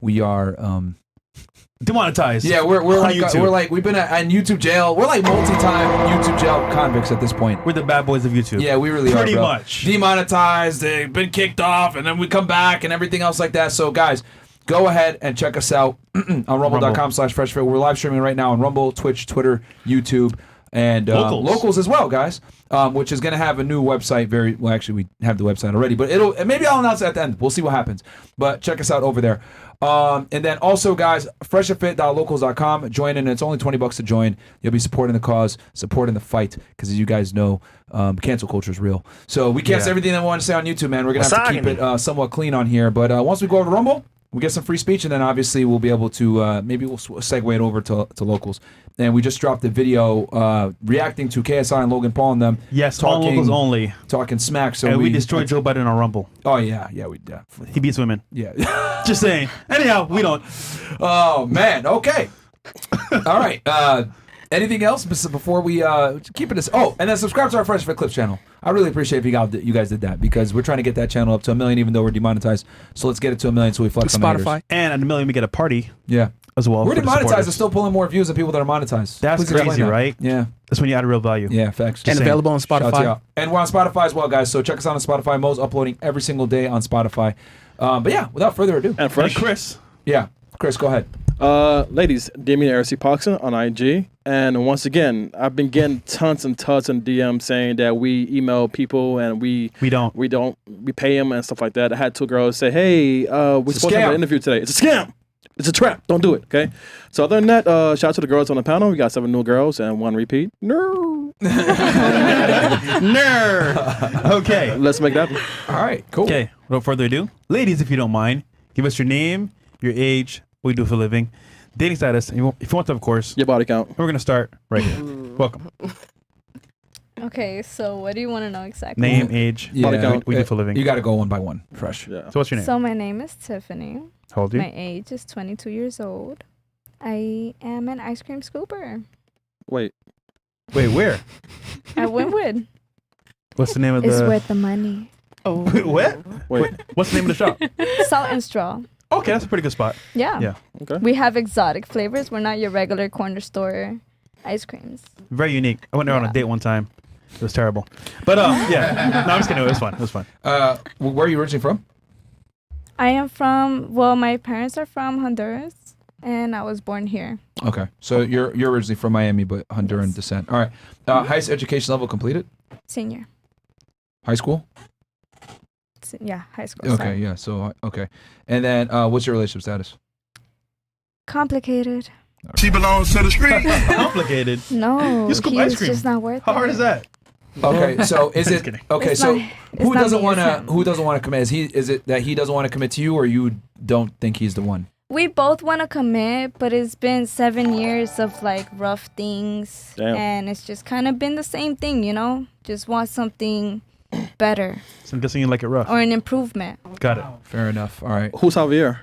we are demonetized. Yeah, we're like we've been in YouTube jail. We're like multi-time YouTube jail convicts at this point. We're the bad boys of YouTube. Yeah, we really pretty are, bro. much Demonetized. They've been kicked off, and then we come back and everything else like that. So, guys, go ahead and check us out on rumble.com/freshfit. We're live streaming right now on Rumble, Twitch, Twitter, YouTube, and locals as well, guys. Which is going to have a new website. Actually, we have the website already, but maybe I'll announce it at the end. We'll see what happens. But check us out over there. And then also, guys, freshfit.locals.com. Join in. It's only $20 to join. You'll be supporting the cause, supporting the fight, because as you guys know, cancel culture is real. So we can't say everything that we want to say on YouTube, man. We're going to have to keep it somewhat clean on here. But once we go over to Rumble, we get some free speech, and then obviously we'll be able to, maybe we'll segue it over to locals. And we just dropped a video reacting to KSI and Logan Paul and them. Yes, talking, all locals only. Talking smack. So and we destroyed Joe Biden on Rumble. Oh, yeah, we definitely. He beats women. Yeah. Just saying. Anyhow, we don't. Oh, man. Okay. All right. Anything else before we keep it? Oh, and then subscribe to our Fresh Fit Clips channel. I really appreciate if you guys did that, because we're trying to get that channel up to 1 million, even though we're demonetized. So let's get it to 1 million so we flex on Spotify. And at 1 million, we get a party. Yeah. As well. We're demonetized and still pulling more views than people that are monetized. That's crazy, right? Yeah. That's when you add real value. Yeah, facts. And available on Spotify. And we're on Spotify as well, guys. So check us out on Spotify. Mo's uploading every single day on Spotify. But yeah, without further ado. And Fresh. Hey, Chris. Yeah. Chris, go ahead. Ladies, Damien RC Poxon on IG. And once again, I've been getting tons and tons of DMs saying that we email people and we pay them and stuff like that. I had 2 girls say, hey, we're supposed to have an interview today. It's a scam. It's a trap. Don't do it, okay? So other than that, shout out to the girls on the panel. We got 7 new girls and 1 repeat. No. Nerd. Okay. Let's make that. All right, cool. Okay, without further ado, ladies, if you don't mind, give us your name, your age, what you do for a living, dating status, and if you want to, of course, your body count. We're going to start right here. Welcome. Okay, so what do you want to know exactly? Name, age, body count, what you do for a living. You got to go one by one. Fresh. Yeah. So what's your name? So my name is Tiffany. How old are you? My age is 22 years old. I am an ice cream scooper. Wait, where? At Wynwood. What's the name of It's worth the money. Oh. What? Wait. What's the name of the shop? Salt and Straw. Okay, that's a pretty good spot. Yeah. Yeah. Okay. We have exotic flavors. We're not your regular corner store ice creams. Very unique. I went there on a date one time. It was terrible. But yeah. No, I'm just kidding. It was fun. It was fun. Where are you originally from? I am from, my parents are from Honduras, and I was born here. Okay. So you're originally from Miami, but Honduran descent. All right. Highest education level completed? Senior. High school? Yeah, high school. Okay, sorry. yeah. So, okay. And then what's your relationship status? Complicated. She belongs to the street. Complicated? No, You scoop he ice was cream. just not worth How it. hard is that? Okay, so is it okay? It's So not- who it's doesn't not me, want it's to? him. Who doesn't want to commit? Is it that he doesn't want to commit to you, or you don't think he's the one? We both want to commit, but it's been 7 years of like rough things. Damn. And it's just kind of been the same thing, you know? Just want something better So I'm guessing you like it rough. or an improvement. Got it. Fair enough. All right. Who's Javier?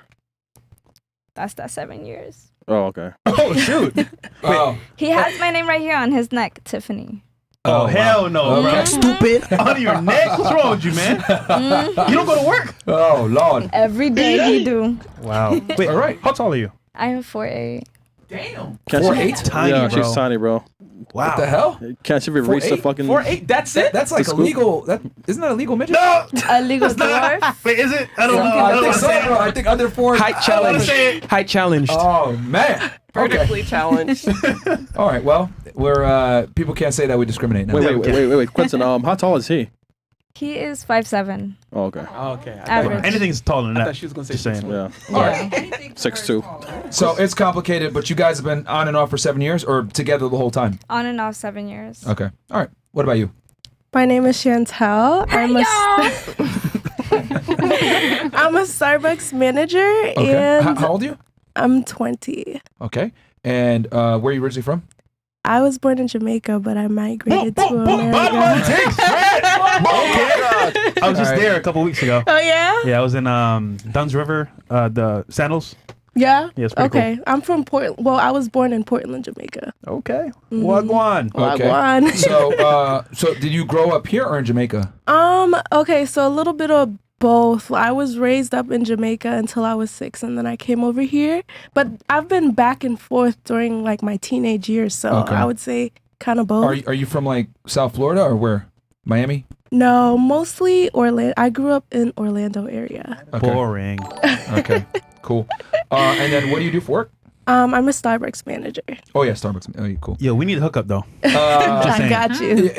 That's that 7 years. Oh, okay. Oh, shoot. Oh, He has my name right here on his neck, Tiffany. Oh, hell no, Okay. bro. Stupid. On your neck? What's wrong with you, man? You don't go to work? oh, Lord. Every day he do. Wow. Wait, All right. how tall are you? I am 4'8". Damn. Can't 4'8"? Tiny, yeah, bro. she's tiny, bro. Wow. What the hell? Can't she reach the 4'8"? fucking... 4'8", that's it? That's like The a scoop? legal. Isn't that a legal midget? No! A legal dwarf. Wait, is it? I don't know. I think wanna so, say it. bro. I think under 4. Height wanna challenge. say it. Height challenged. Oh man. Okay. Vertically challenged. All right. Well, we're people can't say that we discriminate now. Wait. Quentin, how tall is he? He is 5'7". Oh, okay. Okay. Average. Anything's taller than I that. thought she was gonna say Just saying. Yeah. All right. 6'2". So it's complicated, but you guys have been on and off for 7 years, or together the whole time? On and off 7 years. Okay. All right. What about you? My name is Chantel. I'm a Starbucks manager, Okay. and How old are you? I'm 20. Okay. And where are you originally from? I was born in Jamaica, but I migrated to America. I was just there a couple weeks ago. Oh yeah? Yeah, I was in Dunn's River, the Sandals. Yeah. Yeah, it's pretty Okay. I'm from Portland. Well, I was born in Portland, Jamaica. Okay. Wagwan. Okay. Wagwan. So did you grow up here or in Jamaica? Okay. So a little bit of Both. I was raised up in Jamaica until I was 6, and then I came over here. But I've been back and forth during like my teenage years, so I would say kind of both. Are you from like South Florida or where? Miami? No, mostly Orlando. I grew up in Orlando area. Okay. Boring. Okay, cool. And then what do you do for work? I'm a Starbucks manager. Oh yeah, Starbucks. Oh, cool. Yo, we need a hookup though. I got you.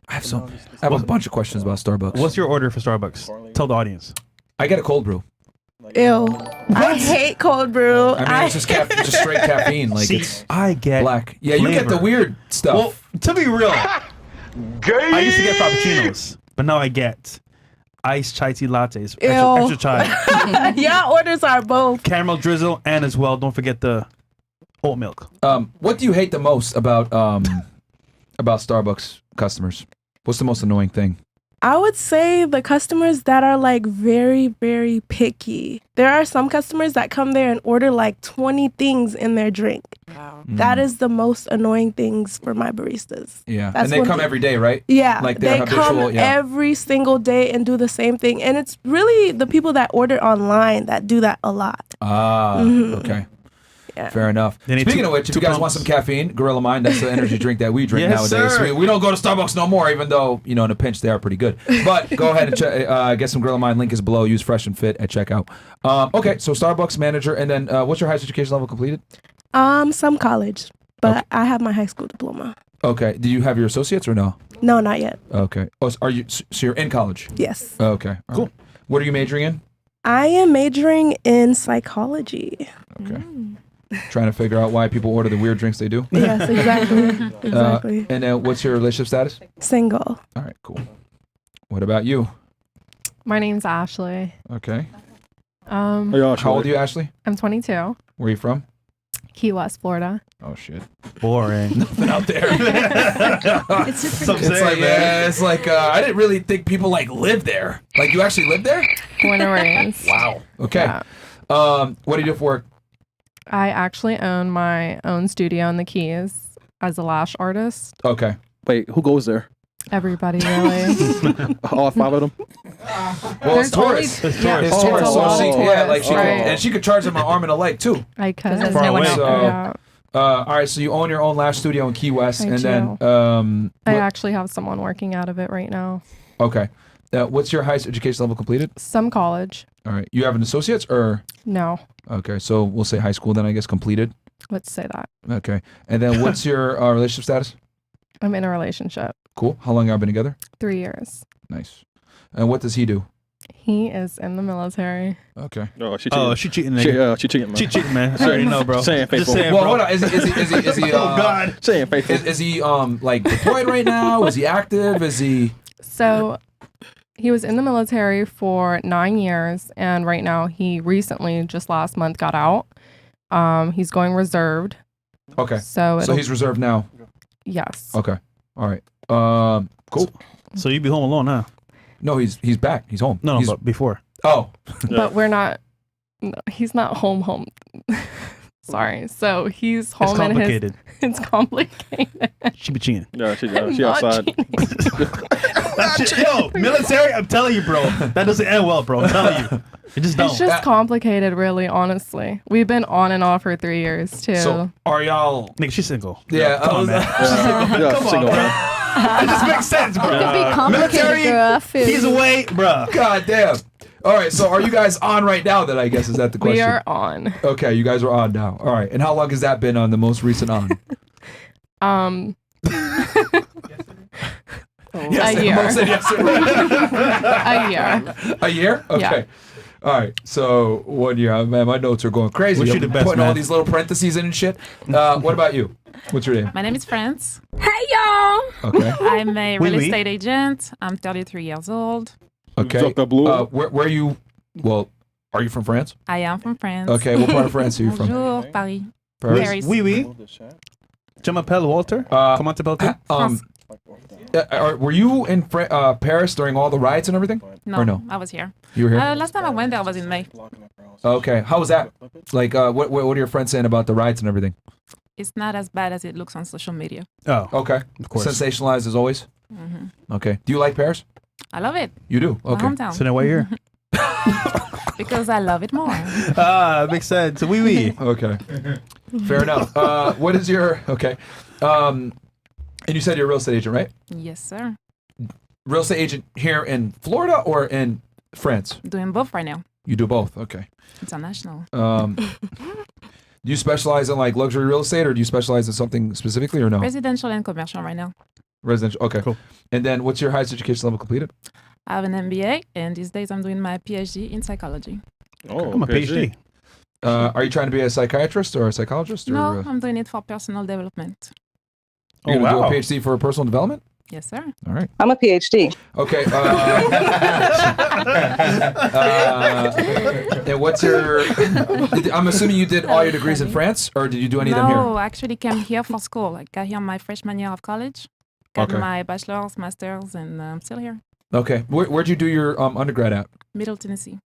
I have a bunch of questions about Starbucks. What's your order for Starbucks? Tell the audience. I get a cold brew. Ew. I hate cold brew. I mean, it's just straight caffeine. Like it's I get black. Yeah, you get the flavor. weird stuff. Well, to be real, I used to get frappuccinos, but now I get iced chai tea lattes, extra chai, Yeah, orders are both. caramel drizzle, and as well, don't forget the oat milk. What do you hate the most about Starbucks customers? What's the most annoying thing? I would say the customers that are like very, very picky. There are some customers that come there and order like 20 things in their drink. Wow. That is the most annoying things for my baristas. Yeah, That's and they one come thing. every day, right? Yeah, Like they they're come habitual, yeah. every single day and do the same thing. And it's really the people that order online that do that a lot. Ah, okay. Yeah. Fair enough. They need Speaking two- of which, if two you guys want pumps. some caffeine, Gorilla Mind, that's the energy drink that we drink Yes, nowadays. sir. We don't go to Starbucks no more, even though, in a pinch, they are pretty good. But go ahead and get some Gorilla Mind. Link is below. Use Fresh and Fit at checkout. Okay, so Starbucks manager, and then what's your highest education level completed? Some college, but I have my high school diploma. Okay. Do you have your associates or no? No, not yet. Okay. Oh, so you're in college? Yes. Okay. All Cool. right. What are you majoring in? I am majoring in psychology. Okay. Trying to figure out why people order the weird drinks they do. Yes, exactly. Exactly. And then what's your relationship status? Single. All right, cool. What about you? My name's Ashley. Okay. How y'all, How old are you, Ashley? I'm 22. Where are you from? Key West, Florida. Oh shit. Boring. Nothing out there. It's It's like I didn't really think people like live there. Like you actually live there? Born and raised. Wow. Okay. Yeah. What do you do for work? I actually own my own studio in the Keys as a lash artist. Okay. Wait, who goes there? Everybody, really. All 5 of them? Well, it's tourists. It's Yeah. tourists. It's tourists. a So lot she, of yeah, like she tourists, could, right. and she could charge them an arm and a leg too. I could. There's Far no one away. else. So, Yeah. all right. So you own your own lash studio in Key West, I and then I what- actually have someone working out of it right now. okay. What's your highest education level completed? Some college. All right. You have an associate's or No. okay. So we'll say high school then. I guess completed. Let's say that. Okay. And then what's your relationship status? I'm in a relationship. Cool. How long have you been together? 3 years. Nice. And what does he do? He is in the military. Okay. Oh, she cheating. Oh, she cheating, nigga. She cheating, man. She cheating, man. I already know, bro. Saying faithful. Just saying, Well, bro. hold on. Is he Oh, God. Saying faithful. is he like deployed right now? Is he active? Is he? So he was in the military for 9 years, and right now he recently, just last month, got out. He's going reserved. Okay. So So he's reserved now. yes. Okay. All right. Cool. So you be home alone, huh? No, he's back. He's home. No, He's, but before. oh. But we're not. No, he's not home. Sorry. So he's home It's in his. complicated. It's complicated. She be cheating. Yeah, she I'm not outside. cheating. That shit, yo, military, I'm telling you, bro. That doesn't end well, bro. I'm telling you. It just don't. It's just complicated, really. Honestly, we've been on and off for 3 years too. So are y'all? Nigga, she's single. Yeah. Come on, man. Yeah, Come on, single, bro. man. It just makes sense, bro. It could be complicated, military, girl. I feel he's you. away, bro. God damn. All right. So are you guys on right now? Then I guess is that the question. we are on. Okay. You guys are on now. All right. And how long has that been on the most recent on? A year. Mo said yes. A year. A year? Okay. All right. So 1 year. Man, my notes are going crazy. Wish you I'm the best, putting all man. these little parentheses in and shit. What about you? What's your name? My name is France. Hey, y'all. Okay. I'm a real Oui. estate agent. I'm 33 years old. Okay. Dr. Blue. Where are you? Well, are you from France? I am from France. Okay. What part of France are you from? Bonjour, Paris. Paris? Paris. Oui. Je m'appelle Walter. Comment t'appelles-tu? Were you in Paris during all the riots and everything? No, Or no? I was here. You were here? Last time I went there was in May. Okay. How was that? Like, what are your friends saying about the riots and everything? It's not as bad as it looks on social media. Oh, Okay. of course. Sensationalized as always? Hmm Okay. Do you like Paris? I love it. You do? My Okay. hometown. So now why you're here? Because I love it more. Makes sense. Oui. Okay. Fair enough. What is your okay? And you said you're a real estate agent, right? Yes, sir. Real estate agent here in Florida or in France? Doing both right now. You do both. Okay. International. Do you specialize in like luxury real estate, or do you specialize in something specifically, or no? Residential and commercial right now. Residential. Okay. Cool. And then, what's your highest education level completed? I have an MBA, and these days I'm doing my PhD in psychology. Oh, I'm a PhD. Are you trying to be a psychiatrist or a psychologist? Or, No, I'm doing it for personal development. You're Oh, gonna wow. do a PhD for personal development? Yes, sir. All right. I'm a PhD. Okay. And what's your? I'm assuming you did all your degrees in France, or did you do any of them here? No, I actually came here for school. I got here my freshman year of college. Got Okay. my bachelor's, master's, and I'm still here. Okay. Where'd you do your undergrad at? Middle Tennessee,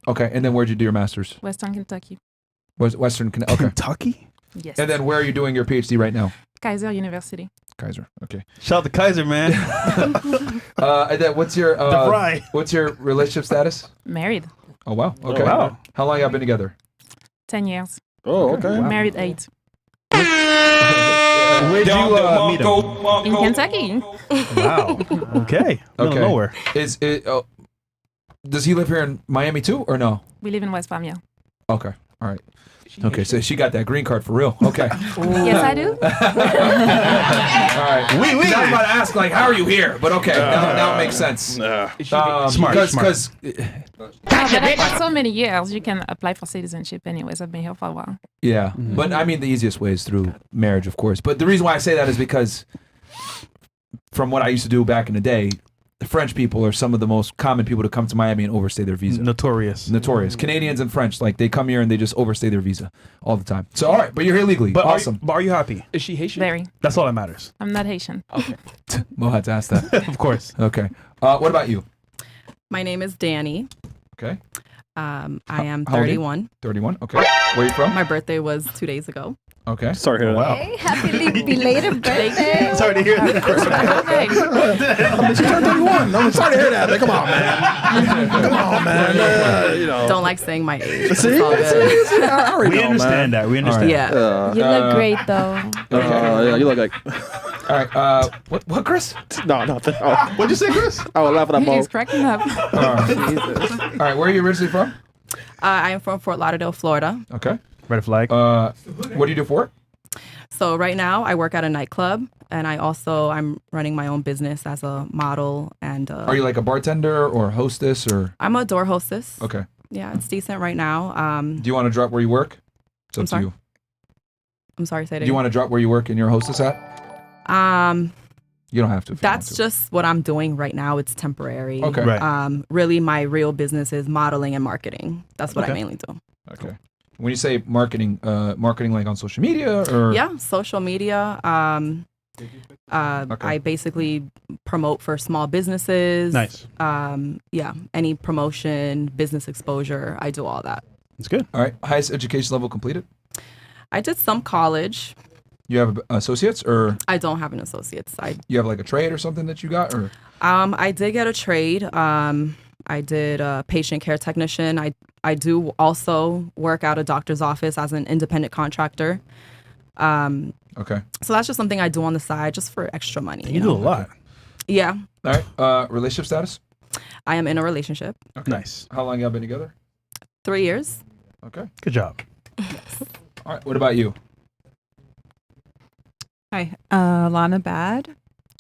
Okay. And then where'd you do your master's? Western Kentucky. Western. Okay. Kentucky? Yes. And then where are you doing your PhD right now? Kaiser University. Kaiser. Okay. Shout out to Kaiser, man. And then what's your DeVry. what's your relationship status? Married. Oh wow. Okay. wow. How long y'all been together? 10 years. Oh, okay. Married 8. Where'd you meet him? In Kentucky. Wow. Okay. Okay. Nowhere. Is it? Does he live here in Miami too, or no? We live in West Palm. Okay. All right. Okay, so she got that green card for real. Okay. Yes, I do. All right. I was about to ask, like, how are you here? But okay, now it makes sense. Smart. Because For so many years, you can apply for citizenship anyways. I've been here for a while. yeah, but I mean, the easiest way is through marriage, of course. But the reason why I say that is because from what I used to do back in the day, the French people are some of the most common people to come to Miami and overstay their visa. Notorious. Canadians and French, like they come here and they just overstay their visa all the time. So all right, but you're here legally. But Awesome. Are you happy? Is she Haitian? Very. That's all that matters. I'm not Haitian. Mo had to ask that. Of course. Okay. What about you? My name is Danny. Okay. I am How old are you? 31. 31. Okay. Where are you from? My birthday was 2 days ago. Okay. Sorry to hear that. Wow. Hey, happy belated birthday. Sorry to hear that. Okay. She turned 31. I'm sorry to hear that. Like, come on, man. Come on, man. You know. Don't like saying my age. See? It's all good. See? I already We know, understand that. We understand. Yeah. You look great though. Yeah, you look like. All right. What, Chris? No, nothing. Oh, What'd you say, Chris? I was laughing at He's Mo. cracking up. All right. Where are you originally from? I am from Fort Lauderdale, Florida. Okay. Red flag. What do you do for work? So right now I work at a nightclub, and I'm running my own business as a model, and Are you like a bartender or hostess or? I'm a door hostess. Okay. Yeah, it's decent right now. Do you want to drop where you work? It's I'm up to sorry? you. I'm sorry, say that. Do you want to drop where you work and you're a hostess at? You don't have to. if you That's want to. just what I'm doing right now. It's temporary. Okay. Right. Really, my real business is modeling and marketing. That's what I Okay. mainly do. Okay. When you say marketing, marketing like on social media or? Yeah, social media. I basically promote for small businesses. Nice. Yeah, any promotion, business exposure. I do all that. It's good. All right. Highest education level completed? I did some college. You have associates or I don't have an associate's. you have like a trade or something that you got or? I did get a trade. I did a patient care technician. I do also work at a doctor's office as an independent contractor. Okay. So that's just something I do on the side just for extra money. You do a lot. Yeah. All right. Relationship status? I am in a relationship. Okay. Nice. How long y'all been together? 3 years. Okay. Good job. All right. What about you? Hi, Lana Bad.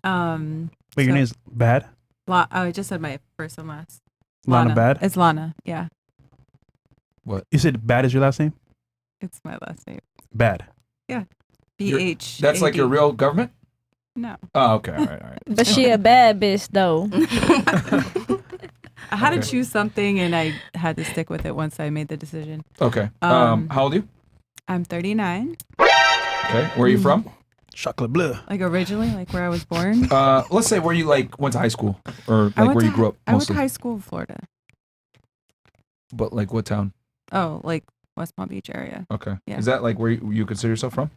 Wait, your name's Bad? I just said my first and last. Lana Bad? It's Lana, yeah. What? You said Bad is your last name? It's my last name. Bad. Yeah. BH. That's like your real government? No. Oh, okay. All right. But she a bad bitch though. I had to Okay. choose something and I had to stick with it once I made the decision. Okay. Um, How old are you? I'm 39. Okay. Where are you from? Chocolate bleu. Like originally, like where I was born. Let's say where you like went to high school or I like went where to you grew up I went mostly. to high school in Florida. But like what town? Oh, like West Palm Beach area. Okay. Yeah. Is that like where you consider yourself from?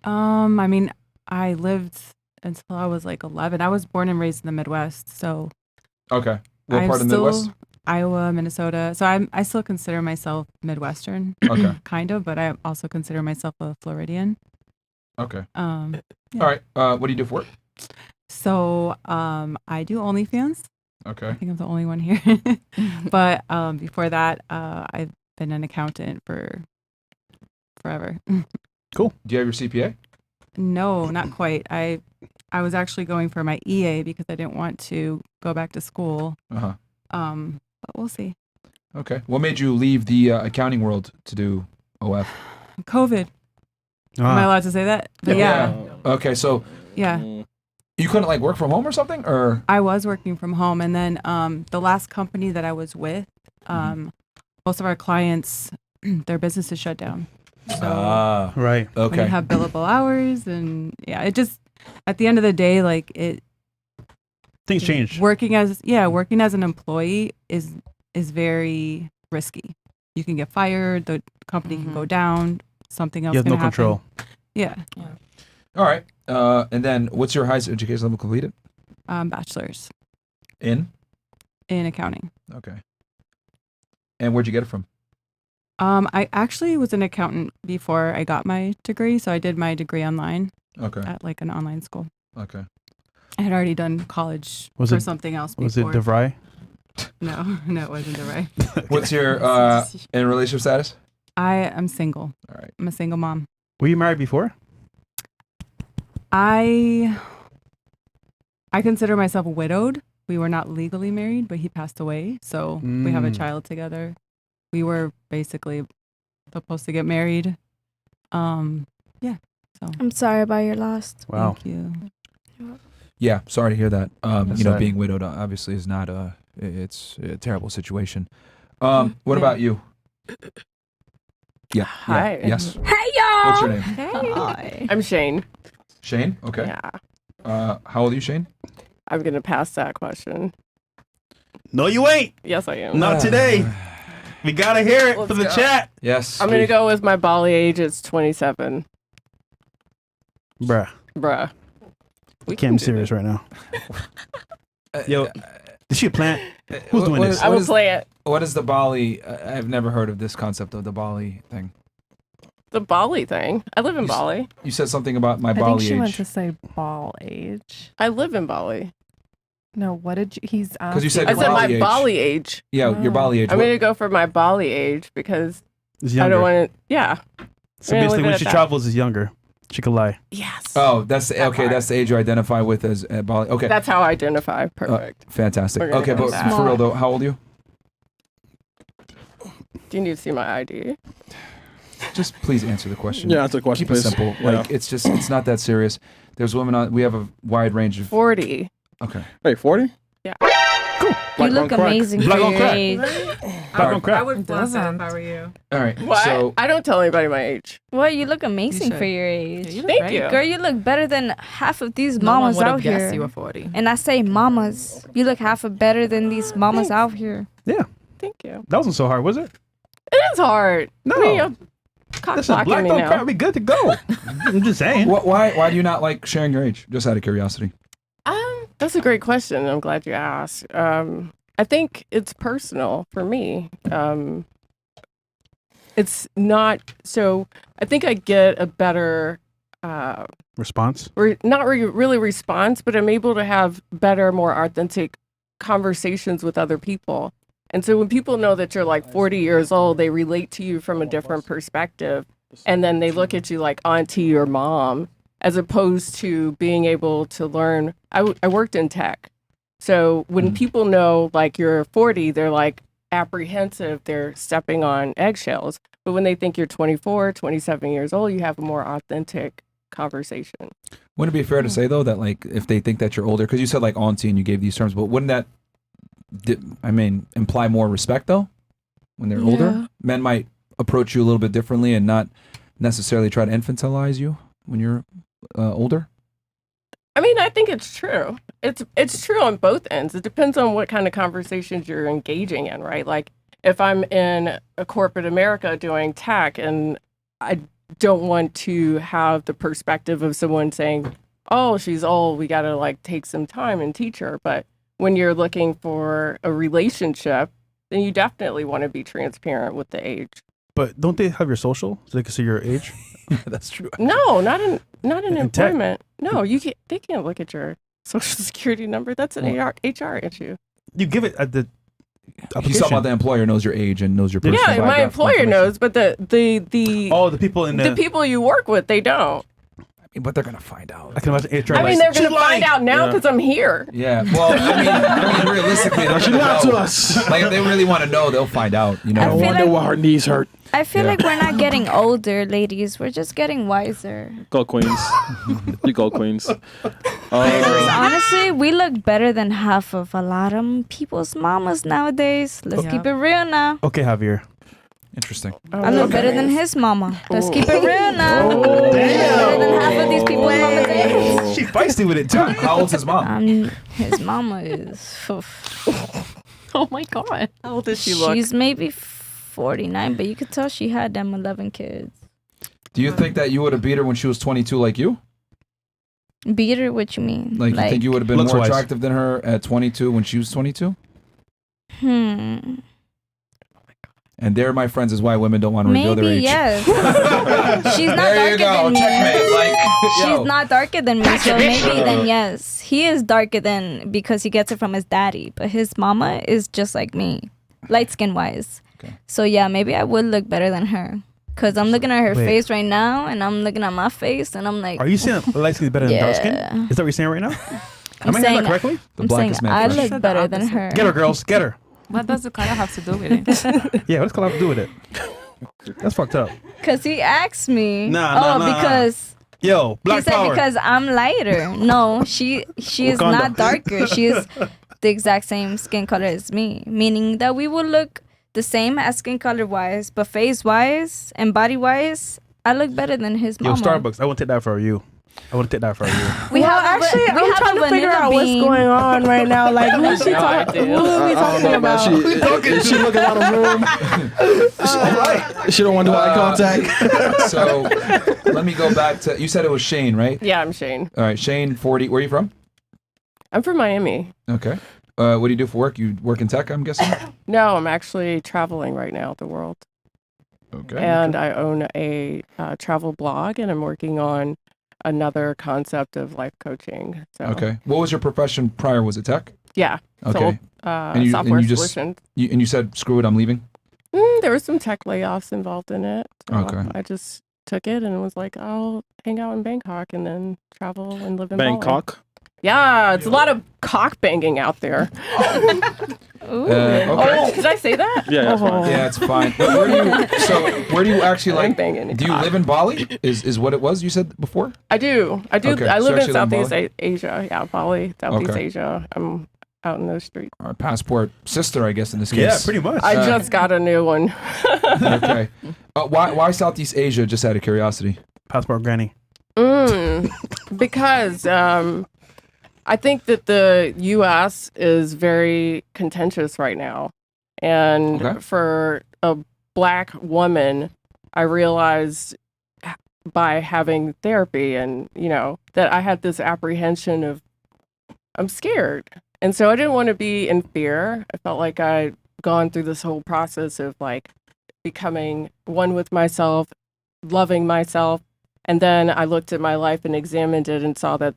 I mean, I lived until I was like 11. I was born and raised in the Midwest, so Okay. What I'm part of the still Midwest? Iowa, Minnesota. So I still consider myself Midwestern. Okay. Kind of, but I also consider myself a Floridian. Okay. Yeah. All right. What do you do for work? So I do OnlyFans. Okay. I think I'm the only one here. But before that, I've been an accountant for forever. Cool. Do you have your CPA? No, not quite. I was actually going for my EA because I didn't want to go back to school. Uh-huh. But we'll see. Okay. What made you leave the accounting world to do OF? COVID. Am I allowed to say that? But yeah. Okay, so Yeah. you couldn't like work from home or something, or? I was working from home, and then the last company that I was with, most of our clients, their businesses shut down. So right. when Okay. you have billable hours, and it just at the end of the day, like Things change. working as an employee is very risky. You can get fired. The company can go down. Something else. You have can no happen. control. Yeah. All right. And then what's your highest education level completed? Bachelor's In? in accounting. Okay. And where'd you get it from? I actually was an accountant before I got my degree, so I did my degree online. Okay. At like an online school. Okay. I had already done college Was for it- something else before. Was it DeVry? No, it wasn't DeVry. What's your in relationship status? I am single. All right. I'm a single mom. Were you married before? I consider myself widowed. We were not legally married, but he passed away, so we have a child together. We were basically supposed to get married. Yeah. So I'm sorry about your loss. Wow. thank you. Yeah, sorry to hear that. That's You know, sad. being widowed obviously is not it's a terrible situation. What about you? Yeah. Hi. Yeah, yes. Hey, y'all. What's your name? Hey. I'm Shane. Shane? Okay. Yeah. How old are you, Shane? I'm going to pass that question. No, you ain't. Yes, I am. Not today. We gotta hear it Let's for the go. chat. Yes. I'm going to go with my Bali age. It's 27. Bruh. Bruh. Okay, I'm serious right now. Yo, is she a plant? Who's doing this? I will play it. What is the Bali? I've never heard of this concept of the Bali thing. The Bali thing. I live in Bali. You said something about my I think Bali she meant age. to say ball age. I live in Bali. No, what did you? He's Because you said I your said my Bali age. Bali age. Yeah, your Bali age. I'm What- going to go for my Bali age because It's I younger. don't want to. Yeah. So I'm gonna basically, leave when it she at that. travels, is younger. She could lie. Yes. Oh, that's the, That okay. part. That's the age you identify with as Bali. Okay. That's how I identify. Perfect. Fantastic. We're gonna Okay, go but with that. for real though, how old are you? Do you need to see my ID? Just please answer the question. Yeah, answer the question, Keep it please. simple. Yeah. Like it's not that serious. There's women on. We have a wide range of. 40. Okay. Hey, 40? Yeah. You look amazing for your age. Black on crack. I would flaunt that if I were you. All right. What? So I don't tell anybody my age. Well, you look amazing should. for your age. Thank you. Girl, you look better than half of these No one mamas would have out guessed here. you were 40. And I say mamas. You look half of better than these mamas out here. Yeah, Thank you. that wasn't so hard, was it? It is hard. No. I mean, you're cock Listen, blocking black me on now. crack, we good to go. I'm just saying. why do you not like sharing your age? Just out of curiosity. That's a great question. I'm glad you asked. I think it's personal for me. It's not so. I think I get a better, Response. not really response, but I'm able to have better, more authentic conversations with other people. And so when people know that you're like 40 years old, they relate to you from a different perspective, and then they look at you like auntie or mom, as opposed to being able to learn. I worked in tech. So when people know like you're 40, they're like apprehensive, they're stepping on eggshells. But when they think you're 24, 27 years old, you have a more authentic conversation. Wouldn't it be fair to say though that like if they think that you're older, because you said like auntie and you gave these terms, but wouldn't that, imply more respect though? When they're older, men might approach you a little bit differently and not necessarily try to infantilize you when you're older. I mean, I think it's true. It's true on both ends. It depends on what kind of conversations you're engaging in, right? Like if I'm in a corporate America doing tech and I don't want to have the perspective of someone saying, oh, she's old, we got to like take some time and teach her. But when you're looking for a relationship, then you definitely want to be transparent with the age. But don't they have your social so they can see your age? That's true. No, not in In tech? employment. No, they can't look at your social security number. That's an HR issue. You give it at the He's talking about the employer knows your age and knows your personal Yeah, my biographical employer information. knows, but the people in the people you work with, they don't. But they're gonna find out. I can imagine HR. I mean, they're going to find out now because I'm here. Yeah. Well, I mean, realistically, they're She gonna lied know. to us. Like, if they really want to know, they'll find out. You know. I wonder why her knees hurt. I feel like we're not getting older, ladies. We're just getting wiser. Go Queens. You go Queens. Honestly, we look better than half of a lot of people's mamas nowadays. Let's keep it real now. Okay, Javier. Interesting. I look better than his mama. Let's keep it real now. Better than half of these people's mamas. She's feisty with it too. How old's his mom? His mama is. Oh my God. How old does she look? She's maybe 49, but you could tell she had them 11 kids. Do you think that you would have beat her when she was 22 like you? Beat her? What you mean? Like, you think you would have been more looks-wise. attractive than her at 22 when she was 22? And there, my friends, is why women don't want to reveal their Maybe, age. yes. She's not There you darker go. than me. Checkmate. Like, yo. She's not darker than me, so maybe then yes. He is darker than because he gets it from his daddy, but his mama is just like me, light skin wise. Okay. So yeah, maybe I would look better than her. Cause I'm looking at her Wait. face right now, and I'm looking at my face, and I'm like, Are you saying light skin is better than dark skin? Yeah. Is that what you're saying right now? I'm Am I hearing saying, that correctly? I'm saying I look Said the better than opposite. her. Get her, girls. Get her. What does the color have to do with it? Yeah, what's color have to do with it? That's fucked up. Cause he asked me. Nah. Because Yo, black he said power. because I'm lighter. No, she is Wakanda. not darker. She is the exact same skin color as me, meaning that we will look the same as skin color wise, but face wise and body wise, I look better than his Yo, mama. Starbucks. I won't take that for you. I would take that for you. We Well, have actually, we I'm have trying a to figure vanilla out what's bean. going on right now. Like, who is she No talking? idea. Who are we talking about? She looking out of room. She don't want to do eye contact. So let me go back to, you said it was Shane, right? Yeah, I'm Shane. All right, Shane, 40. Where are you from? I'm from Miami. Okay. What do you do for work? You work in tech, I'm guessing? No, I'm actually traveling right now the world. Okay. And I own a travel blog, and I'm working on another concept of life coaching. So, Okay. What was your profession prior? Was it tech? Yeah. Okay. Sold, And software you solutions. and you said, screw it, I'm leaving? There were some tech layoffs involved in it. So Okay. I just took it and was like, I'll hang out in Bangkok and then travel and live in Bali. Bangkok. Yeah, it's a lot of cock banging out there. Okay. Oh, did I say that? Yeah, that's fine. Yeah, it's fine. But where do you actually I ain't like? banging any Do you cock. live in Bali? Is what it was you said before? I do. Okay, I so live in actually live in Southeast Bali? Asia. Yeah, Bali, Southeast Okay. Asia. I'm out in those streets. Our passport sister, I guess, in this case. Yeah, pretty much. I just got a new one. Okay. Why Southeast Asia? Just out of curiosity. Passport granny. Because I think that the U.S. is very contentious right now. And Okay. for a black woman, I realized by having therapy and, that I had this apprehension of, I'm scared. And so I didn't want to be in fear. I felt like I'd gone through this whole process of like becoming one with myself, loving myself. And then I looked at my life and examined it and saw that,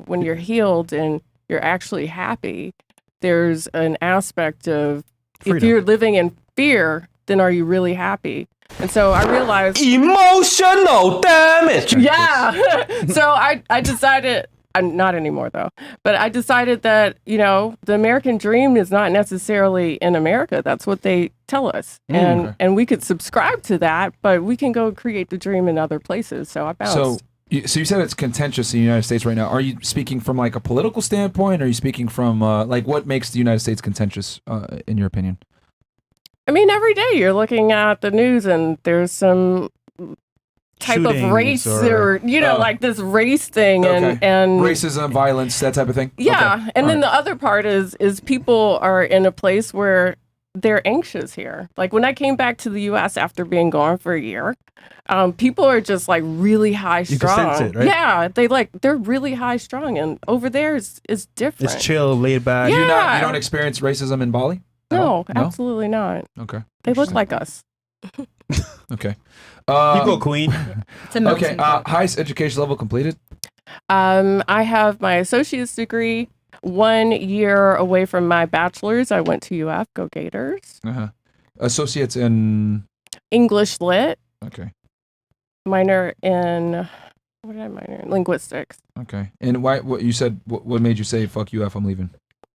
when you're healed and you're actually happy, there's an aspect of if Freedom. you're living in fear, then are you really happy? And so I realized emotional damage. yeah. So I decided, not anymore though, but I decided that, the American dream is not necessarily in America. That's what they tell us. And we could subscribe to that, but we can go create the dream in other places. So I bounced. So you said it's contentious in the United States right now. Are you speaking from like a political standpoint? Or are you speaking from like what makes the United States contentious in your opinion? I mean, every day you're looking at the news and there's some type Shootings of race or- or like this race thing Okay. and Racism, violence, that type of thing? yeah. Okay. And All then right. the other part is people are in a place where they're anxious here. Like when I came back to the U.S. after being gone for a year, people are just like really high strung. You can sense it, right? Yeah, they're really high strung, and over there is different. It's chill, laid back. Yeah. You don't experience racism in Bali? No, absolutely not. Okay. They look like us. Okay. You go, Queen. Okay. Highest education level completed? I have my associate's degree. 1 year away from my bachelor's, I went to UF. Go Gators. Associates in English Lit. Okay. Minor in what did I minor in? Linguistics. Okay. And why? What you said? What made you say "fuck UF"? I'm leaving.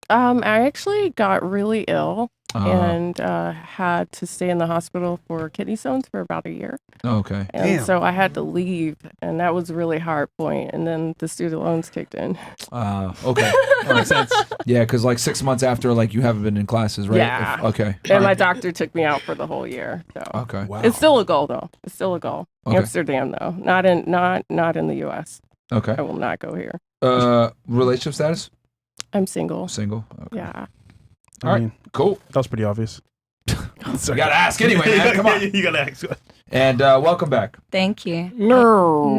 I actually got really ill and had to stay in the hospital for kidney stones for about a year. Oh, okay. And so I had to leave, and that was a really hard point. And then the student loans kicked in. Okay. All right. Sense. Yeah, because like 6 months after, like you haven't been in classes, right? Yeah. Okay. And my doctor took me out for the whole year. So. Okay. Wow. It's still a goal, though. It's still a goal. Okay. Amsterdam, though, not in the U.S. Okay. I will not go here. Relationship status? I'm single. Single. Okay. Yeah. All right. Cool. That was pretty obvious. You gotta ask anyway, man. Come on. You gotta ask. And welcome back. Thank you. No.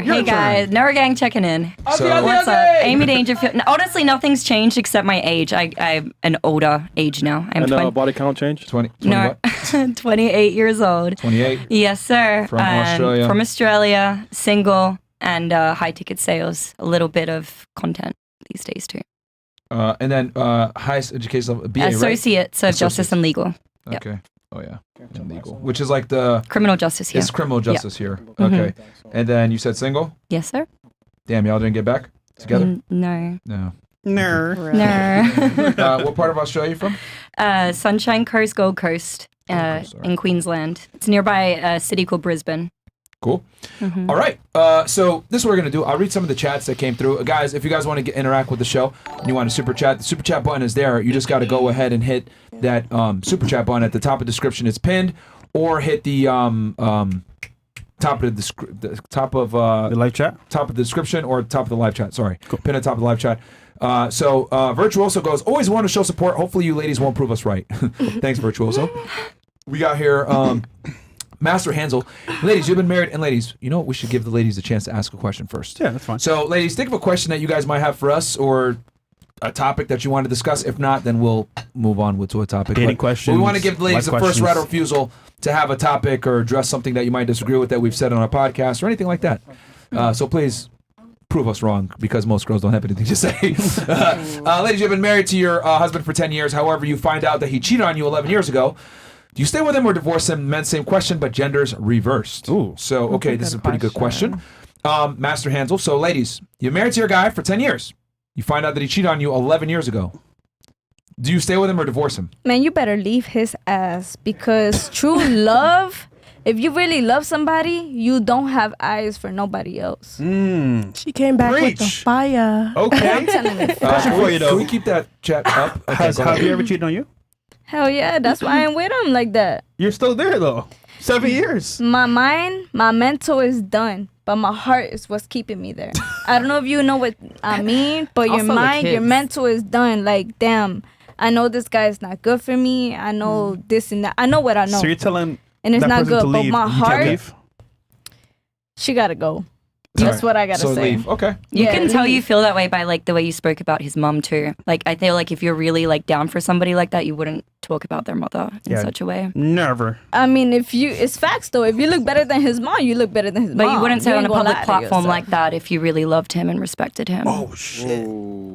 Hey guys, Nerd Gang checking in. So- What's up? Amy Dangerfield. Honestly, nothing's changed except my age. I'm an older age now. I'm And body count change? 20. no, 28 years old. 28. Yes, sir. From Australia. From Australia, single, and high ticket sales. A little bit of content these days too. And then highest education level, BA, Associates right? of Justice and Legal. Yep. Okay. Oh yeah. And legal, which is like the Criminal justice here. It's criminal justice Yep. here. Mhm. Okay. And then you said single? Yes, sir. Damn, y'all didn't get back together? No. No. No. What part of Australia are you from? Sunshine Coast, Gold Coast, in Queensland. It's nearby a city called Brisbane. Cool. Mhm. All right. So this is what we're gonna do. I'll read some of the chats that came through, guys. If you guys want to interact with the show and you want to super chat, the super chat button is there. You just got to go ahead and hit that super chat button at the top of the description. It's pinned, or hit the top of the top of the live chat, top of the description, or top of the live chat. Sorry, pin at top of the live chat. Virtuoso goes, always want to show support. Hopefully you ladies won't prove us right. Thanks, Virtuoso. We got here Master Hansel. Ladies, you've been married, and ladies, you know what? We should give the ladies a chance to ask a question first. Yeah, that's fine. So, ladies, think of a question that you guys might have for us, or a topic that you want to discuss. If not, then we'll move on to a topic. Dating But questions, we want to give the ladies the life first questions. right of refusal to have a topic or address something that you might disagree with that we've said on our podcast or anything like that. So please prove us wrong, because most girls don't have anything to say. Ladies, you've been married to your husband for 10 years. However, you find out that he cheated on you 11 years ago. Do you stay with him or divorce him? Men, same question, but genders reversed. Ooh. So, okay, this is a pretty good question. Master Hansel. So, ladies, you're married to your guy for 10 years. You find out that he cheated on you 11 years ago. Do you stay with him or divorce him? Man, you better leave his ass, because true love, if you really love somebody, you don't have eyes for nobody else. She came back with the fire. Okay. I'm telling you. Question for you, though. Can we keep that chat up? Okay, Has go ahead. Javier ever cheated on you? Hell yeah, that's why I'm with him like that. You're still there, though. 7 years. My mind, my mental is done, but my heart is what's keeping me there. I don't know if you know what I mean, but your Also the mind, your kids. mental is done. Like, damn, I know this guy is not good for me. I know this and that. I know what I know. So you're telling and it's that not person good, to but leave, my you can't heart, leave? she gotta go. That's what I gotta So say. leave. Okay. You Yeah, can tell you leave. feel that way by like the way you spoke about his mom too. Like I feel like if you're really like down for somebody like that, you wouldn't talk about their mother in Yeah. such a way. Never. I mean, it's facts though. If you look better than his mom, you look better than his But mom. you wouldn't say on ain't a gonna public lie to platform yourself. like that if you really loved him and respected him. Oh shit.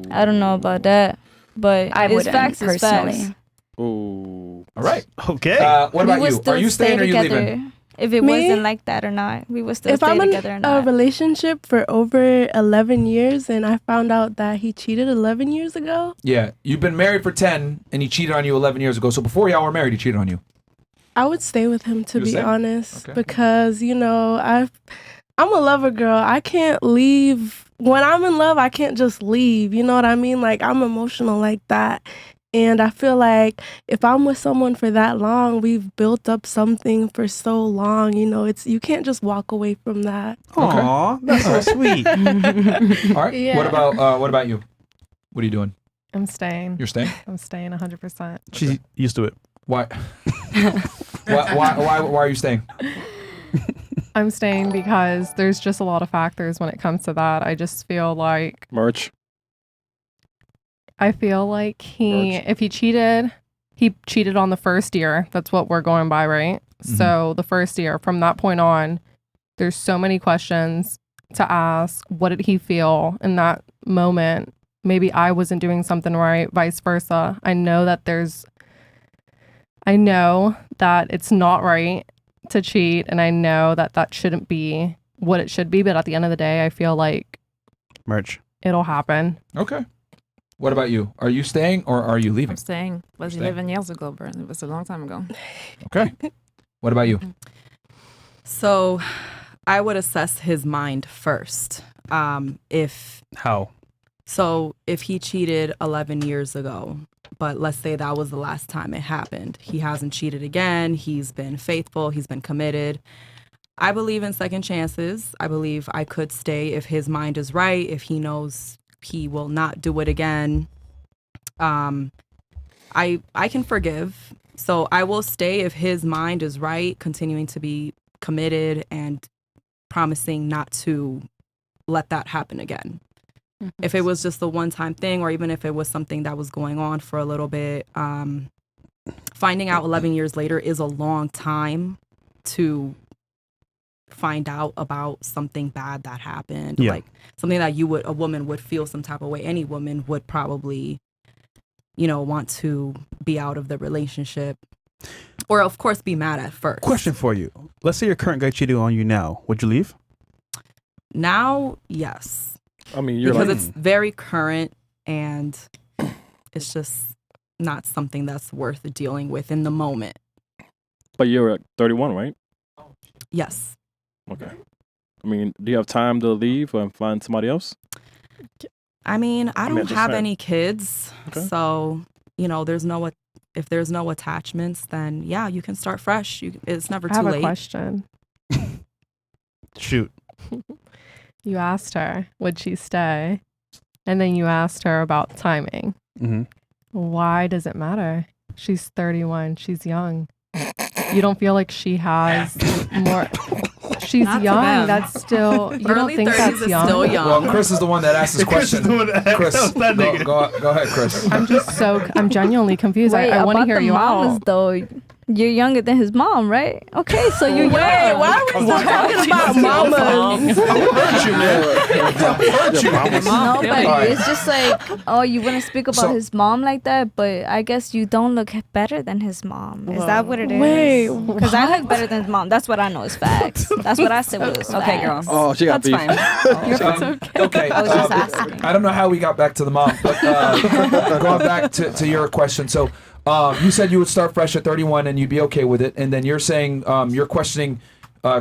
I don't know about that, but I it's wouldn't facts. It's personally. facts. Ooh. All right. Okay. What We about would you? still Are you staying or are you together. leaving? If it Me? wasn't like that or not, we would still If stay I'm in together or a not. relationship for over 11 years and I found out that he cheated 11 years ago, Yeah. You've been married for 10 and he cheated on you 11 years ago. So before y'all were married, he cheated on you. I would stay with him, to You would be stay? honest, Okay. because I'm a lover girl. I can't leave. When I'm in love, I can't just leave. You know what I mean? Like, I'm emotional like that. And I feel like if I'm with someone for that long, we've built up something for so long. You know, you can't just walk away from that. Aw, that's so sweet. All right. Yeah. What about you? What are you doing? I'm staying. You're staying? I'm staying 100%. She's used to it. Why? why are you staying? I'm staying because there's just a lot of factors when it comes to that. I just feel like merch. I feel like if he cheated on the first year. That's what we're going by, right? Mm-hmm. So the first year, from that point on, there's so many questions to ask. What did he feel in that moment? Maybe I wasn't doing something right, vice versa. I know that it's not right to cheat, and I know that shouldn't be what it should be, but at the end of the day, I feel like merch. It'll happen. Okay. What about you? Are you staying or are you leaving? I'm staying. It was 11 years ago, bro. It was a long time ago. Okay. What about you? So I would assess his mind first. How? So if he cheated 11 years ago, but let's say that was the last time it happened, he hasn't cheated again, he's been faithful, he's been committed. I believe in second chances. I believe I could stay if his mind is right, if he knows he will not do it again. I can forgive. So I will stay if his mind is right, continuing to be committed and promising not to let that happen again. Mm-hmm. If it was just a one-time thing, or even if it was something that was going on for a little bit, finding out 11 years later is a long time to find out about something bad that happened. Yeah. Like something that a woman would feel some type of way. Any woman would probably, want to be out of the relationship, or of course be mad at first. Question for you. Let's say your current guy cheated on you now. Would you leave? Now, yes. I mean, because it's very current and it's just not something that's worth dealing with in the moment. But you're at 31, right? Yes. Okay. I mean, do you have time to leave and find somebody else? I mean, I don't have any kids, so if there's no attachments, then yeah, you can start fresh. It's never too late. I have a question. Shoot. You asked her, would she stay? And then you asked her about timing. Mm-hmm. Why does it matter? She's 31. She's young. You don't feel like she has more... She's Not young. That's still... You don't think that's young? Still young? Well, Chris is the one that asked this question. Chris, go ahead, Chris. I'm genuinely confused. Wait, I want to about hear the you mamas, out. Though. You're younger than his mom, right? Okay, so you're young. Why are we still talking about mamas? No, but it's just like, you wouldn't speak about his mom like that, but I guess you don't look better than his mom. Is that what it is? Wait, because I look better than his mom. That's what I know is facts. That's what I said was facts. Okay, girl. Oh, she got That's beef. fine. Okay. I was just asking. I don't know how we got back to the mom, but going back to your question. So you said you would start fresh at 31 and you'd be okay with it. And then you're saying you're questioning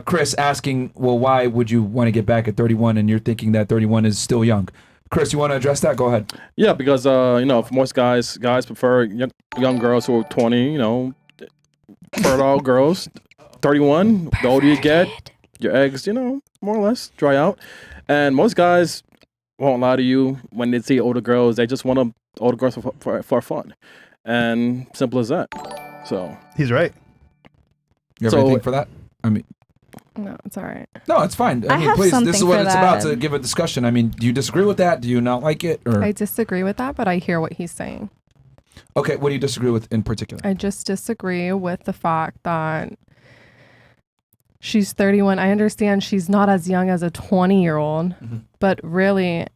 Chris, asking, well, why would you want to get back at 31? And you're thinking that 31 is still young. Chris, you want to address that? Go ahead. Yeah, because for most guys prefer young girls who are 20. Fertile girls. 31. The older you get, your eggs, more or less dry out. And most guys won't lie to you when they see older girls. They just want older girls for fun, and simple as that. So he's right. You have anything for that? I mean. No, it's all right. No, it's fine. I mean, have please, this is something what for it's about, that. to give a discussion. I mean, do you disagree with that? Do you not like it? Or I disagree with that, but I hear what he's saying. Okay, what do you disagree with in particular? I just disagree with the fact that she's 31. I understand she's not as young as a 20-year-old, but really,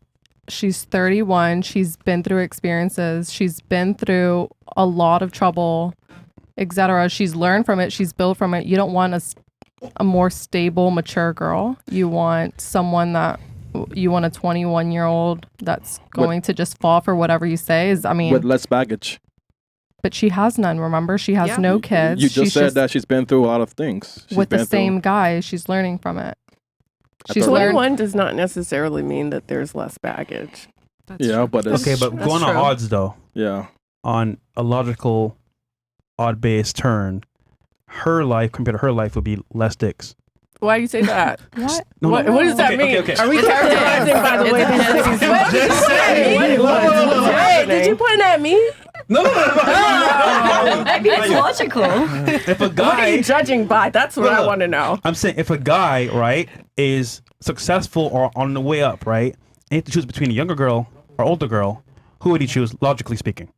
she's 31. She's been through experiences. She's been through a lot of trouble, etc. She's learned from it. She's built from it. You don't want a more stable, mature girl. You want a 21-year-old that's going to just fall for whatever you say. With less baggage. But she has none, remember? She has no kids. You just said that she's been through a lot of things. With the same guy, she's learning from it. She's 21 does not necessarily mean that there's less baggage. But it's... Okay, but going on odds, though. Yeah. On a logical, odd-based turn, her life compared to her life would be less dicks. Why do you say that? What? What does that mean? Okay. Are we characterizing by the way this lady's Just saying. Wait, did you point at me? No. I mean, it's logical. If a What are guy, you judging by? That's what I Look, want to know. I'm saying if a guy, right, is successful or on the way up, right, and you have to choose between a younger girl or older girl, who would he choose, logically speaking?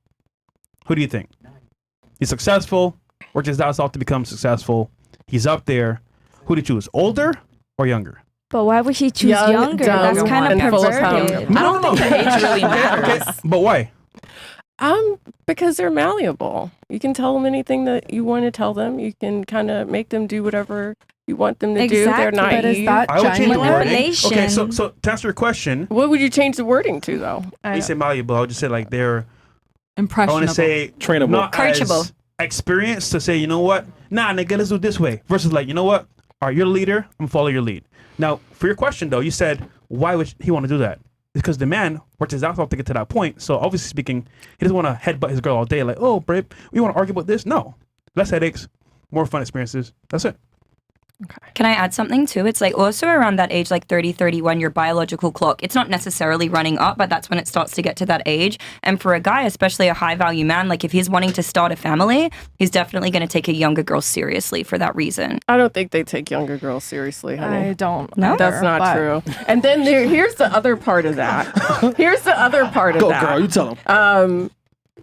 Who do you think? He's successful, worked his ass off to become successful. He's up there. Who do you choose, older or younger? But why would he choose Young, younger? dumb, That's kind of and full of cum. perverted. I don't think the age really matters. Okay, but why? Because they're malleable. You can tell them anything that you want to tell them. You can kind of make them do whatever you want them to do. They're Exactly. naive. But is that I would change the wording. Manipulation. Okay, so to answer your question, What would you change the wording to, though? when you say malleable, I would just say like they're, I Impressionable. want to say Trainable. not Coachable. as experienced to say, you know what, nah, nigga, let's do it this way. Versus like, you know what, all right, you're the leader, I'm gonna follow your lead. Now, for your question though, you said why would he want to do that? Because the man worked his ass off to get to that point. So obviously speaking, he doesn't want to headbutt his girl all day. Like, oh, babe, we want to argue about this? No, less headaches, more fun experiences. That's it. Can I add something too? It's like also around that age, like 30, 31, your biological clock, it's not necessarily running up, but that's when it starts to get to that age. And for a guy, especially a high value man, like if he's wanting to start a family, he's definitely going to take a younger girl seriously for that reason. I don't think they take younger girls seriously, honey. I don't. No? That's not true. And then here's the other part of that. Here's the other part of Go, that. girl, you tell them.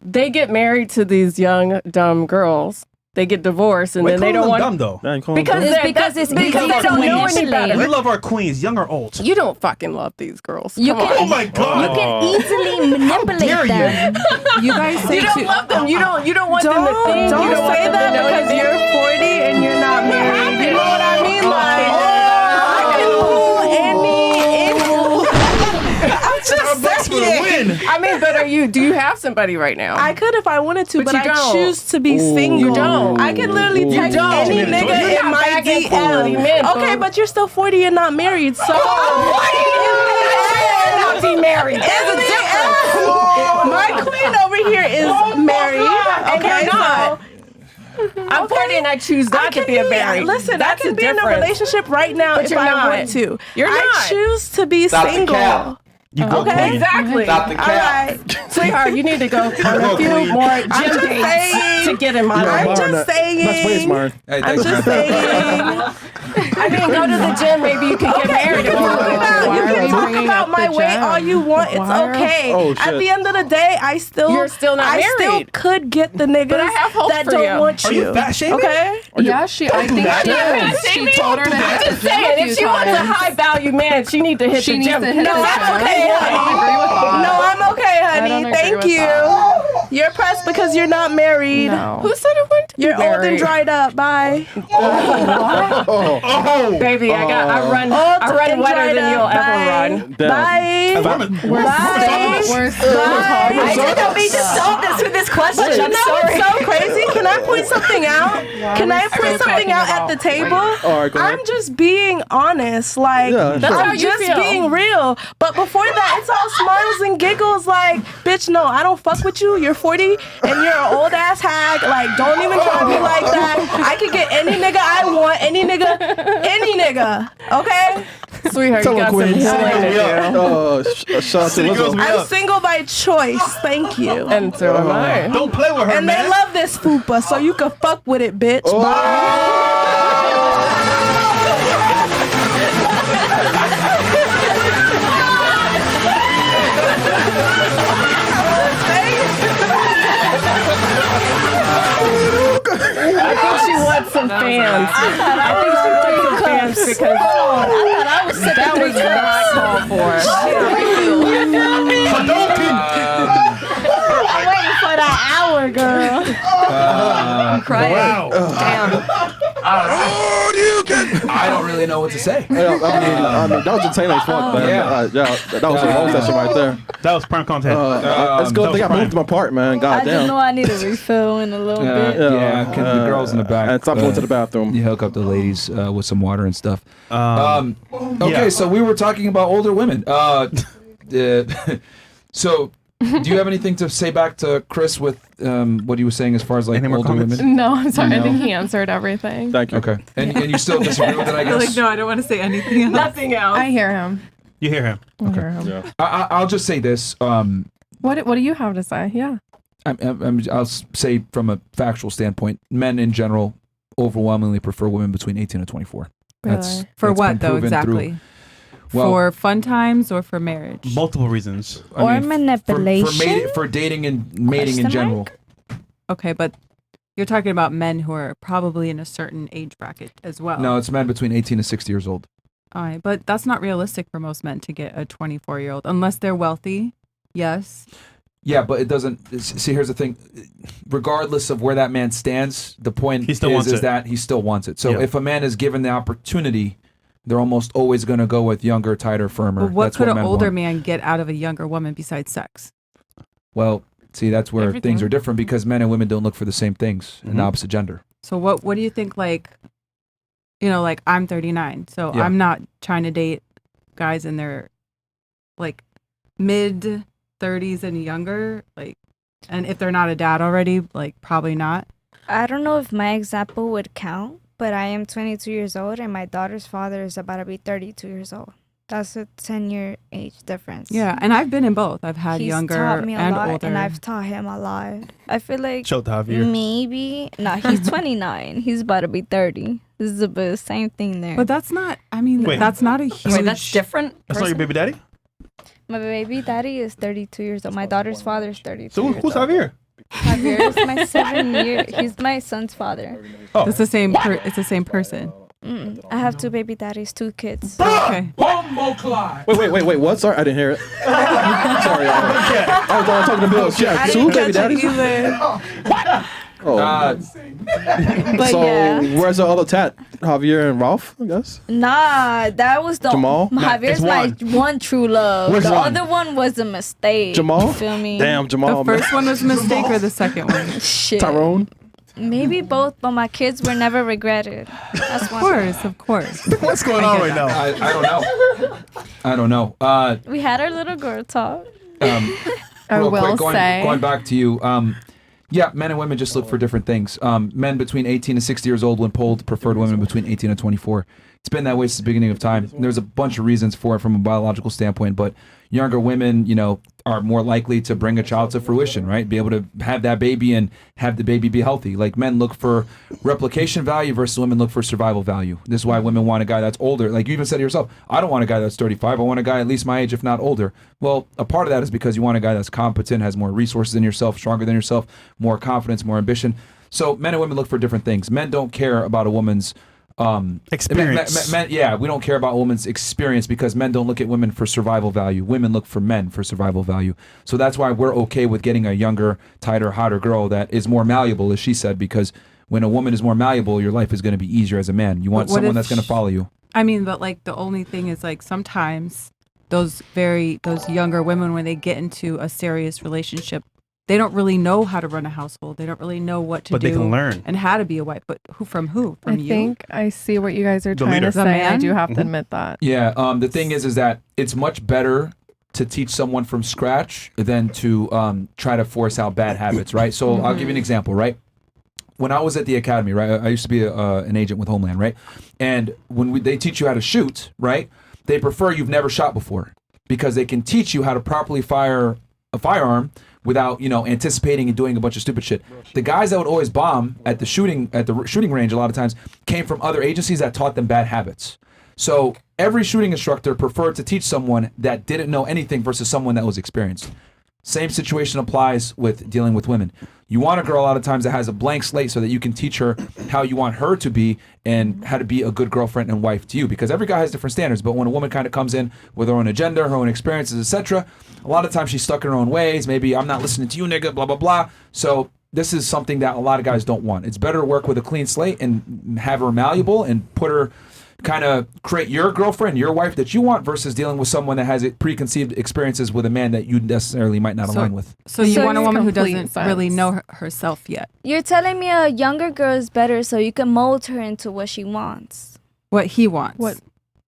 They get married to these young, dumb girls. They get divorced, and Why then they call don't them want dumb though. because It's they're- because that's- it's because easy they to don't know any manipulate. better. We love our queens, young or old. You don't fucking love these girls. You Come can, on. Oh my God. You can easily manipulate dare you. them. You guys say You don't too- love them. You don't want them to think. Don't you don't want say them to that know because you're 40 and you're not married. You know what I mean? Like, I can pull I'm just saying. I mean, but do you have somebody right now? I could if I wanted to, But but you I don't. choose to be single. You don't. I can literally text don't. any You're nigga in not my bagging quality DM. men, Okay, boo. but you're still 40 and not married, so. Not be married. There's a difference. My queen over here is married. And Okay, you're not. so. I'm 40 and I choose not to be married. Listen, That's I can a be in a difference. relationship right now But if you're I not. want to. You're I not. choose to be Stop the single. cap. You go Okay, queen. Exactly. Stop the All cap. right. Sweetheart, you need to go on go, a few queen. more I'm gym just dates saying. to get in my I'm life. just saying. That's way smart. Hey, I'm thanks, just man. saying. I mean, go to the gym. Maybe you can get married. You if you can talk want. about, Why you are can we talk bringing about up my the weight gym? all you want. It's Why are- okay. Oh, At shit. the end of the day, You're still not I still married. could get the niggas But I have hope that for don't you. want Are you. you fat shaming? Okay. Yeah, I think that. she is. She told her to hit I'm the just gym a saying, few if she wants a times. high value man, she need to hit She the needs gym. to hit No, the I'm gym. okay, I don't agree with that. No, I'm okay, I honey. don't agree Thank with you. that. You're pressed because you're not married. No. Who said it went to You're be old and married? dried up. Bye. Oh, Baby, I run and wetter dried than you'll up. ever Bye. run. Bye. Bye. I didn't mean to start this with this question. But you I'm know sorry. what's so crazy? Can I point something out? Can I point something out at the table? All right, go ahead. I'm just being honest. Like, Yeah, That's sure. how I'm you just feel. being real. But before that, it's all smiles and giggles. Like, bitch, no, I don't fuck with you. You're 40 and you're an old ass hag. Like, don't even try to be like that. I could get any nigga I want. Any nigga. Okay? Sweetheart, Tell you her, got Queen. some healing to do. Shout out to Lizzo. I'm single by choice. Thank you. And so am I. don't play with her, And man. they love this fupa, so you can fuck with it, bitch. I think she wants some fans. I think she wants some fans because I was that was not called for. I'm waiting for that hour, girl. I'm crying. Wow. Damn. I don't really know what to say. Yeah, I mean, that was entertaining as fuck, man. Yeah. That was a long session right there. That was prime content. It's good thing I moved them apart, man. God I just know damn. I need a refill in a little bit. Yeah, the girls in the back. And stop going to the bathroom. You hook up the ladies with some water and stuff. Okay, yeah. so we were talking about older women. So Do you have anything to say back to Chris with what he was saying as far as like Any more older comments? women? No, I'm sorry. I No. think he answered everything. Thank you. Okay. And you still disagree with it, I guess? Like, no, I don't want to say anything else. Nothing else. I hear him. You hear him. I hear him. Yeah. I'll just say this. What do you have to say? Yeah. I'll say from a factual standpoint, men in general overwhelmingly prefer women between 18 and 24. Really? For that's what been though proven exactly? Well- for fun times or for marriage? Multiple reasons. Or manipulation. For dating and mating in Question general. mark? Okay, but you're talking about men who are probably in a certain age bracket as well. No, it's men between 18 and 60 years old. All right, but that's not realistic for most men to get a 24-year-old unless they're wealthy. Yes. Yeah, but it doesn't. See, here's the thing. Regardless of where that man stands, the point He still wants is it. that he still wants it. So Yeah. if a man is given the opportunity, they're almost always going to go with younger, tighter, firmer. But what That's could what an men older want. man get out of a younger woman besides sex? Well, see, that's where Everything. things are different because men and women don't look for the same things in the opposite gender. So what do you think, like, like I'm 39, so Yeah. I'm not trying to date guys in their like mid 30s and younger, like, and if they're not a dad already, like probably not. I don't know if my example would count, but I am 22 years old and my daughter's father is about to be 32 years old. That's a 10-year age difference. Yeah, and I've been in both. I've had He's younger taught me a and lot, older. and I've taught him a lot. I feel like Shout to Javier. maybe he's 29. He's about to be 30. This is the same thing there. But that's not. I mean, Wait. that's not a huge. Wait, that's different. That's not your baby daddy? My baby daddy is 32 years old. My daughter's father is 32 So years who's old. Javier? Javier is my 7-year. He's my son's father. Oh. It's the same. It's the same person. I have 2 baby daddies, 2 kids. Okay. Wait. What? Sorry, I didn't hear it. Sorry. I was talking to Bill. Yeah, I 2 didn't baby catch it daddies. either. Oh. But So yeah. where's the other tat? Javier and Ralph, I guess. Nah, that was the Jamal? Javier's It's my one. one true love. Where's the one? other one was a mistake. Jamal? You feel me? Damn, Jamal. The first one was a mistake, or the second one? Shit. Tyrone. Maybe both, but my kids were never regretted. That's Of one. course, of course. What's going on right now? I don't know. We had our little girl talk. I Real will quick, say. going back to you. Yeah, men and women just look for different things. Men between 18 and 60 years old, when polled, preferred women between 18 and 24. It's been that way since the beginning of time. There's a bunch of reasons for it from a biological standpoint, but younger women, are more likely to bring a child to fruition, right? Be able to have that baby and have the baby be healthy. Like men look for replication value versus women look for survival value. This is why women want a guy that's older. Like you even said to yourself, I don't want a guy that's 35. I want a guy at least my age, if not older. Well, a part of that is because you want a guy that's competent, has more resources than yourself, stronger than yourself, more confidence, more ambition. So men and women look for different things. Men don't care about a woman's Experience. Men, we don't care about a woman's experience because men don't look at women for survival value. Women look for men for survival value. So that's why we're okay with getting a younger, tighter, hotter girl that is more malleable, as she said, because when a woman is more malleable, your life is going to be easier as a man. You want But what someone if that's going to follow you. I mean, but like the only thing is like sometimes those younger women, when they get into a serious relationship, they don't really know how to run a household. They don't really know what to But do. they can learn. And how to be a wife. But from who? From I you? think I see what you guys are The trying leader. to The say. I man? do have to Mhm. admit that. Yeah. The thing is that it's much better to teach someone from scratch than to try to force out bad habits, right? So I'll give you an example, right? When I was at the academy, right, I used to be an agent with Homeland, right? And when they teach you how to shoot, right, they prefer you've never shot before because they can teach you how to properly fire a firearm without, anticipating and doing a bunch of stupid shit. The guys that would always bomb at the shooting range a lot of times came from other agencies that taught them bad habits. So every shooting instructor preferred to teach someone that didn't know anything versus someone that was experienced. Same situation applies with dealing with women. You want a girl a lot of times that has a blank slate so that you can teach her how you want her to be and how to be a good girlfriend and wife to you. Because every guy has different standards, but when a woman kind of comes in with her own agenda, her own experiences, etc., a lot of times she's stuck in her own ways. Maybe I'm not listening to you, nigga, blah, blah, blah. So this is something that a lot of guys don't want. It's better to work with a clean slate and have her malleable and put her kind of create your girlfriend, your wife that you want versus dealing with someone that has preconceived experiences with a man that you necessarily might not align with. So you want a woman who complete doesn't sense. really know herself yet. You're telling me a younger girl is better so you can mold her into what she wants. What he wants. What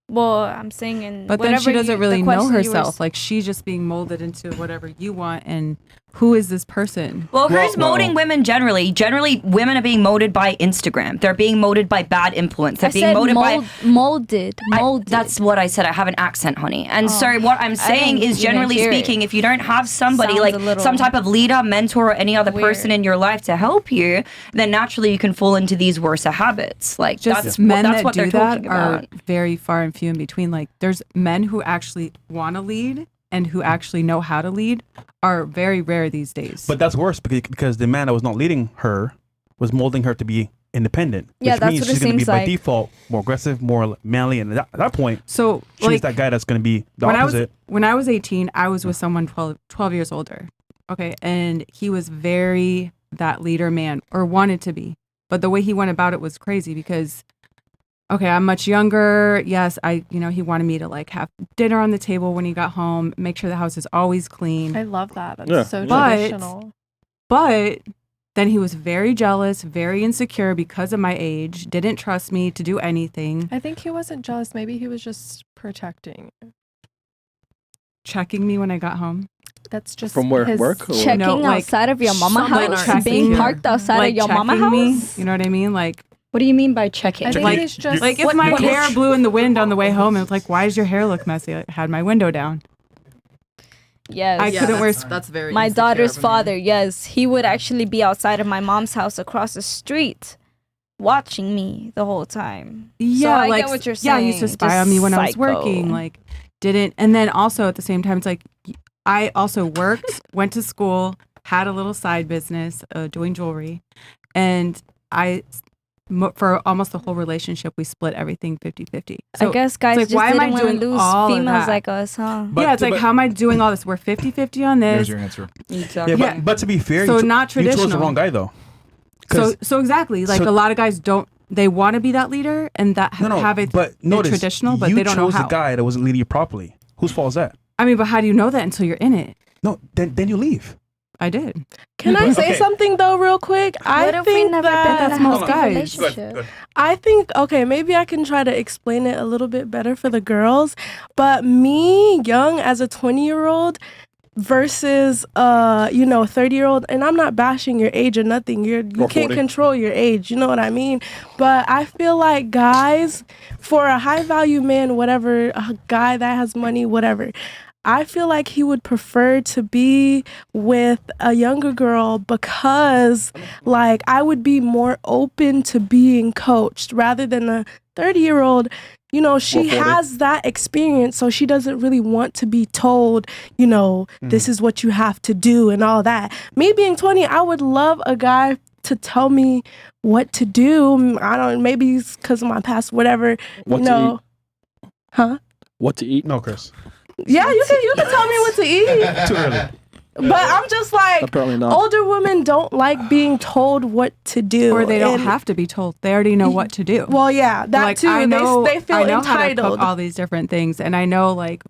Well, I'm saying in But then she whatever doesn't the really know question you were herself. Like she's just being molded into whatever you want. And who is this person? Well, who's molding women generally? Generally, women are being molded by Instagram. They're being molded by bad influence. They're I being said molded by molded. That's what I said. I have an accent, honey. And so what I'm saying didn't is, even generally hear it. speaking, if you don't have somebody Sounds like a little some type of leader, mentor, or any other person weird. in your life to help you, then naturally you can fall into these worse habits. Like Just that's men that's that what they're do that talking about. are very far and few in between. Like there's men who actually want to lead and who actually know how to lead are very rare these days. But that's worse because the man that was not leading her was molding her to be independent. Yeah, which that's means what it she's going to be seems by like. default more aggressive, more manly, and at that point, so she's like that guy that's going to be the when opposite. when I was 18, I was with someone 12 years older. Okay, and he was very that leader man, or wanted to be. But the way he went about it was crazy because, okay, I'm much younger. Yes, he wanted me to like have dinner on the table when he got home, make sure the house is always clean. I love that. That's Yeah. so But- traditional. But then he was very jealous, very insecure because of my age, didn't trust me to do anything, I think he wasn't jealous. Maybe he was just protecting. checking me when I got home. That's just From where? his Work or- checking No, like, outside of your mama like house, checking being you. parked outside Like of your mama checking me, house. you know what I mean? Like What do you mean by checking? I think like, he's just like if my hair blew in the wind on the way home, it was like, why does your hair look messy? I had my window down. Yes. I couldn't wear. That's very My insecure daughter's of him. father, yes, he would actually be outside of my mom's house across the street, watching me the whole time. Yeah, so I like get what you're yeah, saying. he used to spy Just on me when I was psycho. working. Like didn't, and then also at the same time, it's like I also worked, went to school, had a little side business doing jewelry, and for almost the whole relationship, we split everything 50-50. I guess guys like, just why am I didn't want to doing lose all of females that? like us, huh? Yeah, it's like, how am I doing all this? We're 50-50 on There's this. your answer. Exactly. Yeah, but to be fair, So you not you chose the traditional. wrong guy though. So exactly, like so- a lot of guys don't. They want to be that leader and that have it but notice, traditional, but you they don't know chose how. the guy that wasn't leading you properly. Whose fault is that? I mean, but how do you know that until you're in it? No, then you leave. I did. Can I say Okay. something though, real quick? What I if we think never been in that a that's most healthy guys. relationship? I think, okay, maybe I can try to explain it a little bit better for the girls. But me, young as a 20-year-old versus 30-year-old, and I'm not bashing your age or nothing. You Or can't 40. control your age, you know what I mean? But I feel like guys, for a high value man, whatever, a guy that has money, whatever, I feel like he would prefer to be with a younger girl because, like, I would be more open to being coached rather than a 30-year-old. You know, she 40. has that experience, so she doesn't really want to be told, this is what you have to do and all that. Me being 20, I would love a guy to tell me what to do. I don't, maybe it's because of my past, whatever. What to eat? Huh? What to eat? No, Chris. Yeah, you can tell me what to eat. Too early. But I'm just like, Apparently not. older women don't like being told what to do. Or they don't And- have to be told. They already know what to do. Well, yeah, that Like, too. I know, they feel I know how to entitled. cook all these different things, and I know like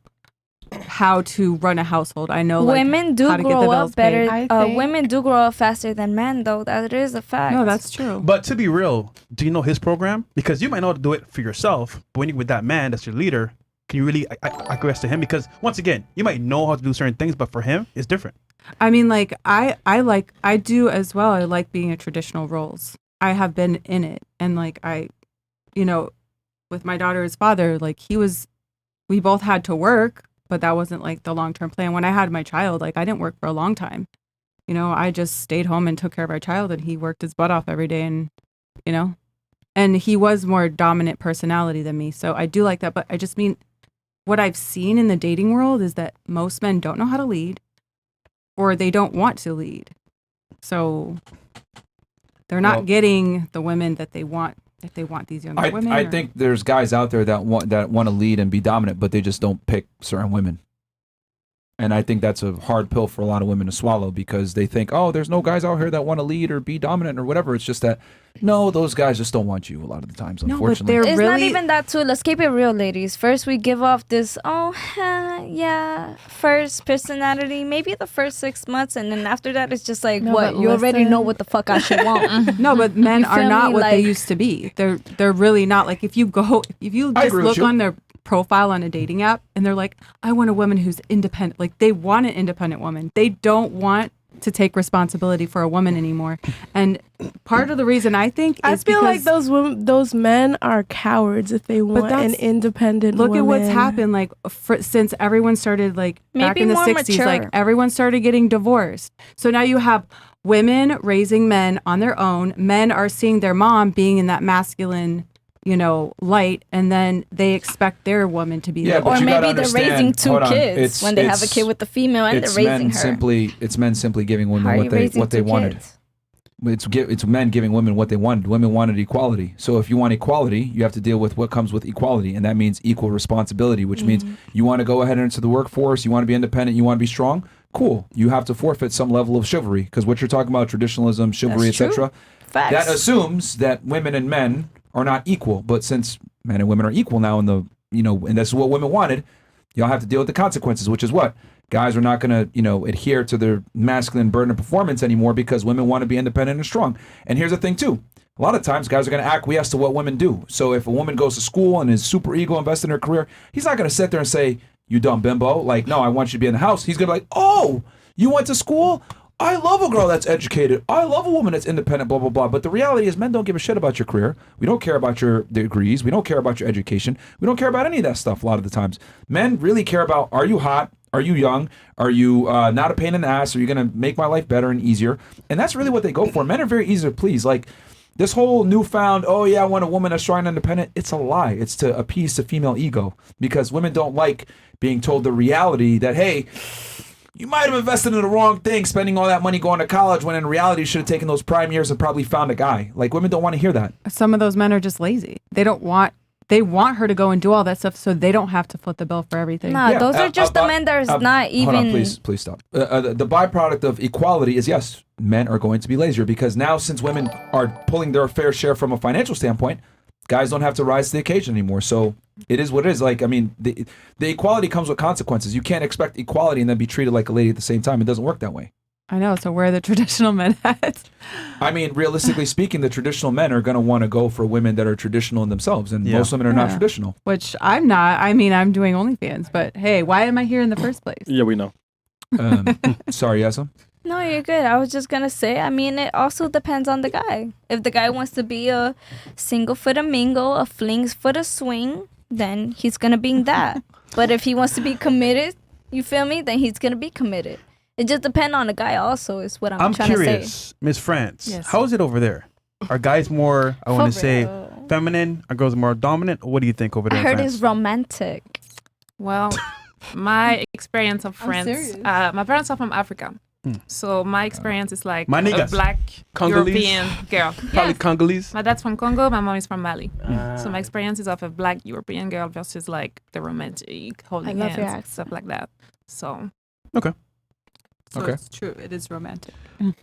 how to run a household. I know like, Women do how to get the grow bills up better. paid. I think- Women do grow up faster than men, though. That is a fact. No, that's true. But to be real, do you know his program? Because you might know how to do it for yourself, but when you're with that man that's your leader, can you really acquiesce to him? Because once again, you might know how to do certain things, but for him, it's different. I mean, like I do as well. I like being in traditional roles. I have been in it, and like with my daughter's father, like we both had to work, but that wasn't like the long-term plan. When I had my child, like I didn't work for a long time. I just stayed home and took care of our child, and he worked his butt off every day, and and he was more dominant personality than me. So I do like that, but I just mean what I've seen in the dating world is that most men don't know how to lead, or they don't want to lead. So they're not getting the women that they want if they want these younger women. I think there's guys out there that want to lead and be dominant, but they just don't pick certain women. And I think that's a hard pill for a lot of women to swallow because they think, oh, there's no guys out here that want to lead or be dominant or whatever. It's just that, no, those guys just don't want you a lot of the times, unfortunately. It's not even that too. Let's keep it real, ladies. First, we give off this, first personality, maybe the first 6 months, and then after that, it's just like, No, what? but You already know listen. what the fuck I should want. No, but men You are feel not me? what they Like- used to be. They're really not. Like if you just agree with look you. on their profile on a dating app and they're like, I want a woman who's independent. Like they want an independent woman. They don't want to take responsibility for a woman anymore. And part of the reason I think I is feel like because those men are cowards if they want an independent look woman. at what's happened like since everyone started like back Maybe in the more 60s mature. like everyone started getting divorced. So now you have women raising men on their own. Men are seeing their mom being in that masculine light, and then they expect their woman to be Yeah, that. but Or you gotta maybe they're understand- raising two hold on, kids when they have a kid with the female and they're it's raising men her. It's men simply giving How are women you raising what they two wanted. kids? It's men giving women what they wanted. Women wanted equality. So if you want equality, you have to deal with what comes with equality, and that means equal responsibility, which means you want to go ahead into the workforce, you want to be independent, you want to be strong. Cool. You have to forfeit some level of chivalry, because what you're talking about, traditionalism, chivalry, That's true. etc. Facts. That assumes that women and men are not equal. But since men and women are equal now, and that's what women wanted, y'all have to deal with the consequences, which is what? Guys are not going to, adhere to their masculine burden of performance anymore because women want to be independent and strong. And here's the thing, too. A lot of times, guys are going to acquiesce to what women do. So if a woman goes to school and is super ego invested in her career, he's not going to sit there and say, you dumb bimbo. Like, no, I want you to be in the house. He's going to be like, oh, you went to school? I love a girl that's educated. I love a woman that's independent, blah, blah, blah. But the reality is men don't give a shit about your career. We don't care about your degrees. We don't care about your education. We don't care about any of that stuff a lot of the times. Men really care about, are you hot? Are you young? Are you not a pain in the ass? Are you going to make my life better and easier? And that's really what they go for. Men are very easy to please. Like this whole newfound, oh yeah, I want a woman that's strong and independent. It's a lie. It's to appease the female ego because women don't like being told the reality that, hey, you might have invested in the wrong thing, spending all that money going to college when in reality you should have taken those prime years and probably found a guy. Like women don't want to hear that. Some of those men are just lazy. They want her to go and do all that stuff so they don't have to foot the bill for everything. Nah, those are just the men that are not even. Hold on, please stop. The byproduct of equality is yes, men are going to be lazier because now since women are pulling their fair share from a financial standpoint, guys don't have to rise to the occasion anymore. So it is what it is. Like, I mean, the equality comes with consequences. You can't expect equality and then be treated like a lady at the same time. It doesn't work that way. I know. So where are the traditional men at? I mean, realistically speaking, the traditional men are going to want to go for women that are traditional in themselves, and most women are not traditional. Which I'm not. I mean, I'm doing OnlyFans, but hey, why am I here in the first place? Yeah, we know. Sorry, Yasa? No, you're good. I was just gonna say, I mean, it also depends on the guy. If the guy wants to be a single for the mingle, a flings for the swing, then he's gonna be that. But if he wants to be committed, you feel me? Then he's gonna be committed. It just depends on the guy also is what I'm trying to say. curious, Miss France, Yes. how is it over there? Are guys more, I want to For say, real. feminine? Are girls more dominant? Or what do you think over I there in heard France? it's romantic. Well, my experience of I'm friends, serious. my parents are from Africa. So my experience is like My a niggas. black Congolese? European girl. Probably Yes. Congolese? My dad's from Congo, my mom is from Mali. So my experience is of a black European girl versus like the romantic holding love your hands, stuff like that. So Okay. So Okay. it's true. It is romantic.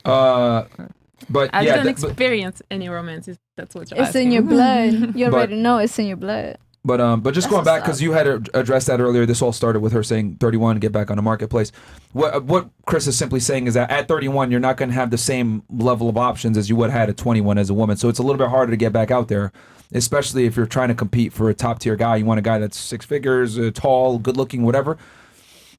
But I yeah, didn't experience any romance. If that's what you're It's asking. in your blood. You But- already know it's in your blood. But just That's going back what's because you had addressed that earlier. This all started with her saying 31 get back on the marketplace. What Chris is simply saying is that at 31 you're not going to have the same level of options as you would have had at 21 as a woman. So it's a little bit harder to get back out there, especially if you're trying to compete for a top tier guy. You want a guy that's 6 figures, tall, good looking, whatever.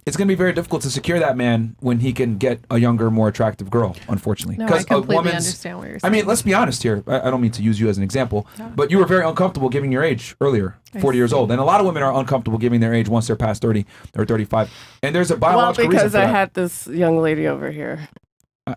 It's going to be very difficult to secure that man when he can get a younger, more attractive girl, unfortunately. No, I completely understand what you're saying. I mean, let's be honest here. I don't mean to use you as an example, but you were very uncomfortable giving your age earlier, 40 years old. And a lot of women are uncomfortable giving their age once they're past 30 or 35. And there's a Well, biological reason because for I that. had this young lady over here.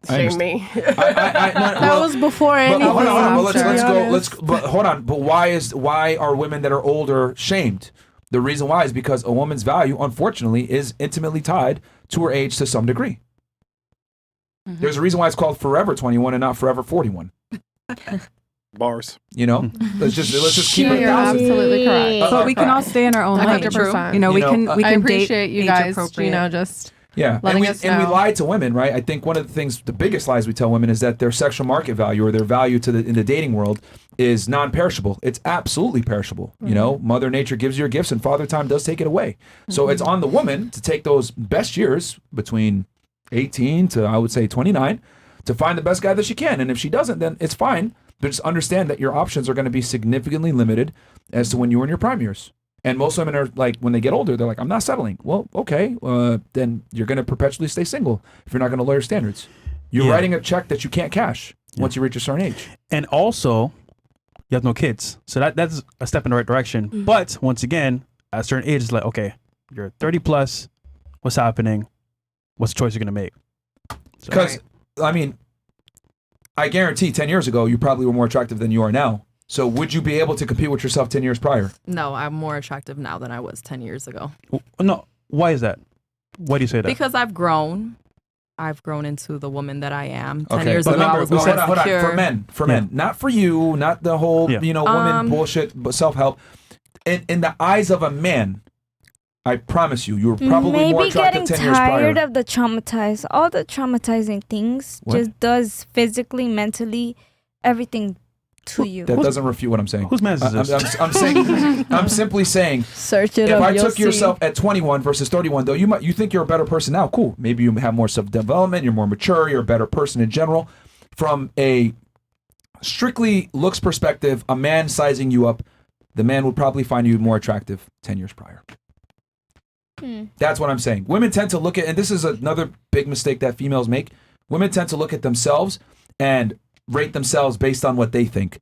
Shame me. That was before anything. Hold on, but let's go. honest. But hold on. But why are women that are older shamed? The reason why is because a woman's value, unfortunately, is intimately tied to her age to some degree. There's a reason why it's called Forever 21 and not Forever 41. Bars. You know, let's just keep it You're 1,000. absolutely correct. But we can all stay in our own lane. 100%. You know, we You know, can we I can appreciate date you age guys, appropriate. just Yeah, letting and us we know. lie to women, right? I think one of the things, the biggest lies we tell women is that their sexual market value or their value in the dating world is non-perishable. It's absolutely perishable. You know, Mother Nature gives you your gifts, and Father Time does take it away. So it's on the woman to take those best years between 18 to I would say 29 to find the best guy that she can. And if she doesn't, then it's fine. But just understand that your options are going to be significantly limited as to when you were in your prime years. And most women are like, when they get older, they're like, I'm not settling. Well, okay, then you're going to perpetually stay single if you're not going to lower your standards. You're writing a check that you can't cash once you reach a certain age. And also, you have no kids. So that's a step in the right direction. But once again, at a certain age, it's like, okay, you're 30 plus. What's happening? What's the choice you're going to make? Because, I mean, I guarantee 10 years ago, you probably were more attractive than you are now. So would you be able to compete with yourself 10 years prior? No, I'm more attractive now than I was 10 years ago. No, why is that? Why do you say that? Because I've grown. I've grown into the woman that I am. 10 Okay, years but ago, I remember, was more hold on, insecure. for men, not for you, not the whole, woman bullshit, but self-help. In the eyes of a man, I promise you, you were probably Maybe more attractive getting 10 years prior. tired of the traumatized, all the traumatizing things just does physically, mentally, everything to you. That doesn't refute what I'm saying. Whose man is this? I'm saying, I'm simply saying, search it if up, I you'll took see. yourself at 21 versus 31, though, you think you're a better person now. Cool. Maybe you have more self-development, you're more mature, you're a better person in general. From a strictly looks perspective, a man sizing you up, the man would probably find you more attractive 10 years prior. That's what I'm saying. Women tend to look at, and this is another big mistake that females make, women tend to look at themselves and rate themselves based on what they think.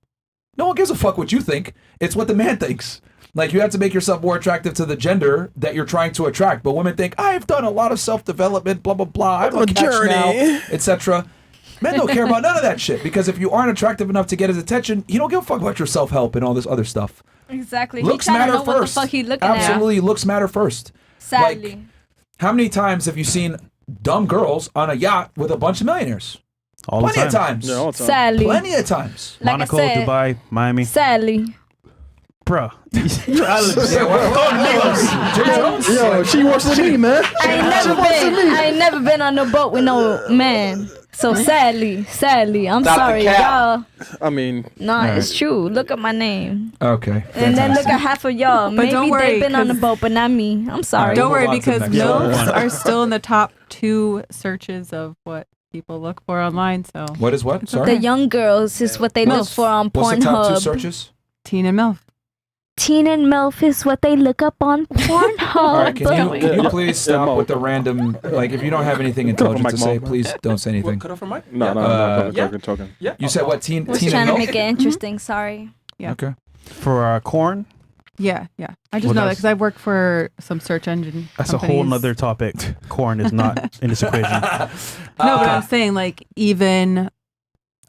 No one gives a fuck what you think. It's what the man thinks. Like, you have to make yourself more attractive to the gender that you're trying to attract. But women think, I've done a lot of self-development, blah, blah, blah. I'm a catch now, etc. Men don't care about none of that shit, because if you aren't attractive enough to get his attention, he don't give a fuck about your self-help and all this other stuff. Exactly. Looks he trying matter to know first. what the fuck he looking Absolutely, looks matter first. Sadly. Like, how many times have you seen dumb girls on a yacht with a bunch of millionaires? All the Plenty of time. times. Yeah, all the time. Sadly. Plenty of times. Like I Monaco, said, Dubai, Miami. Sadly. Bruh. Yo, she works with me, man. I ain't never been on no boat with no man. So sadly, I'm Dr. sorry, Cal. y'all. I mean, Nah, it's true. Look at my name. Okay. And then look at half of y'all. But Maybe don't worry, they've been on the 'cause- boat, but not me. I'm sorry. Don't worry, because Next MILFs one. are still in the top 2 searches of what people look for online. So What is what? The Sorry? young girls is what they look MILFs. for on What's the top 2 Pornhub. searches? teen and MILF. Teen and MILF is what they look up on Pornhub. All right, can you please stop with the random, like, if you don't have anything intelligent to Mike, say, Mo. please don't say anything. Cut off her mic? no, talking. Yeah. You said what, teen Was and trying to milk? make it interesting. Sorry. Yeah. Okay. For corn, Yeah. I just Well, know that that's- because I've worked for some search engine. that's a whole companies. nother topic. Corn is not in this equation. No, but I'm saying like even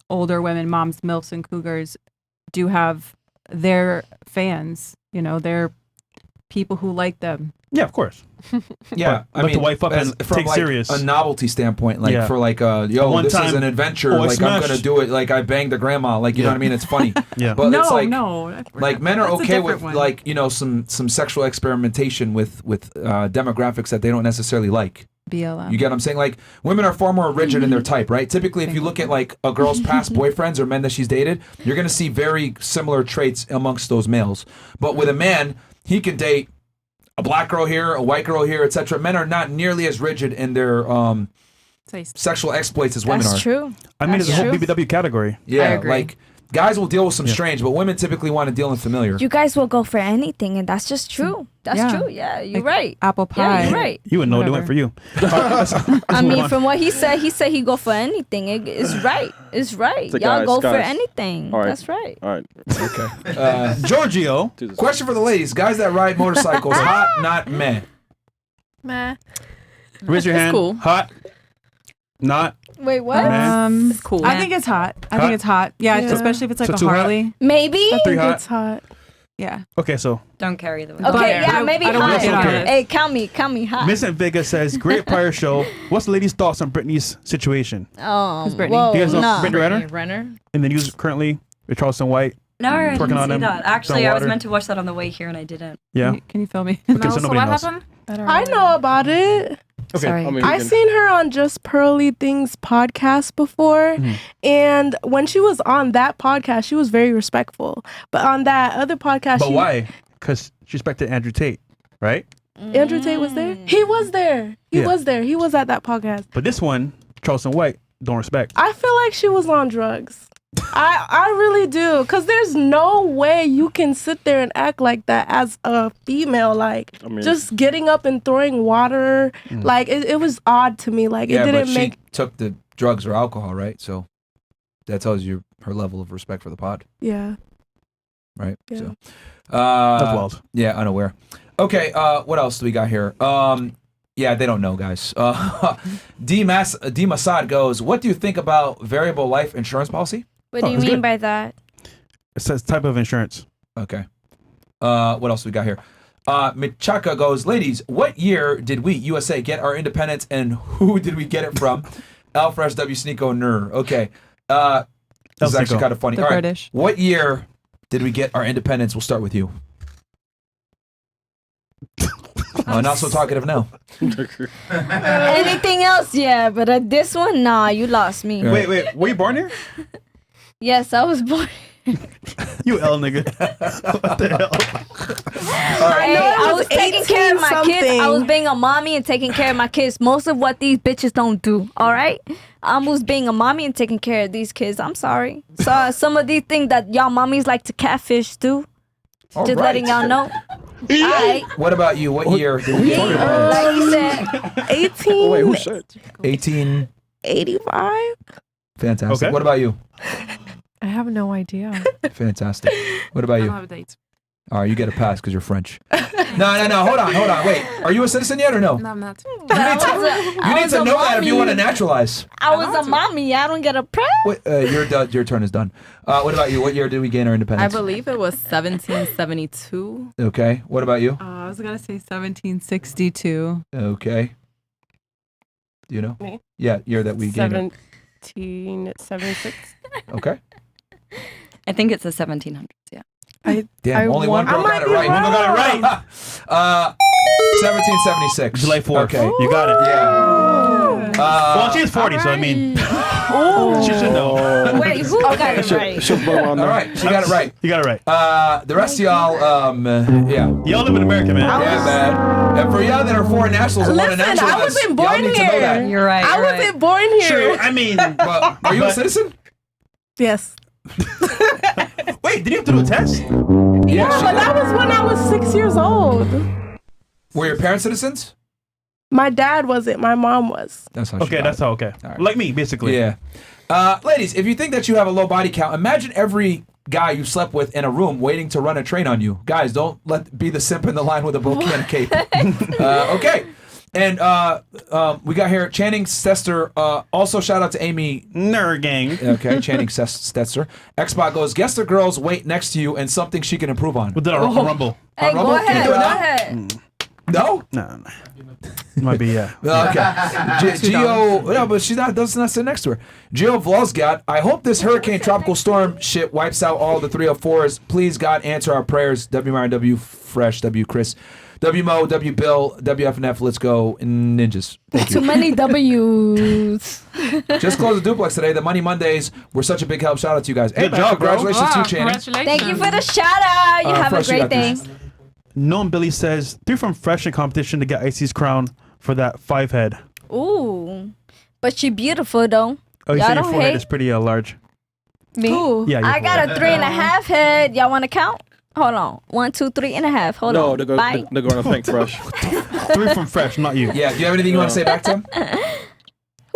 older women, moms, MILFs, and cougars do have their fans. You know, they're people who like them. Yeah, of course. Yeah, But to wife up and from take like serious. a novelty standpoint, like Yeah. for like yo, One this is time, an adventure. oh, I Like, I'm smashed. gonna do it. Like, I banged the grandma. Like, you know what I mean? It's funny. Yeah. But it's like no. like men are That's a okay different with one. like, you know, some sexual experimentation with demographics that they don't necessarily like. BLM. You get what I'm saying? Like, women are far more rigid in their type, right? Typically, if you look at like a girl's past boyfriends or men that she's dated, you're gonna see very similar traits amongst those males. But with a man, he can date a black girl here, a white girl here, etc. Men are not nearly as rigid in their sexual exploits as women are. That's true. I mean, That's it's a whole true. BBW category. Yeah, agree. like guys will deal with some strange, but women typically want to deal in familiar. You guys will go for anything, and that's just true. That's Yeah. true. Yeah, you're Like right. apple Yeah, pie. you're right. You would know they went for you. I mean, from what he said he go for anything. It's right. It's right. So Y'all guys, go for guys. anything. All right. That's right. All right. Okay. Giorgio. Question for the ladies: guys that ride motorcycles, hot, not meh. Meh. Raise your It's hand. cool. Hot. Not. Wait, what? It's cool. I think it's hot. I Hot? think it's hot. Yeah, Yeah. especially if it's like So a too hot? Harley. Maybe. Not 3 hot. It's hot. Yeah. Okay, so Don't carry the. Okay, But yeah, maybe I don't hot. wanna get on it. Hey, count me hot. Miss and Vega says, great prior show. What's the ladies' thoughts on Britney's situation? Who's Brittany? Whoa, Do you guys know nah. Brittany Renner? In the news currently with Charleston White. No, I Twerking didn't on see him, that. Actually, throwing I was water. meant to watch that on the way here, and I didn't. Yeah. Can you fill me? Okay, so So nobody what knows. happened? I know about it. Okay. Sorry. I mean, I seen her on Just Pearly Things podcast before, and when she was on that podcast, she was very respectful. But on that other podcast, But why? Because she respected Andrew Tate, right? Andrew Tate was there. He was there. He Yeah. was there. He was at that podcast. But this one, Charleston White, don't respect. I feel like she was on drugs. I really do, because there's no way you can sit there and act like that as a female. Like, just getting up and throwing water, like, it was odd to me. Like, it didn't make... she took the drugs or alcohol, right? So that tells you her level of respect for the pod. Yeah. Right? Yeah. So, That's wild. Yeah, unaware. Okay, what else do we got here? Yeah, they don't know, guys. D. Masad goes, what do you think about variable life insurance policy? What do you mean by that? It says type of insurance. Okay. What else do we got here? Michaka goes, ladies, what year did we, USA, get our independence and who did we get it from? Alfresh W. Sneeko Nur. Okay. This is actually kind of funny. The All right. British. What year did we get our independence? We'll start with you. Not so talkative now. Anything else? Yeah, but this one, nah, you lost me. Wait, were you born here? Yes, I was born. You L nigga. What the hell? Hey, I was taking care of my kids. I was being a mommy and taking care of my kids. Most of what these bitches don't do. All right, I was being a mommy and taking care of these kids. I'm sorry. So some of these things that y'all mommies like to catfish do. All Just right. letting y'all know. Alright. What about you? What year did we get our independence? Like you said, 18. Wait, who said? 1885. Fantastic. Okay. What about you? I have no idea. Fantastic. What about I you? don't have a date. All right, you get a pass because you're French. No. Hold on. Wait, are you a citizen yet or no? No, I'm not. You need to know that if you want to naturalize. I was a mommy. I don't get a prep. Wait, your turn is done. What about you? What year did we gain our I independence? believe it was 1772. Okay. What about you? I was gonna say 1762. Okay. Do you know? Me? Yeah, year that we gained. 1776. Okay. I think it's the 1700s. Yeah. Damn, only one girl got it right. One girl got it right. 1776. July 4th. Okay. You got it. Yeah. Well, she's 40, so I mean, she should know. Wait, who got it right? All right, she got it right. You got it right. The rest of y'all, yeah. Y'all live in America, man. Yeah, man. And for y'all that are foreign nationals and want to Listen, naturalize, I wasn't y'all born need to know that. here. You're right. I you're right. wasn't born here. True. I mean, Well, are you a citizen? Yes. wait, did you have to do a test? Yeah, but that was when I was 6 years old. Were your parents citizens? My dad wasn't. My mom was. That's how she Okay, got that's it. how. Okay, right. like me, basically. Yeah. Ladies, if you think that you have a low body count, imagine every guy you slept with in a room waiting to run a train on you. Guys, don't be the simp in the line with a bouquet and a cape. Okay. And we got here Channing Stetzer. Also, shout out to Amy Gang. Okay, Channing Stetzer. Xbox goes, guess the girl's weight next to you and something she can improve on. We'll do a rumble. Hey, Rumble? go Can you ahead. do it Go now? ahead. No? No. Might be, yeah. Okay. Gio, no, but she does not sit next to her. Gio Vlosgat, I hope this hurricane tropical storm shit wipes out all the 304s. Please, God, answer our prayers. W. Myron, W. Fresh, W. Chris, W. Mo, W. Bill, WFNF, let's go, ninjas. Thank Too you. many W's. Just closed the duplex today. The Money Mondays were such a big help. Shout out to you guys. Hey, Good man, job, bro. congratulations to you, Channing. Congratulations. Thank you for the shout out. You have a Fresh, you great got day. this. Known Billy says 3 from Fresh in competition to get Icy's crown for that 5 head. Ooh, but she beautiful though. Oh, you Y'all said your don't forehead hate is pretty large. me. Yeah, your I got a 3.5 head. Y'all want to count? Hold on. 1, 2, 3.5. Hold No, on. they're Bye. going to thank Fresh. 3 from Fresh, not you. Yeah, do you have anything you want to say back to him?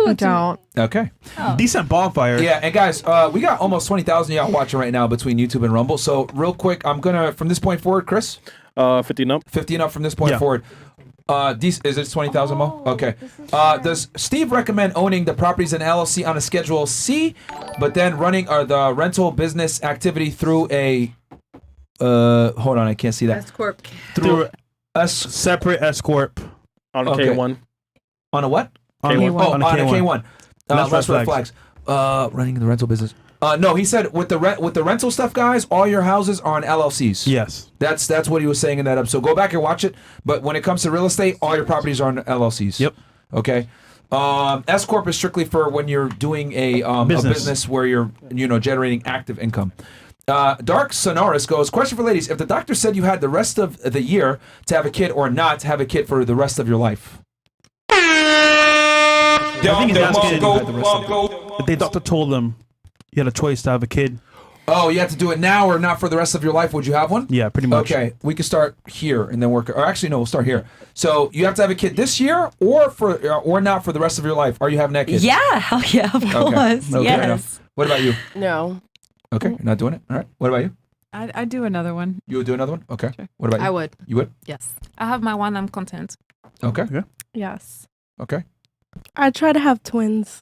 I don't. Okay. Decent bonfire. Yeah, and guys, we got almost 20,000 y'all watching right now between YouTube and Rumble. So real quick, I'm gonna from this point forward, Chris. 15 up. 15 up from this point Yeah. forward. Is it 20,000 Mo? Okay. Does Steve recommend owning the properties in LLC on a Schedule C, but then running the rental business activity through a hold on, I can't see that. S corp. Through a Separate S corp. On Okay. K1. On a what? On K1. Oh, on a K1. That's Less red red flags. Running the rental business. No, he said with the rental stuff, guys, all your houses are on LLCs. Yes. That's what he was saying in that episode. Go back and watch it. But when it comes to real estate, all your properties are on LLCs. Yep. Okay. S corp is strictly for when you're doing a business where you're generating active income. Dark Sonorous goes, question for ladies: if the doctor said you had the rest of the year to have a kid or not to have a kid for the rest of your life. I think he's asking if the doctor told him you had a choice to have a kid. Oh, you have to do it now or not for the rest of your life. Would you have one? Yeah, pretty much. Okay, we can start here and then work. Or actually, no, we'll start here. So you have to have a kid this year or not for the rest of your life. Are you having that kid? Yeah, hell yeah, of course. Okay, Yes. enough. What about you? No. Okay, you're not doing it. All right. What about you? I'd do another one. You would do another one? Okay. What about you? I would. You would? Yes. I have my one. I'm content. Okay. Yeah. Yes. Okay. I try to have twins.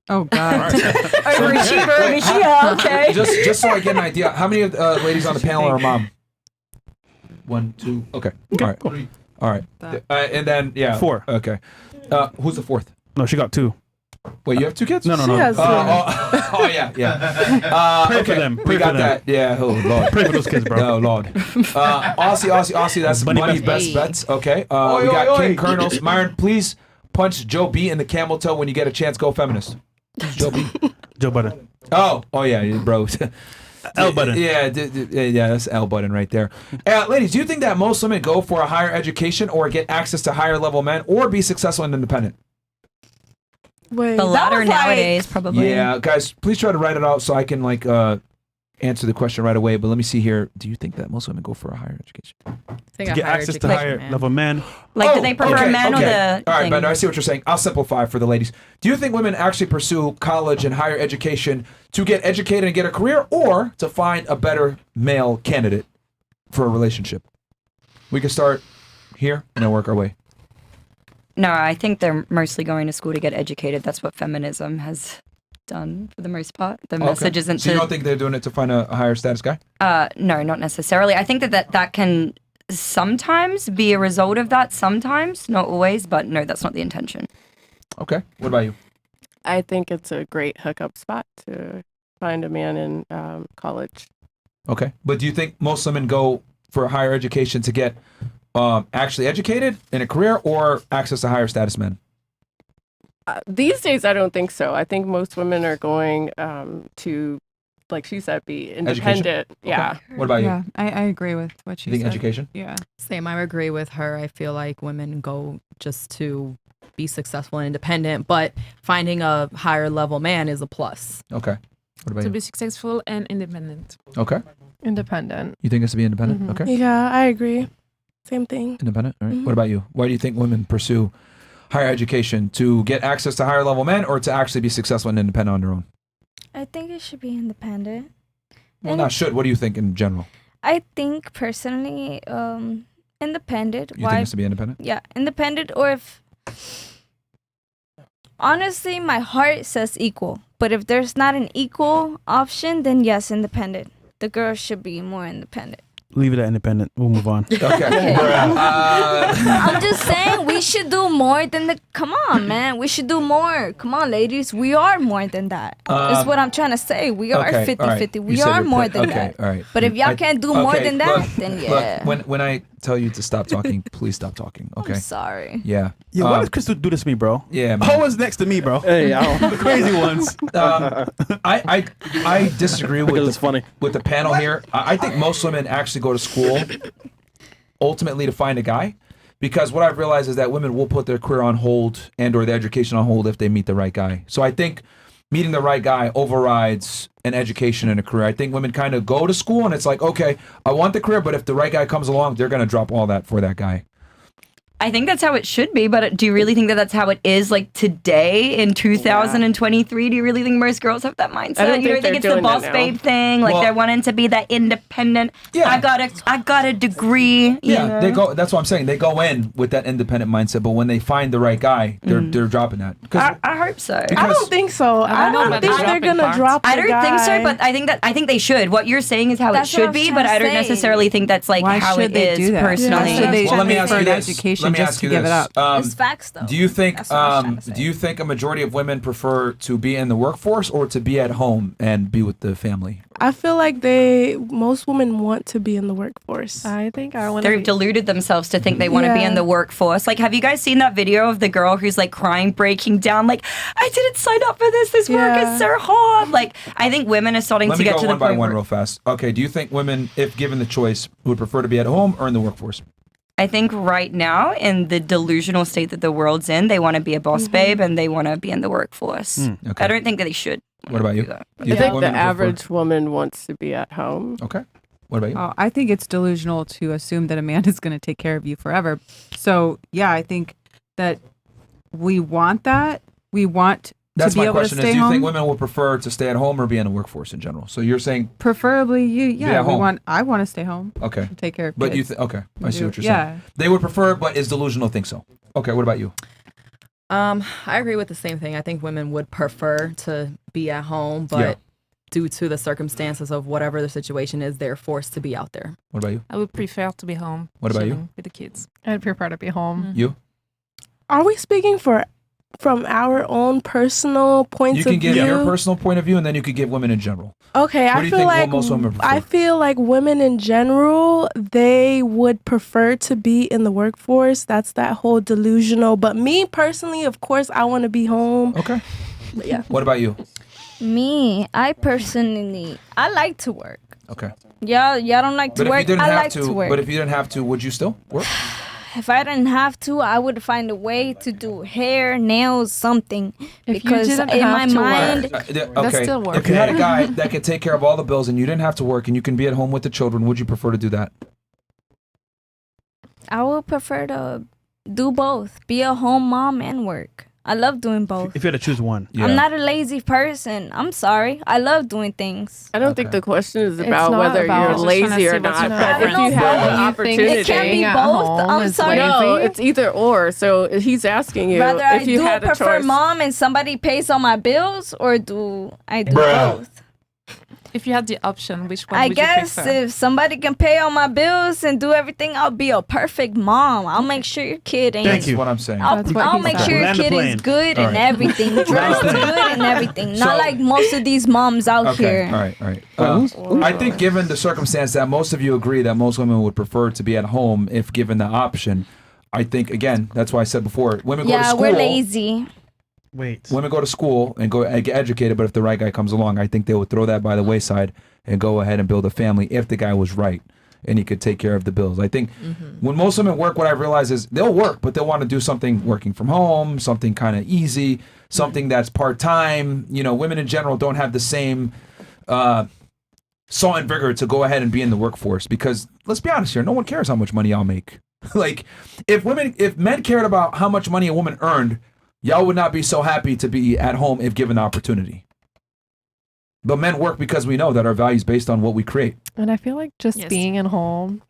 Oh God. Okay. Just so I get an idea, how many ladies on the panel are a mom? 1, 2. Okay. All right. Cool. All right. And then 4. Okay. Who's the fourth? No, she got 2. Wait, you have 2 kids? No. She has two. yeah. Pray okay. for them. We Pray got for them. that. Yeah. Oh Lord. Pray for those kids, bro. Oh Lord. Aussie. That's Bunny Bunny best best bets. Okay. We got King Colonels. Myron, please punch Joe B in the camel toe when you get a chance. Go feminist. Joe B. Joe Budden. Oh yeah, bro. L button. Yeah, that's L button right there. Ladies, do you think that most women go for a higher education or get access to higher level men or be successful and independent? Wait, The that latter was like- nowadays, probably. Yeah, guys, please try to write it out so I can answer the question right away. But let me see here. Do you think that most women go for a higher education? To get access to higher level men. Like, do they prefer a man or the All right, thing? Bender, I see what you're saying. I'll simplify for the ladies. Do you think women actually pursue college and higher education to get educated and get a career or to find a better male candidate for a relationship? We can start here and then work our way. No, I think they're mostly going to school to get educated. That's what feminism has done for the most part. The message isn't So to... you don't think they're doing it to find a higher status guy? No, not necessarily. I think that can sometimes be a result of that. Sometimes, not always, but no, that's not the intention. Okay. What about you? I think it's a great hookup spot to find a man in college. Okay. But do you think most women go for a higher education to get actually educated in a career or access to higher status men? These days, I don't think so. I think most women are going to, like she said, be independent. Education? Yeah. Okay. What about you? Yeah, I agree with what she You think said. education? Yeah. Same, I agree with her. I feel like women go just to be successful and independent, but finding a higher level man is a plus. Okay. What about To you? be successful and independent. Okay. Independent. You think it's to be independent? Mm-hmm. Okay. Yeah, I agree. Same thing. Independent. All right. Mhm. What about you? Why do you think women pursue higher education to get access to higher level men or to actually be successful and independent on their own? I think it should be independent. Well, And not should. What do you think in general? I think personally, independent. You think it's to be independent? Yeah, independent. Or if honestly, my heart says equal. But if there's not an equal option, then yes, independent. The girl should be more independent. Leave it at independent. We'll move on. Okay. I'm just saying we should do more than the. Come on, man. We should do more. Come on, ladies. We are more than that. That's what I'm trying to say. We are Okay, 50-50. all right. We You said are your more point. than Okay, that. all right. But if y'all can't do more than that, look, then yeah. Look, when I tell you to stop talking, please stop talking. Okay. I'm sorry. Yeah. Yeah, why does Crystal do this to me, bro? Yeah, man. Always next to me, bro. Hey, I don't. The crazy ones. I disagree with Because it's funny. with the panel here. I think most women actually go to school ultimately to find a guy, because what I've realized is that women will put their career on hold and or their education on hold if they meet the right guy. So I think meeting the right guy overrides an education and a career. I think women kind of go to school and it's like, okay, I want the career, but if the right guy comes along, they're going to drop all that for that guy. I think that's how it should be, but do you really think that that's how it is, like, today in 2023? Do you really think most girls have that mindset? I don't You don't think think it's they're the doing that boss now. babe thing? Like, Well- they're wanting to be that independent. Yeah. I got a degree. you Yeah, know? they go. That's what I'm saying. They go in with that independent mindset, but when they find the right guy, they're dropping that. 'Cause- I hope so. I don't think so. I don't know don't about think the they're dropping gonna part. drop. I the don't think so, guy. but I think they should. What you're saying is how That's it what I should was be, trying but to I don't say. necessarily think that's like Why how should it they is do that? personally. Why should they well, let me ask for you an this. education Let me just ask to you give it this. up? It's facts though. Do you think That's what I was trying to say. do you think a majority of women prefer to be in the workforce or to be at home and be with the family? I feel like most women want to be in the workforce. I think I want They've deluded themselves to think they want to be Yeah. in the workforce. Like, have you guys seen that video of the girl who's like crying, breaking down, like, I didn't sign up for this. This work Yeah. is so hard. Like, I think women are starting Let to me get go to the one by point one where real fast. Okay, do you think women, if given the choice, would prefer to be at home or in the workforce? I think right now, in the delusional state that the world's in, they want to be a boss babe and they want to be in the workforce. okay. I don't think that they should. What about you? I think the average woman wants to be at home. Okay. What about you? I think it's delusional to assume that a man is going to take care of you forever. So, yeah, I think that we want that. We want That's to be my able question: to is stay do you home. think women will prefer to stay at home or be in the workforce in general? So you're saying Preferably, at home. I want to stay home. Okay. Take care of But kids. okay, I see what you're Yeah. saying. They would prefer, but is delusional think so? Okay. What about you? I agree with the same thing. I think women would prefer to be at home, but Yeah. due to the circumstances of whatever the situation is, they're forced to be out there. What about you? I would prefer to be home. What about you? chilling with the kids? I'd prefer to be home. You? Are we speaking from our own personal points You of can give view? your personal point of view, and then you could give women in general. Okay, What do I you feel think like most women prefer? I feel like women in general, they would prefer to be in the workforce. That's that whole delusional. But me personally, of course, I want to be home. Okay. But yeah. What about you? Me, I personally, I like to work. Okay. Y'all don't like to But if you work. didn't I have like to to, work. but if you didn't have to, would you still work? If I didn't have to, I would find a way to do hair, nails, something. If you Because didn't in have my to mind, work, Okay. That's still work. If you had a guy that could take care of all the bills and you didn't have to work and you can be at home with the children, would you prefer to do that? I would prefer to do both. Be a home mom and work. I love doing both. If you had to choose one. I'm not a lazy person. I'm sorry. I love doing things. I don't think the question is It's about not whether about- you're I was just trying to lazy see or what's not. your But if preference. you have But an you opportunity, think It can't be at both. home I'm is sorry. No, lazy? it's either or. So he's asking you Rather I if you do had a prefer choice. mom and somebody pays all my bills, or do I do Bruh. both? If you had the option, which one I would guess you prefer? if somebody can pay all my bills and do everything, I'll be a perfect mom. I'll make sure your kid ain't. That's what I'm saying. I'll make sure your Land the kid plane. is good All and right. everything, dressed good and everything. Not So- like most of these moms out Okay. here. All right. All right. I think given the circumstance that most of you agree that most women would prefer to be at home if given the option, I think, again, that's why I said before, women go to Yeah, school. we're lazy. Wait. Women go to school and go and get educated, but if the right guy comes along, I think they would throw that by the wayside and go ahead and build a family if the guy was right and he could take care of the bills. I think when most women work, what I've realized is they'll work, but they'll want to do something working from home, something kind of easy, something that's part-time. You know, women in general don't have the same salt and vigor to go ahead and be in the workforce because let's be honest here, no one cares how much money y'all make. Like if men cared about how much money a woman earned, y'all would not be so happy to be at home if given the opportunity. But men work because we know that our value is based on what we create. And I feel like just being at home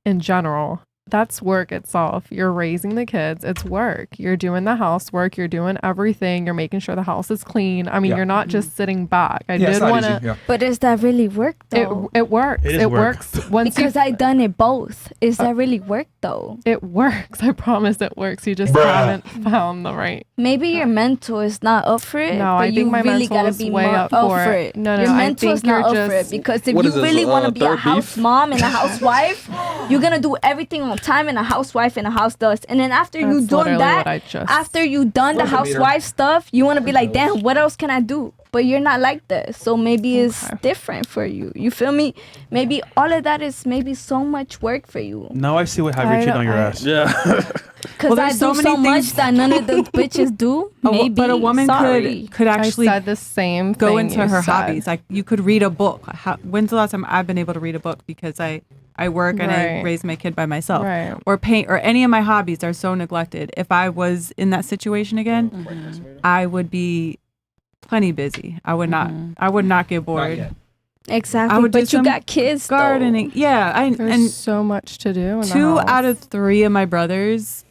in general, that's work itself. You're raising the kids. It's work. You're doing the housework. You're doing everything. You're making sure the house is clean. I mean, Yeah. you're not just sitting back. I Yeah, it's did not want easy, to. yeah. But does that really work though? It works. It is It work. works. Once Because I done it both. Is that really work though? it works. I promise it works. You just Bruh. haven't found the right. Maybe your mental is not up for it. No, but I you think my really mental gotta is be way more up for it. No, your I mental is think not you're up for it just- because if What you is this, really want to be a third house beef? mom and a housewife, you're gonna do everything on time and a housewife and a house does. And then after you That's done literally that, what I just- after you done the Wasn't meter. housewife stuff, you want to be like, damn, what else can I do? But you're not like that, so maybe it's different for you. You feel me? Maybe all of that is maybe so much work for you. Now I see how you're cheating on your ass. Yeah. Cause I there's do so many so much things- that none of the bitches do. Maybe, but a woman sorry. could actually I said the same go thing into you her said. hobbies. Like you could read a book. When's the last time I've been able to read a book because I work and I Right. raise my kid by myself, Right. or paint, or any of my hobbies are so neglected. If I was in that situation again, I would be plenty busy. I would not. I would not get bored. yet. Exactly. I would do but you some got kids though. gardening. Yeah, There's and so much to do. In the 2 house. out of 3 of my brothers,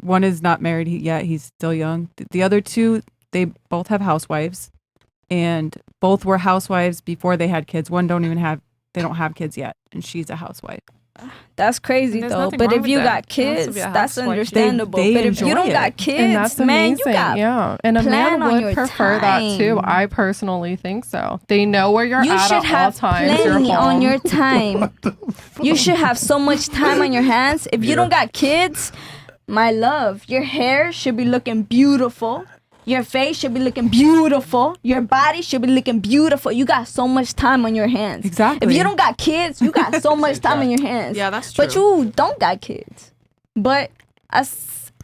one is not married yet. He's still young. The other 2, they both have housewives, and both were housewives before they had kids. One they don't have kids yet, and she's a housewife. That's crazy There's though. nothing But wrong if with you that. got Who wants to kids, be a that's housewife? understandable. They but if you enjoy don't it. got kids, And that's amazing. man, you got yeah. And a plan man on would your prefer that too. time. I personally think so. They know where you're you at should all have times. You're plenty on home. your time. You should have so much time on your hands. If you don't got kids, my love, your hair should be looking beautiful. Your face should be looking beautiful. Your body should be looking beautiful. You got so much time on your hands. Exactly. If you don't got kids, you got so much time on your hands. Yeah, that's But true. you don't got kids. But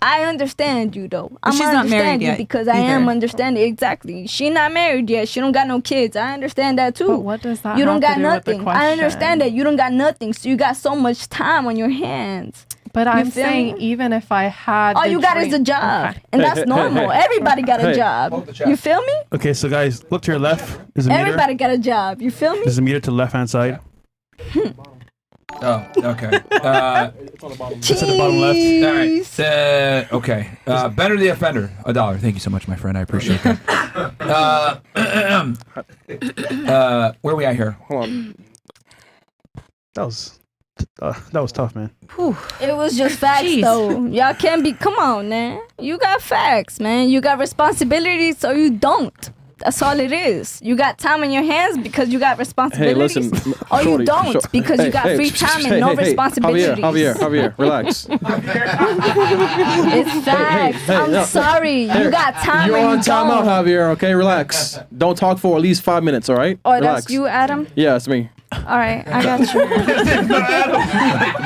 I understand you though. I'm she's not married understand you yet because I am either. understanding exactly. She not married yet. She don't got no kids. I understand that too. But what does that You don't have got to do with the nothing. I understand question? that you don't got nothing. So you got so much time on your hands. But You I'm feel saying me? even if I had All the you got is a dream- job, Okay. and Hey, that's hey, normal. hey, hey. Everybody got a Hey. job. You feel me? Okay, so guys, look to your left. There's a meter. Everybody got a job. You feel me? There's a meter to the left hand side. Oh, okay. It's at the bottom left. All right. Okay. Better the offender. $1. Thank you so much, my friend. I appreciate that. Where are we at here? Hold on. That was tough, man. It was just facts, though. Y'all can't be. Come on, man. You got facts, man. You got responsibilities, so you don't. That's all it is. You got time in your hands because you got Hey, responsibilities. listen. Or you shorty, don't short- because you got free time and no responsibilities. Javier, relax. It's facts. I'm no. sorry. You got time You're and on you don't. timeout, Javier. Okay, relax. Don't talk for at least 5 minutes. All right. Oh, Relax. that's you, Adam? Yeah, it's me. All right, I got you.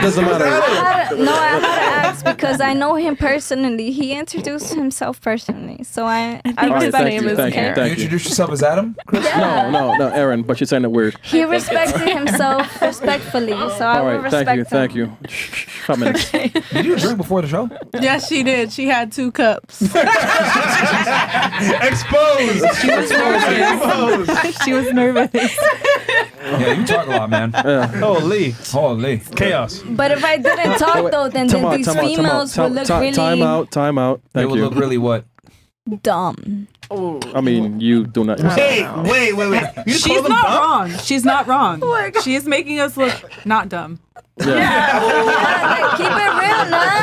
Doesn't matter. I had to ask because I know him personally. He introduced himself personally, so I respect thank him. you, thank you, You thank you. introduce yourself as Adam? No, Aaron, but you're saying it weird. He respected himself respectfully, so I All will right, respect thank him. you, thank you. 5 minutes. Did you drink before the show? Yes, she did. She had 2 cups. Exposed. She was nervous. She was nervous. Yeah, you talk a lot, man. Holy chaos. But if I didn't talk though, then these females would look really Time out. They Thank would you. look really what? dumb. I mean, you do not. Hey, wait. You She's call them not dumb? wrong. She's not wrong. She is making us look not dumb. Like, keep it real, nah.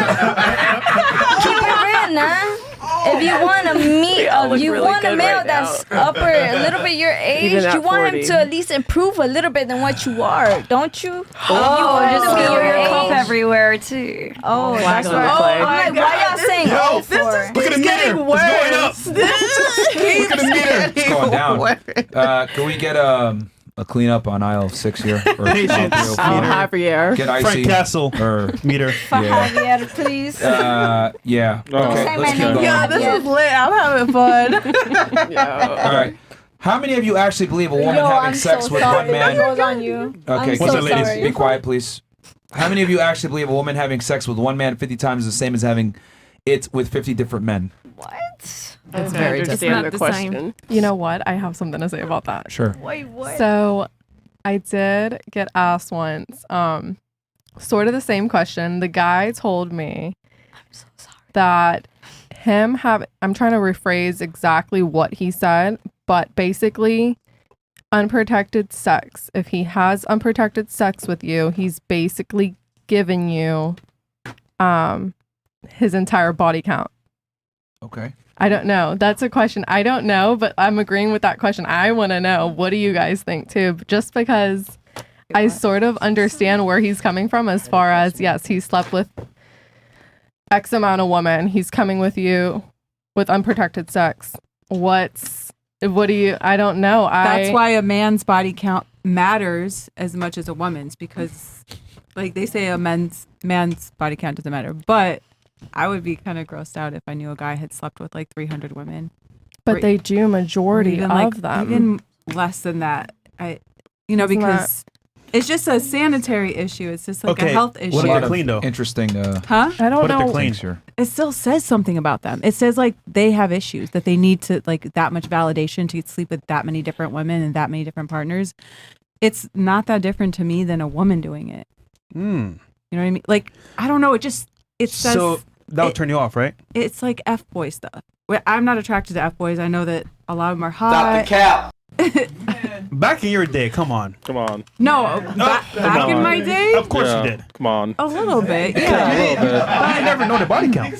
Keep it real, nah. If you want to meet, you really want a good male right that's upper a little bit your age, Even at you want 40. him to at least improve a little bit than what you are, don't you? Oh, just to be spill your your cup age. everywhere too. Oh, that's on the right. play. I'm like, why y'all saying oh for? Look at the meter. It's going up. Look at the meter. It's going down. Can we get a cleanup on aisle 6 here? Or Patience. aisle 304? Javier. Get icy. Frank Castle Or, meter. For yeah. Javier, please. Yeah. Okay. Say my Let's keep name. going. Yeah, this is lit. I'm having fun. All right. How many of you actually believe a woman Yo, having I'm sex so with sorry. one man? That goes on you. Okay, I'm What's so it, ladies? sorry. be quiet, please. How many of you actually believe a woman having sex with one man 50 times is the same as having it with 50 different men? What? That's I very understand understand the the same. question. You know what? I have something to say about that. Sure. Wait, what? So I did get asked once, sort of the same question. The guy told me that I'm trying to rephrase exactly what he said, but basically unprotected sex. If he has unprotected sex with you, he's basically given you his entire body count. Okay. I don't know. That's a question. I don't know, but I'm agreeing with that question. I want to know, what do you guys think too? Just because I sort of understand where he's coming from as far as, yes, he slept with X amount of women. He's coming with you with unprotected sex. What do you, I don't know. That's why a man's body count matters as much as a woman's, because like they say a man's body count doesn't matter. But I would be kind of grossed out if I knew a guy had slept with like 300 women. But they do majority even, of them. Even less than that. Because it's just a sanitary issue. It's just like a health issue. What if they're clean though? Interesting. Huh? I don't What if know. they're clean? Here. It still says something about them. It says like they have issues, that they need to like that much validation to sleep with that many different women and that many different partners. It's not that different to me than a woman doing it. You know what I mean? Like, I don't know. It says. So that would turn you off, right? It's like F-boy stuff. I'm not attracted to F-boys. I know that a lot of them are Stop hot. the cap. Back in your day, come on. No, back in my day, Of course you did. Come on. a little bit. Yeah, a little bit. I never know the body count.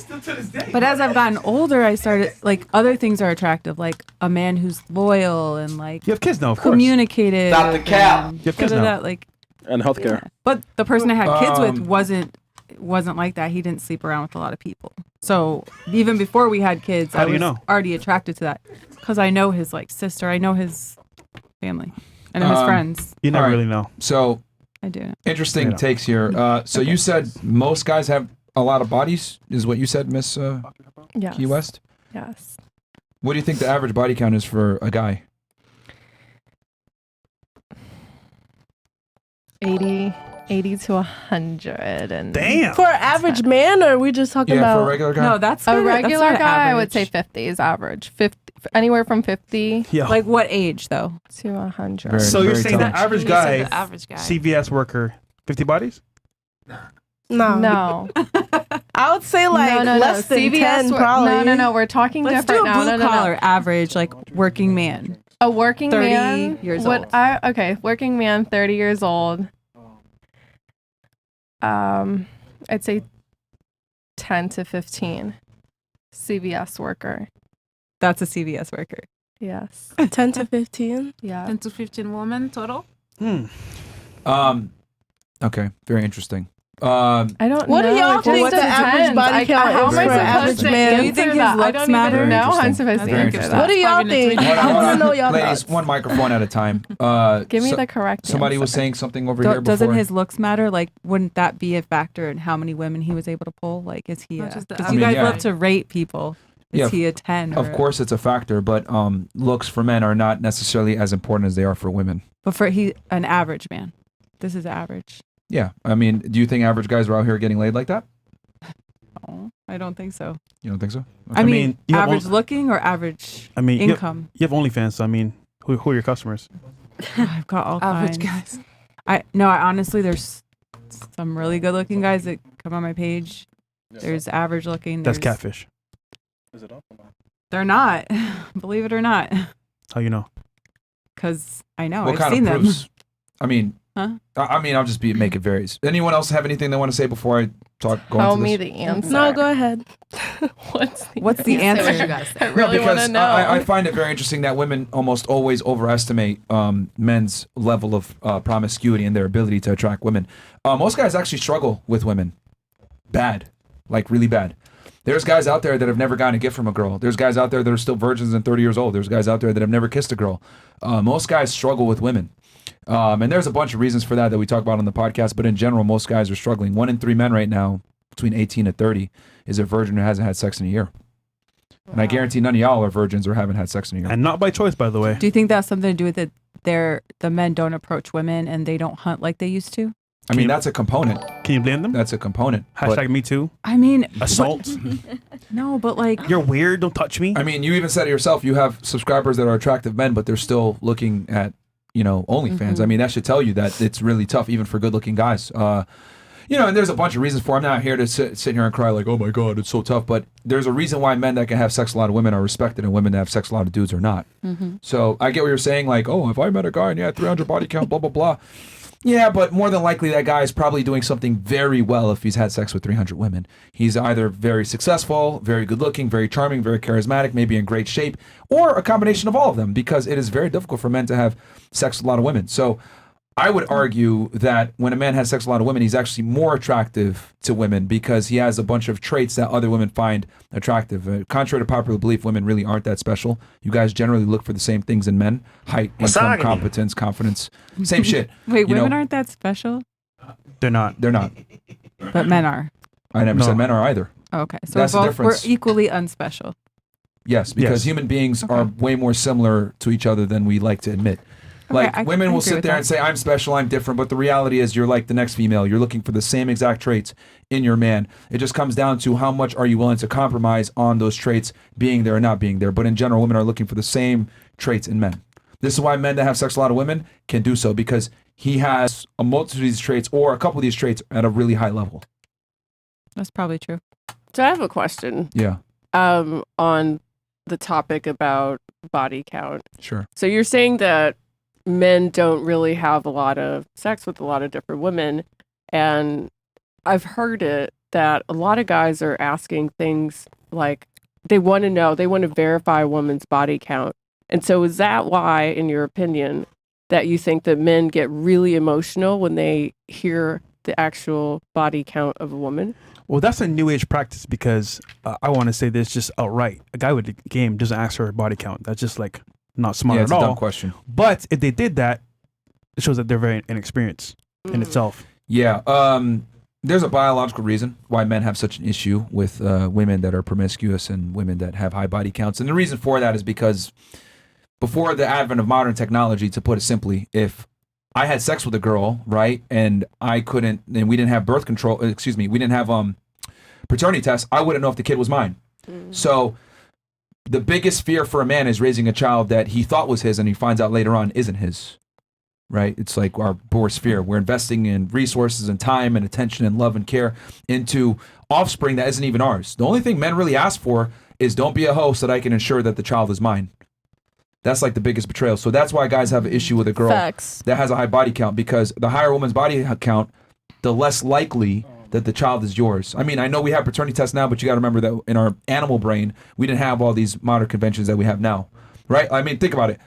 But as I've gotten older, I started like other things are attractive, like a man who's loyal and like You have kids now, of course. communicative. Stop the cap. and You have kids now. da-da-da, like, And healthcare. but the person I had kids with wasn't like that. He didn't sleep around with a lot of people. So even before we had kids, How I do you was know? already attracted to that because I know his like sister, I know his family, I know his friends. You never All right. really know. So I do. interesting Yeah. takes here. So you said most guys have a lot of bodies, is what you said, Miss Yes. Key West? Yes. What do you think the average body count is for a guy? 80 to 100. And Damn. For an average man, or are we just talking about for a regular guy? No, that's a not- that's regular not guy, I would average. say 50 is average. 50, anywhere from 50 Yeah. Like what age though? to 100. Very- So you're very saying the tough. average You said guy, the average guy. CVS worker, 50 bodies? no? No. I would say like no. less than CVS 10 probably. No. We're talking Let's do different a now. blue No. collar average, like working man. A working 30 man. years would old. Okay, working man, 30 years old. I'd say 10 to 15. CVS worker. That's a CVS worker. Yes. 10 to 15. Yeah. 10 to 15 women total. Okay, very interesting. I don't What know. do y'all It just think the average depends. body count how is am I for an supposed average to man? answer Do you think his that? I looks don't even matter? know how I'm Very supposed to Very answer interesting. that. What do y'all Probably think? between- I want to know y'all Ladies, thoughts. one microphone at a time. Give me So- the correct Somebody was answer. saying something over here before. Doesn't his looks matter? Like, wouldn't that be a factor in how many women he was able to pull? Like, is he? Not just the Because you average. guys I mean, love to rate people. Is Yeah, he a 10? Of or- course, it's a factor, but looks for men are not necessarily as important as they are for women. But for an average man, this is average. Yeah, I mean, do you think average guys are out here getting laid like that? No, I don't think so. You don't think so? I mean, you have average on- looking or average I mean, income? You have OnlyFans, so I mean, who are your customers? I've got all Average kinds. I honestly, there's some really good looking guys that come on my page. There's average looking. That's there's- catfish. Is it up? They're not. Believe it or not. How you know? Because I know. What I've kind seen of them. proofs? I mean, Huh? I mean, I'll just make it varies. Anyone else have anything they want to say before I go Tell into me this? the answer. No, go ahead. What's the answer? What you gotta say? I really want because to know. I find it very interesting that women almost always overestimate men's level of promiscuity and their ability to attract women. Most guys actually struggle with women. Bad. Like really bad. There's guys out there that have never gotten a gift from a girl. There's guys out there that are still virgins and 30 years old. There's guys out there that have never kissed a girl. Most guys struggle with women. And there's a bunch of reasons for that we talk about on the podcast. But in general, most guys are struggling. 1 in 3 men right now, between 18 and 30, is a virgin who hasn't had sex in a year. And I guarantee none of y'all are virgins or haven't had sex in a year. And not by choice, by the way. Do you think that's something to do with it? The men don't approach women and they don't hunt like they used to? I mean, that's a component. Can you blame them? That's a component. Hashtag me too. I mean, Assault. no, but like You're weird. Don't touch me. I mean, you even said it yourself. You have subscribers that are attractive men, but they're still looking at, OnlyFans. I mean, that should tell you that it's really tough, even for good-looking guys. And there's a bunch of reasons for it. I'm not here to sit here and cry like, oh my God, it's so tough. But there's a reason why men that can have sex with a lot of women are respected and women that have sex with a lot of dudes are not. So I get what you're saying, like, oh, if I met a guy and he had 300 body count, blah, blah, blah. Yeah, but more than likely that guy is probably doing something very well if he's had sex with 300 women. He's either very successful, very good looking, very charming, very charismatic, maybe in great shape, or a combination of all of them, because it is very difficult for men to have sex with a lot of women. So I would argue that when a man has sex with a lot of women, he's actually more attractive to women because he has a bunch of traits that other women find attractive. Contrary to popular belief, women really aren't that special. You guys generally look for the same things in men: height, income, Misogyny. competence, confidence. Same shit. wait, You know, women aren't that special, They're not. They're not. but men are. I never No. said men are either. Okay, so That's the we're difference. equally unspecial. Yes, because Yes. human beings are way more similar to each other than we like to admit. Like I women will agree sit with there that. and say, I'm special, I'm different, but the reality is you're like the next female. You're looking for the same exact traits in your man. It just comes down to how much are you willing to compromise on those traits being there or not being there. But in general, women are looking for the same traits in men. This is why men that have sex with a lot of women can do so, because he has a multitude of these traits or a couple of these traits at a really high level. That's probably true. So I have a question Yeah, on the topic about body count. sure. So you're saying that men don't really have a lot of sex with a lot of different women. And I've heard it that a lot of guys are asking things like they want to verify a woman's body count. And so is that why, in your opinion, that you think that men get really emotional when they hear the actual body count of a woman? Well, that's a new age practice because I want to say this just outright. A guy with the game doesn't ask for a body count. That's just like not smart Yeah, it's at a all. dumb question. But if they did that, it shows that they're very inexperienced in itself. Yeah. There's a biological reason why men have such an issue with women that are promiscuous and women that have high body counts. And the reason for that is because before the advent of modern technology, to put it simply, if I had sex with a girl, right, and I couldn't, and we didn't have birth control, we didn't have paternity tests, I wouldn't know if the kid was mine. So the biggest fear for a man is raising a child that he thought was his and he finds out later on isn't his. Right? It's like our worst fear. We're investing in resources and time and attention and love and care into offspring that isn't even ours. The only thing men really ask for is don't be a hoe so that I can ensure that the child is mine. That's like the biggest betrayal. So that's why guys have an issue with a girl that has a high body count, because the higher a woman's body count, the less likely that the child is yours. I mean, I know we have paternity tests now, but you got to remember that in our animal brain, we didn't have all these modern conventions that we have now. Right? I mean, think about it.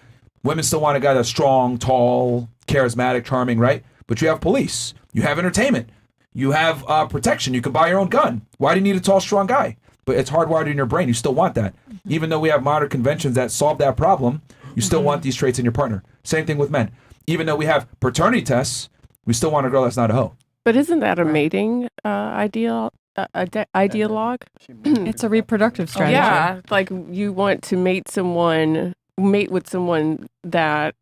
Women still want a guy that's strong, tall, charismatic, charming, right? But you have police, you have entertainment, you have protection, you can buy your own gun. Why do you need a tall, strong guy? But it's hardwired in your brain. You still want that. Even though we have modern conventions that solve that problem, you still want these traits in your partner. Same thing with men. Even though we have paternity tests, we still want a girl that's not a hoe. But isn't that a mating ideologue? It's a reproductive strategy. Yeah, like you want to mate with someone that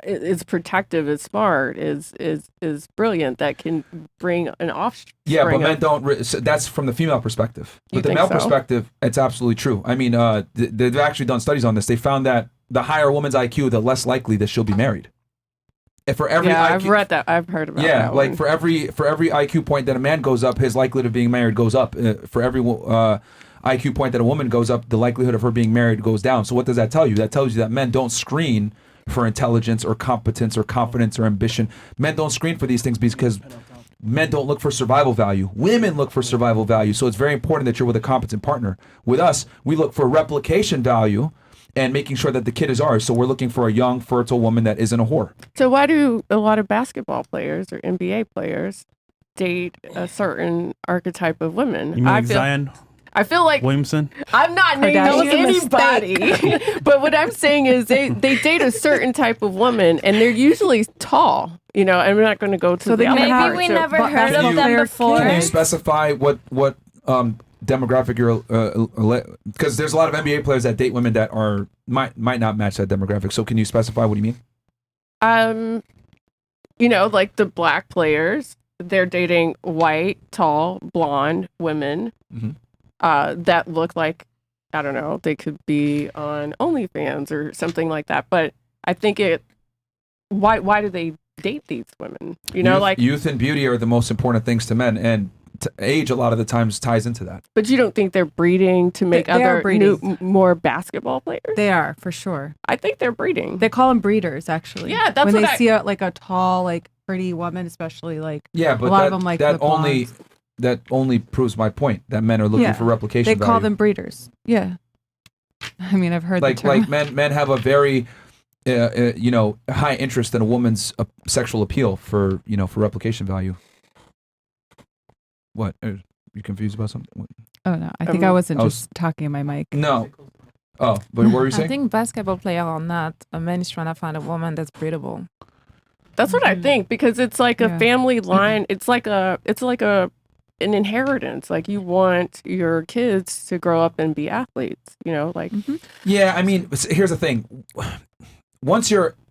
is protective, is smart, is brilliant, that can bring an offspring. Yeah, but men don't. So that's from the female perspective. But the male perspective, it's absolutely true. I mean, they've actually done studies on this. They found that the higher a woman's IQ, the less likely that she'll be married. And for every IQ, I've read that. I've heard about that. Yeah, like for every IQ point that a man goes up, his likelihood of being married goes up. For every IQ point that a woman goes up, the likelihood of her being married goes down. So what does that tell you? That tells you that men don't screen for intelligence or competence or confidence or ambition. Men don't screen for these things because men don't look for survival value. Women look for survival value. So it's very important that you're with a competent partner. With us, we look for replication value and making sure that the kid is ours. So we're looking for a young, fertile woman that isn't a whore. So why do a lot of basketball players or NBA players date a certain archetype of women? You mean like Zion? I feel like Williamson. I'm not naming anybody, but what I'm saying is they date a certain type of woman, and they're usually tall. You know, and we're not going to go to So the other maybe part. we never heard of them before. Can you specify what demographic you're, because there's a lot of NBA players that date women that are might not match that demographic. So can you specify what do you mean? You know, like the black players, they're dating white, tall, blonde women that look like, I don't know, they could be on OnlyFans or something like that. But I think why do they date these women? You know, like youth and beauty are the most important things to men, and age a lot of the times ties into that. But you don't think they're breeding to make more basketball players? They are, for sure. I think they're breeding. They call them breeders, actually. Yeah, that's when what they see a tall, like pretty woman, especially like but a lot of them like that only proves my point that men are looking for replication They value. call them breeders. Yeah. I mean, I've heard like the term. like men have a very high interest in a woman's sexual appeal for replication value. What? Are you confused about something? What? Oh no, I think I wasn't just talking in my mic. No. Oh, but what were you saying? I think basketball players are not. A man is trying to find a woman that's breedable. That's what I think, because it's like a family line. It's like an inheritance. Like you want your kids to grow up and be athletes. You know, like. Yeah, I mean, here's the thing.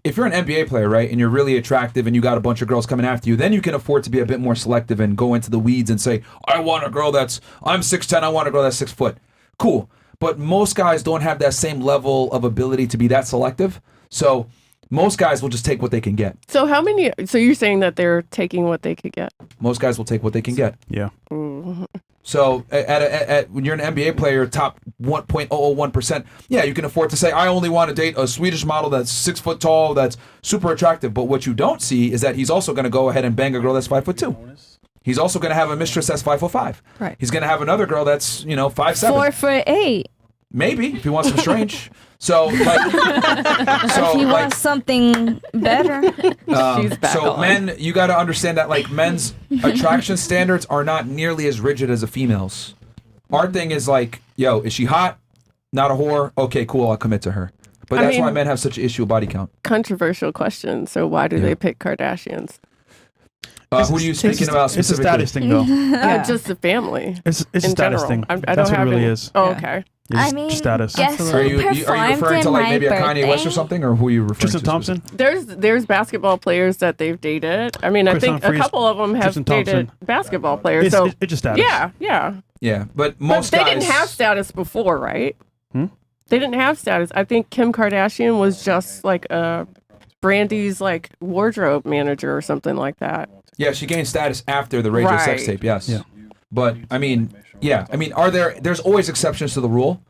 If you're an NBA player, right, and you're really attractive and you got a bunch of girls coming after you, then you can afford to be a bit more selective and go into the weeds and say, I want a girl I'm 6'10", I want a girl that's 6 foot. Cool. But most guys don't have that same level of ability to be that selective. So most guys will just take what they can get. So you're saying that they're taking what they could get? Most guys will take what they can get. Yeah. So when you're an NBA player, top 1.001%, yeah, you can afford to say, I only want to date a Swedish model that's 6 foot tall, that's super attractive. But what you don't see is that he's also going to go ahead and bang a girl that's 5'2". He's also going to have a mistress that's 5'5". Right. He's going to have another girl that's 5'7". 4'8". Maybe if he wants some strange. So if he wants something better. So men, you got to understand that men's attraction standards are not nearly as rigid as a female's. Our thing is is she hot? Not a whore? Okay, cool, I'll commit to her. But that's why men have such an issue with body count. Controversial question. So why do they pick Kardashians? Who are you speaking about It's a specifically? status thing, though. Yeah, just the family. It's a in status general. thing. I don't That's what it have really any. is. Oh, Yeah. okay. It's I mean, status. guess who Are you performed referring to in like my maybe a Kanye West or birthday? something, or who are you referring Tristan to? Thompson. There's basketball players that they've dated. I mean, I Chris think a Humphries, couple of them have Tristan dated Thompson. basketball players. It's, So it's just status. yeah. Yeah, but But most they guys didn't have status before, right? Hmm? They didn't have status. I think Kim Kardashian was just like Brandy's like wardrobe manager or something like that. Yeah, she gained status after the Ray J sex Right. tape. Yes. Yeah. But I mean, yeah. I mean, there's always exceptions to the rule.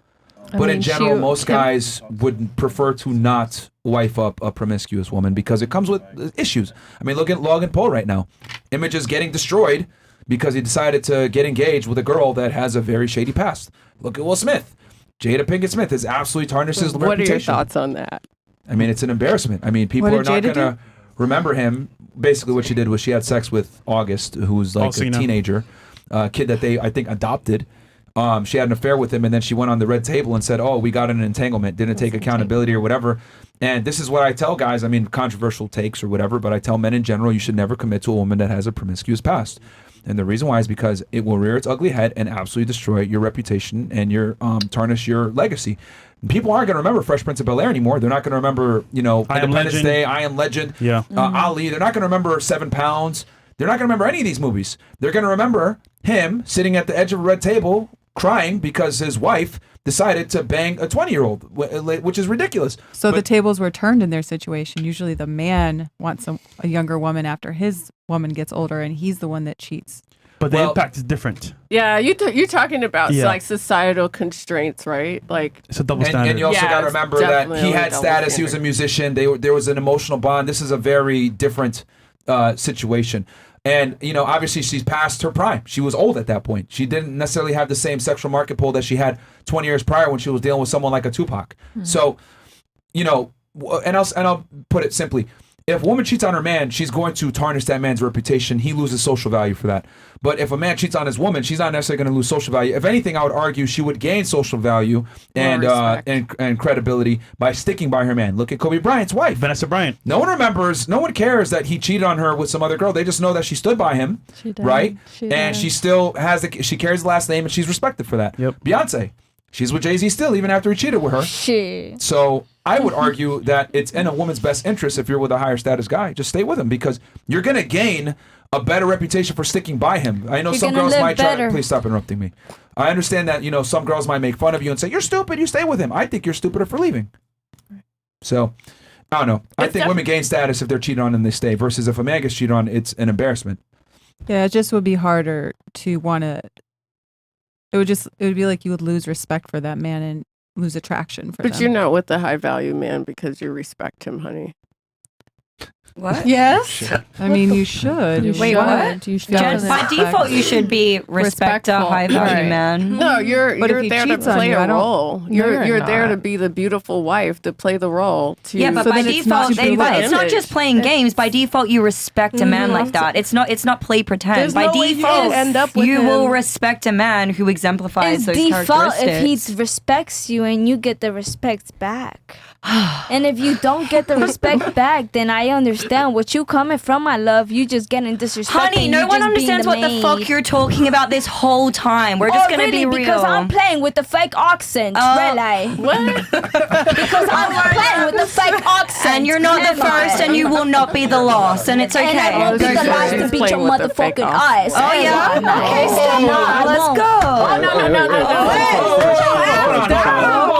I But mean, in general, most Kim- guys would prefer to not wife up a promiscuous woman because it comes with issues. I mean, look at Logan Paul right now. Image is getting destroyed because he decided to get engaged with a girl that has a very shady past. Look at Will Smith. Jada Pinkett Smith has absolutely tarnished his What are your reputation. thoughts on that? I mean, it's an embarrassment. I mean, people What are did not Jada going to remember him. Basically, what she did was she had sex with August, who's like Alsina. a teenager, kid that they, I think, adopted. She had an affair with him, and then she went on the red table and said, "Oh, we got an entanglement, didn't take accountability or whatever." And this is what I tell guys. I mean, controversial takes or whatever, but I tell men in general, you should never commit to a woman that has a promiscuous past. And the reason why is because it will rear its ugly head and absolutely destroy your reputation and your tarnish your legacy. People aren't going to remember Fresh Prince of Bel-Air anymore. They're not going to remember, I Am Independence Legend. Day, I Am Legend, Yeah. Ali. They're not going to remember 7 Pounds. They're not going to remember any of these movies. They're going to remember him sitting at the edge of a red table crying because his wife decided to bang a 20-year-old, which is ridiculous. So the But- tables were turned in their situation. Usually the man wants a younger woman after his woman gets older, and he's the one that cheats. But the impact is different. Yeah, you're talking about Yeah. like societal constraints, right? Like It's a double And, standard. and you also Yeah, got to it's remember that definitely he a had double status. He was a standard. musician. There was an emotional bond. This is a very different situation. And, obviously she's past her prime. She was old at that point. She didn't necessarily have the same sexual market pull that she had 20 years prior when she was dealing with someone like a Tupac. So, and I'll put it simply. If a woman cheats on her man, she's going to tarnish that man's reputation. He loses social value for that. But if a man cheats on his woman, she's not necessarily going to lose social value. If anything, I would argue she would gain social value and credibility by sticking by her man. Look at Kobe Bryant's wife, Vanessa Bryant. No one cares that he cheated on her with some other girl. They just know that she stood by him, She did. right? She And did. she still she carries the last name and she's respected for that. Yep. Beyonce, she's with Jay-Z still, even after he cheated with her. Shit. So I would argue that it's in a woman's best interest if you're with a higher status guy, just stay with him because you're going to gain a better reputation for sticking by him. I know You're some gonna girls live might try. better. Please stop interrupting me. I understand that some girls might make fun of you and say you're stupid. You stay with him. I think you're stupider for leaving. So I don't know. I think women gain status if they're cheated on and they stay. Versus if a man gets cheated on, it's an embarrassment. Yeah, it just would be harder to want to. It would be like you would lose respect for that man and lose attraction for but them. you're not with the high value man because you respect him, honey. What? Yes. I mean, you should. You Wait, should. what? You should Just by definitely default, you should be respect a Respectful. high value Right. man. No, you're But if you're he there to cheats on play you, I a don't- role. No, You're you're there not. to be the beautiful wife, to play the role. To Yeah, but So by then it's not default, true love. it's not just playing games. By default, you respect a man like that. It's not play pretend. There's By no way you default, can end up with you him. will respect a man who exemplifies It's those default characteristics. if he respects you and you get the respect back. And if you don't get the respect back, then I understand what you coming from, my love. You just getting disrespected. Honey, no one understands what the fuck you're talking about this whole time. We're just gonna be real. Because I'm playing with the fake accent, really. What? Because I'm playing with the fake accent. And you're not the first, and you will not be the last, and it's okay. And I won't be Go the for last it. to beat Playing your with the fake motherfucking accent. eyes. Oh yeah. Okay, stand up. Let's go. Oh, no.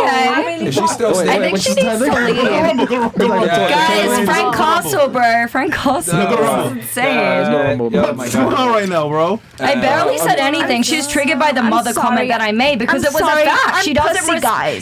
Okay. Is she still I think she needs to leave. Guys, Frank Castle, bro. Frank Castle. This is insane. What's going on right now, bro? I barely said anything. She was triggered by the mother comment that I made because it was a fact.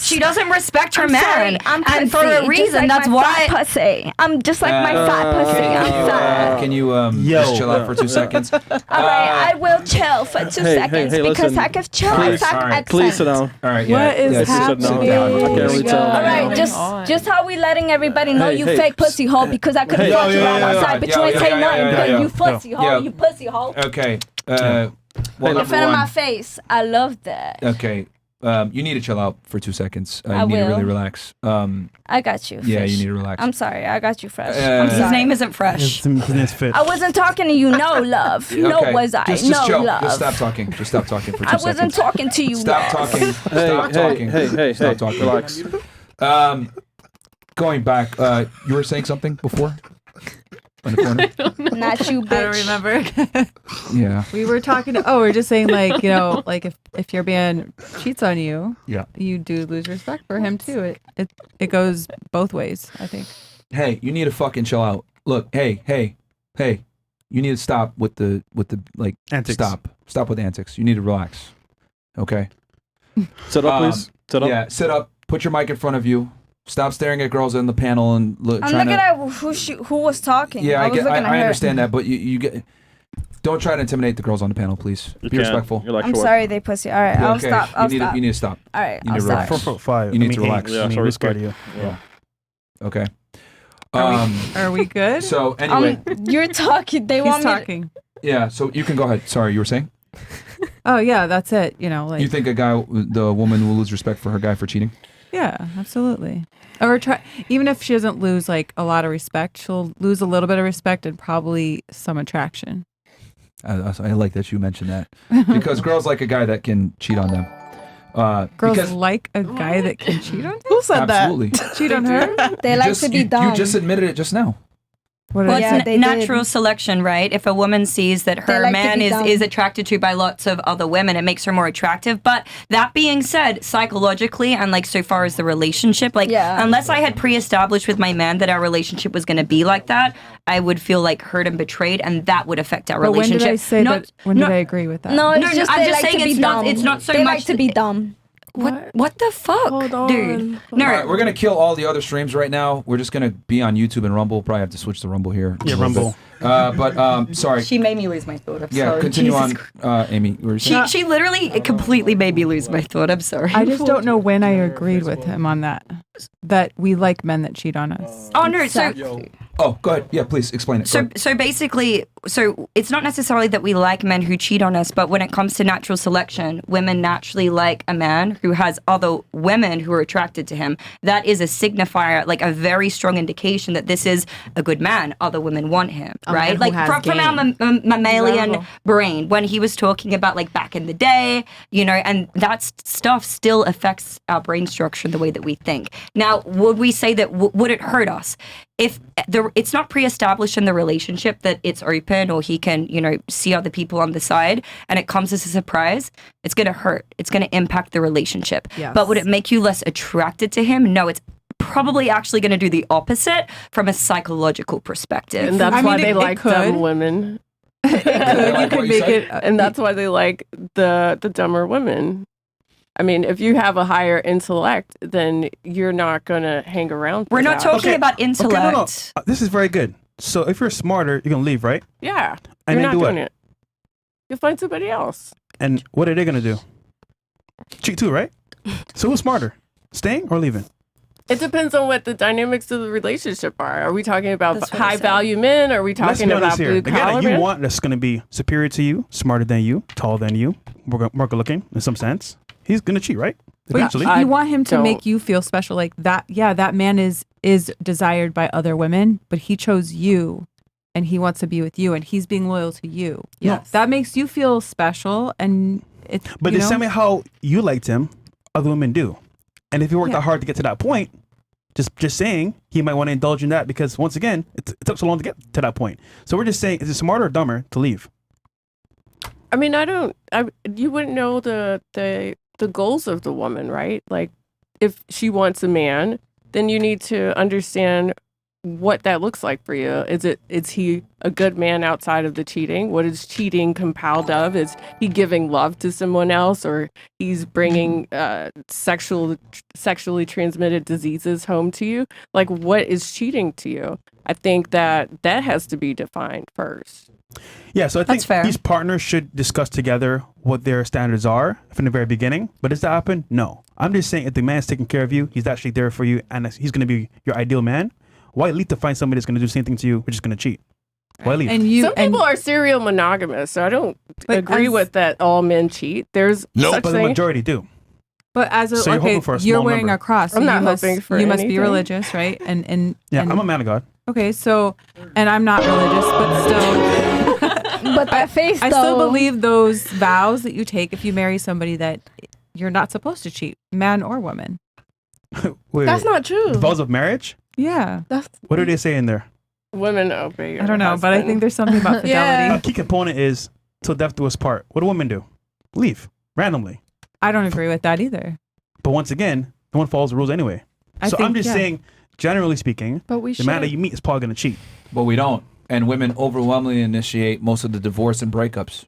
She doesn't respect her man, and for a reason. That's why. Pussy. I'm just like my fat pussy. I'm fat. Can you just chill out for 2 seconds? All right, I will chill for 2 seconds because listen. I can chill Please, my fat all right. accent. Please sit down. All right. What is sit down. happening? I can't really tell. All right, just how we letting everybody know Hey, you hey. fake pussy hole because I could have fucked you right outside, but you ain't say nothing because you pussy hole, you pussy hole. Okay. In front of my face. I love that. Okay. you need to chill out for 2 seconds. I You need to really will. relax. I got you. Yeah, Fish. you need to relax. I'm sorry. I got you, Fresh. His I'm sorry. name isn't Fresh. His name's Fit. I wasn't talking to you. No, love. Okay, No, was I? Just no, chill. love. Just stop talking. Just stop talking for 2 I seconds. wasn't talking to you. Stop love. talking. Stop talking. Hey, Stop talking. relax. Going back, you were saying something before? In the corner? Not you, bitch. I don't remember. Yeah. We were talking. We're just saying, like, like if your man cheats on you, Yeah. you do lose respect for him too. It goes both ways, I think. Hey, you need to fucking chill out. Look, hey, you need to stop with the like Antics. Stop with the antics. You need to relax. Okay. Sit up, please. Sit up. Yeah, sit up. Put your mic in front of you. Stop staring at girls in the panel and I'm trying looking to. at who was talking. Yeah, I was looking at her. I understand that, but you get. Don't try to intimidate the girls on the panel, please. Be respectful. I'm sorry, they pussy. All right, I'll Okay, stop. I'll stop. You need to stop. All right, You need I'll to relax. stop. 4'5". You need I to mean, relax. I mean, we're scared of you. Yeah. Okay. Are we good? So anyway, You're talking. They He's want me. talking. yeah. So you can go ahead. Sorry, you were saying. Oh yeah, that's it. Like You think the woman will lose respect for her guy for cheating? yeah, absolutely. Or even if she doesn't lose like a lot of respect, she'll lose a little bit of respect and probably some attraction. I like that you mentioned that because girls like a guy that can cheat on them. Girls because- like a guy that can cheat on them. Who said Absolutely. Cheat on her? They You like just- to be you dumb. just admitted it just now. What Well, did I it's say? Yeah, they natural did. selection, right? If a woman sees that They her like to man be is dumb. attracted to by lots of other women, it makes her more attractive. But that being said, psychologically and like so far as the relationship, like Yeah. unless I had pre-established with my man that our relationship was going to be like that, I would feel like hurt and betrayed, and that would affect our But when relationship. did I say that? When did I agree with that? No, it's No, just I'm they just like saying to be it's not- dumb. it's not so they much like to be dumb. What the fuck, Hold on. dude? No, All right, we're gonna kill all the other streams right now. We're just gonna be on YouTube and Rumble. Probably have to switch to Rumble here. Yeah, a little Rumble. bit. But sorry. She made me lose my thought. I'm Yeah, sorry. continue Jesus on, Amy. What were you saying? She literally completely made me lose my thought. I'm sorry. I just don't know when I agreed with him on that. That we like men that cheat on us. Oh no! So Oh, go ahead. Yeah, please explain it. Go ahead. So basically, it's not necessarily that we like men who cheat on us, but when it comes to natural selection, women naturally like a man who has other women who are attracted to him. That is a signifier, like a very strong indication that this is a good man. Other women want him, A man right? who Like has from our mammalian Incredible. brain, when he was talking about like back in the day, and that stuff still affects our brain structure the way that we think. Now, would we say that would it hurt us if it's not pre-established in the relationship that it's open or he can, see other people on the side and it comes as a surprise? It's going to hurt. It's going to impact the relationship. Yes. But would it make you less attracted to him? No, it's probably actually going to do the opposite from a psychological perspective. And that's why they like could. dumb women. You could make it, And that's why they like the dumber women. I mean, if you have a higher intellect, then you're not going to hang around. For We're not that. talking about intellect. Okay, no. This is very good. So if you're smarter, you're gonna leave, right? Yeah. And you're then not do what? doing it. You'll find somebody else. And what are they gonna do? Cheat too, right? So who's smarter, staying or leaving? It depends on what the dynamics of the relationship are. Are we talking about That's what I high said. value men? Are we Let's talking be about honest here. blue The guy collar that you men? want that's gonna be superior to you, smarter than you, taller than you, more good looking in some sense, he's gonna cheat, right? Eventually. I you want him to don't. make you feel special, like that. Yeah, that man is desired by other women, but he chose you, and he wants to be with you, and he's being loyal to you. Yes. That makes you feel special, and it's. But the same way how you liked him, other women do. And if you worked that hard to get to that point, just saying, he might want to indulge in that because once again, it took so long to get to that point. So we're just saying, is it smarter or dumber to leave? I mean, you wouldn't know the goals of the woman, right? Like, if she wants a man, then you need to understand what that looks like for you. Is he a good man outside of the cheating? What is cheating compiled of? Is he giving love to someone else, or he's bringing sexually transmitted diseases home to you? Like, what is cheating to you? I think that has to be defined first. Yeah, so I That's think fair. these partners should discuss together what their standards are from the very beginning. But does that happen? No. I'm just saying if the man's taking care of you, he's actually there for you, and he's going to be your ideal man, why leave to find somebody that's going to do the same thing to you, which is going to cheat? Why leave? And you, Some people are serial monogamous, so I don't But agree as- with that all men cheat. There's such but the thing. majority do. But as a So you're hoping for a you're small wearing number. a cross. I'm so not you must, hoping for you must be anything. religious, right? And Yeah, and, I'm a man of God. okay. So, and I'm not religious, but still, But that face, I though. still believe those vows that you take if you marry somebody that you're not supposed to cheat, man or woman. Wait, That's not true. the vows of marriage. Yeah, That's What do they say in there? Women obey your I don't know, but I husband. think there's something about fidelity. A key component is till death do us part. What do women do? Leave randomly. I don't agree with that either. But once again, no one follows the rules anyway. So I'm just saying, generally speaking, But we the man should. that you meet is probably going to cheat. But we don't. And women overwhelmingly initiate most of the divorce and breakups.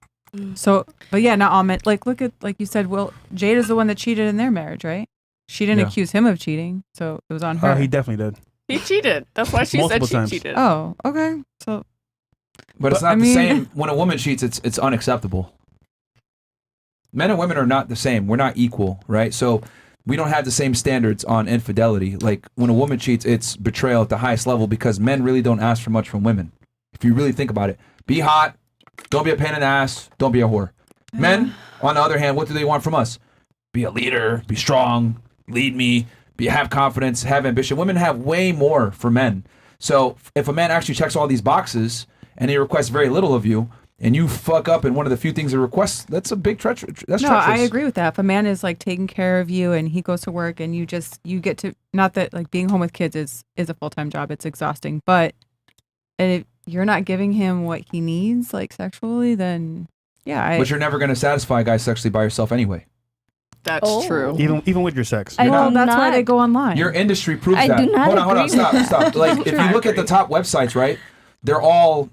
So, but yeah, not all men. Like, look at, like you said, Will, Jade is the one that cheated in their marriage, right? She didn't Yeah. accuse him of cheating, so it was on her. He definitely did. He cheated. That's why she Multiple said times. she cheated. Oh, okay. So, But it's not I the mean- same. When a woman cheats, it's unacceptable. Men and women are not the same. We're not equal, right? So we don't have the same standards on infidelity. Like when a woman cheats, it's betrayal at the highest level because men really don't ask for much from women. If you really think about it, be hot, don't be a pain in the ass, don't be a whore. Men, on the other hand, what do they want from us? Be a leader, be strong, lead me, have confidence, have ambition. Women have way more for men. So if a man actually checks all these boxes and he requests very little of you, and you fuck up in one of the few things he requests, that's a big treachery. That's no, treacherous. I agree with that. If a man is like taking care of you and he goes to work and you get to, not that like being home with kids is a full-time job, it's exhausting, but if you're not giving him what he needs, like sexually, then yeah. But you're never going to satisfy a guy sexually by yourself anyway. That's true. Even with your sex. I Well, do that's why not- they go online. Your industry proves I that. do not hold on, agree stop, with that. stop. Like if you look at the top websites, right? They're all,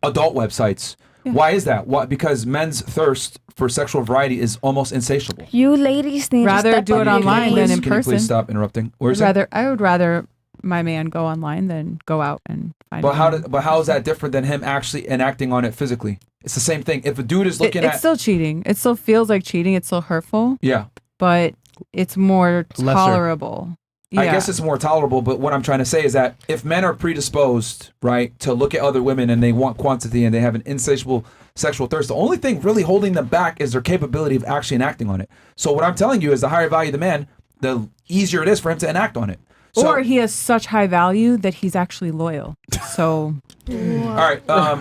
adult websites. Yeah. Why is that? Why? Because men's thirst for sexual variety is almost insatiable. You ladies need Rather to step do up it your online game. than in Can you please person. stop interrupting? Where's it? I would rather my man go online than go out and find But him. how is that different than him actually enacting on it physically? It's the same thing. If a dude is looking it's at still cheating. It still feels like cheating. It's still hurtful, yeah. but it's more Lesser. tolerable. I Yeah. guess it's more tolerable, but what I'm trying to say is that if men are predisposed, right, to look at other women and they want quantity and they have an insatiable sexual thirst, the only thing really holding them back is their capability of actually enacting on it. So what I'm telling you is the higher value the man, the easier it is for him to enact on it. So, Or he has such high value that he's actually loyal. So all right, are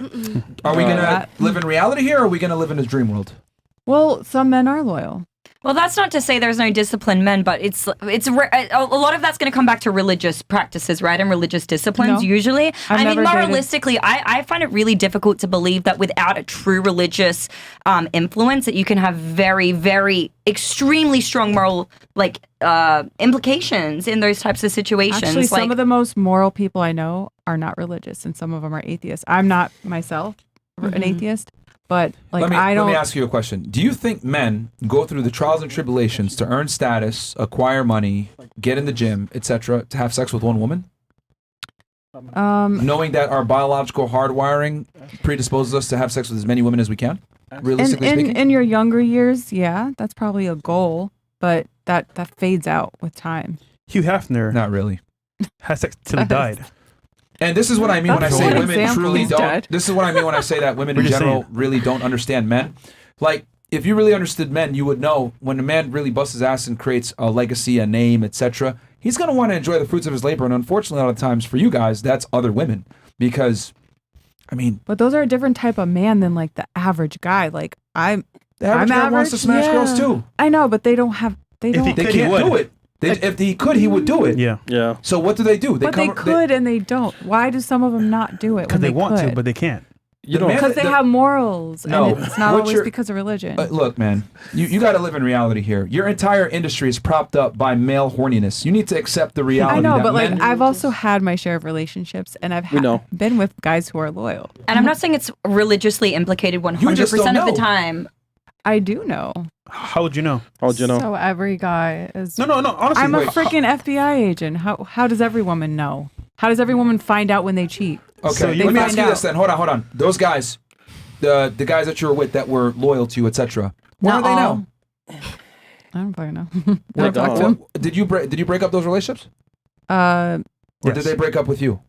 we going to live in reality here or are we going to live in a dream world? well, some men are loyal. Well, that's not to say there's no disciplined men, but it's a lot of that's going to come back to religious practices, right, and religious disciplines. No. Usually, I mean, never dated- moralistically, I find it really difficult to believe that without a true religious influence, that you can have very, very extremely strong moral implications in those types of situations. Actually, some of the most moral people I know are not religious, and some of them are atheists. I'm not myself an atheist, but like Let I don't. me ask you a question. Do you think men go through the trials and tribulations to earn status, acquire money, get in the gym, etc., to have sex with one woman? Knowing that our biological hardwiring predisposes us to have sex with as many women as we can, realistically speaking? in your younger years, yeah, that's probably a goal, but that fades out with time. Hugh Hefner Not really. had sex till he died. And this is what I mean when I That's say an women example. truly He's don't. dead. This is what I mean when I say that women We're in just general saying. really don't understand men. Like, if you really understood men, you would know when a man really busts his ass and creates a legacy, a name, etc., he's going to want to enjoy the fruits of his labor. And unfortunately, a lot of times for you guys, that's other women. Because, I mean, But those are a different type of man than like the average guy. Like the average guy wants to smash girls too. I know, but they don't have. They don't. They can't do it. If he could, he would do it. Yeah. Yeah. So what do? They but they could and they don't. Why do some of them not do it? Because When they want to, could? but they can't. You know, Because they have morals, No, and it's not what always you're- because of religion. Look, man, you got to live in reality here. Your entire industry is propped up by male horniness. You need to accept the reality. I know, that but like men- I've also had my share of relationships, and I've been with guys who are loyal. And I'm not saying it's religiously implicated 100% of the time. I do know. How would you know? How would you know? So every guy is. No. Honestly, I'm a wait. freaking FBI agent. How does every woman know? How does every woman find out when they cheat? Okay, So let you me find ask you this out. then. Hold on. Those guys, the guys that you were with that were loyal to you, etc. Where are Not they all. now? I don't fucking know. I What- don't talk to them. Did you break up those relationships, or Yes. did they break up with you?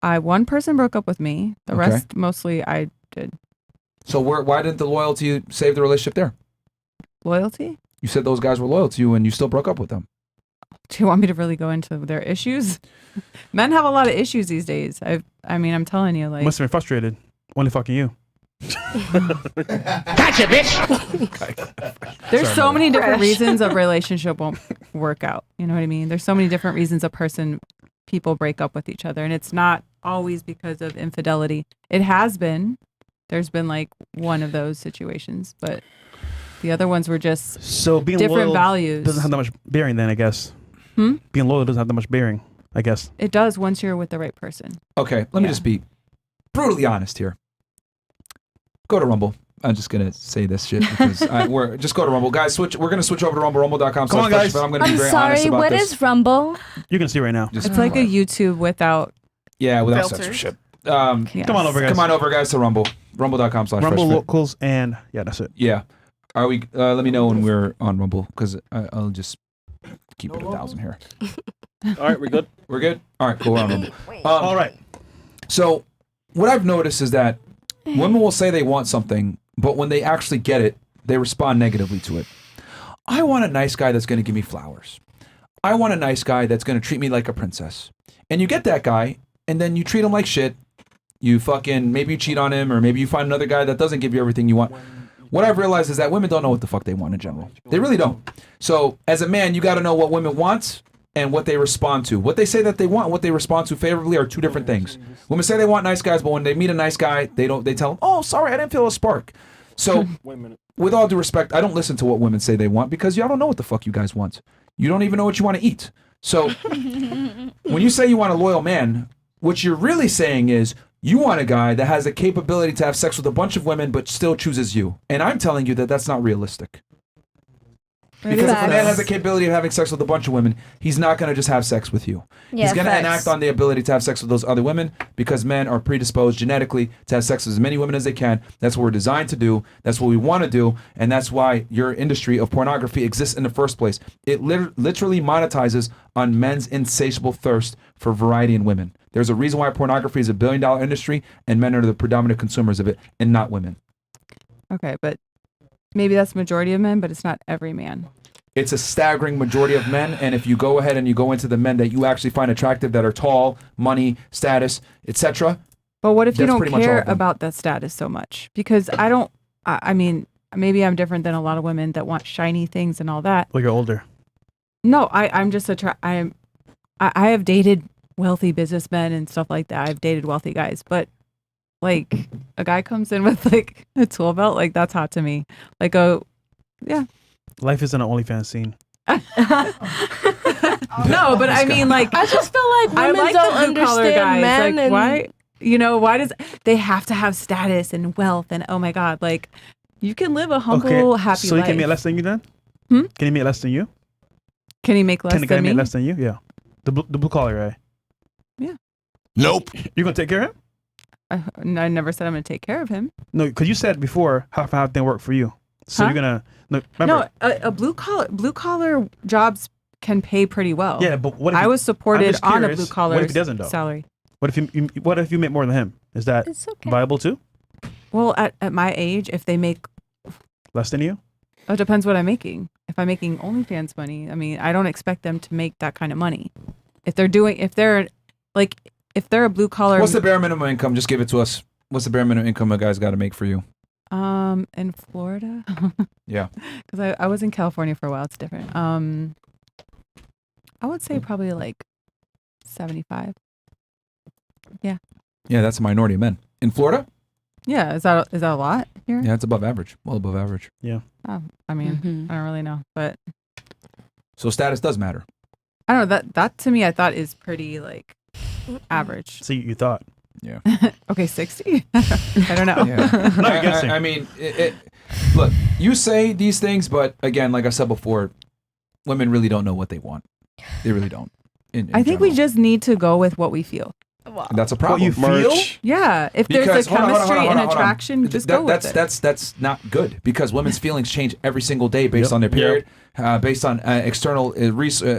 One person broke up with me. The Okay. rest mostly I did. So why didn't the loyalty save the relationship there? Loyalty? You said those guys were loyal to you and you still broke up with them. Do you want me to really go into their issues? Men have a lot of issues these days. I mean, I'm telling you, like. Must have been frustrated. Only fucking you. Gotcha, bitch. There's so many different reasons a relationship won't work out. You know what I mean? There's so many different reasons people break up with each other. And it's not always because of infidelity. It has been. There's been like one of those situations, but the other ones were just being different loyal values. Doesn't have that much bearing then, I guess. Being loyal doesn't have that much bearing, I guess. It does once you're with the right person. Okay, let me just be brutally honest here. Go to Rumble. I'm just gonna say this shit because we're just go to Rumble, guys. We're gonna switch over to Rumble. Rumble.com. Come on, guys. I'm gonna be I'm very honest sorry. about What this. is Rumble? You can see right now. It's like a YouTube without. Yeah, without filters. censorship. Come on over, guys. Come on over, guys, to Rumble. Rumble.com/. Rumble locals and that's it. Yeah. Are we? Let me know when we're on Rumble because I'll just keep it 1,000 here. All right, we're good. We're good. All right, cool. We're on Rumble. All right. So, what I've noticed is that women will say they want something, but when they actually get it, they respond negatively to it. I want a nice guy that's going to give me flowers. I want a nice guy that's going to treat me like a princess. And you get that guy, and then you treat him like shit. You maybe you cheat on him, or maybe you find another guy that doesn't give you everything you want. What I've realized is that women don't know what the fuck they want in general. They really don't. So, as a man, you got to know what women want and what they respond to. What they say that they want and what they respond to favorably are two different things. Women say they want nice guys, but when they meet a nice guy, they tell them, "Oh, sorry, I didn't feel a spark." So, with all due respect, I don't listen to what women say they want because y'all don't know what the fuck you guys want. You don't even know what you want to eat. So, when you say you want a loyal man, what you're really saying is you want a guy that has the capability to have sex with a bunch of women but still chooses you. And I'm telling you that that's not realistic. Because if a man has the capability of having sex with a bunch of women, he's not going to just have sex with you. Yeah, he's going to facts. enact on the ability to have sex with those other women because men are predisposed genetically to have sex with as many women as they can. That's what we're designed to do. That's what we want to do. And that's why your industry of pornography exists in the first place. It literally monetizes on men's insatiable thirst for variety in women. There's a reason why pornography is a $1 billion industry and men are the predominant consumers of it and not women. Okay, but maybe that's the majority of men, but it's not every man. It's a staggering majority of men, and if you go ahead and you go into the men that you actually find attractive that are tall, money, status, etc. But what if you that's don't pretty much all care of them. about that status so much? Because I mean, maybe I'm different than a lot of women that want shiny things and all that. Well, you're older. No, I'm just I have dated wealthy businessmen and stuff like that. I've dated wealthy guys, but like a guy comes in with like a tool belt, like that's hot to me. Like yeah. Life isn't an OnlyFans scene. No, but I mean, like, I just feel like I women like don't the blue-collar understand guys. men. Like, and why does they have to have status and wealth and oh my god, like you can live a humble, happy so life. he can make less than you then? Hmm? Can he make less than you? Can he make less Can the guy than me? make less than you? Yeah. The blue collar guy. Yeah. Nope. You gonna take care of him? I never said I'm gonna take care of him. No, because you said before half and half didn't work for you. So Huh? you're gonna remember. No, a blue collar jobs can pay pretty well. Yeah, but what if I was supported just on a curious, blue collar what if he doesn't, though? salary? What if you make more than him? Is that It's okay. viable too? Well, at my age, if they make, Less than you? it depends what I'm making. If I'm making OnlyFans money, I mean, I don't expect them to make that kind of money. If they're a blue collar. What's the bare minimum income? Just give it to us. What's the bare minimum income a guy's got to make for you? In Florida? Yeah. Because I was in California for a while. It's different. I would say probably like 75. Yeah. Yeah, that's a minority of men. In Florida? Yeah. Is that a lot here? Yeah, it's above average. Well above average. Yeah. Oh, I mean, I don't really know, but So status does matter. I don't know. That to me, I thought is pretty like average. So you thought? Yeah. Okay, 60. I don't know. Yeah. No, you're guessing. I mean, look, you say these things, but again, like I said before, women really don't know what they want. They really don't. In I think we just need to go with what we feel. And that's a problem. you feel? Yeah. If there's Because- a hold on, chemistry hold on, and hold on. attraction, just go with it. That's not good because women's feelings change every single day based on their period, based on external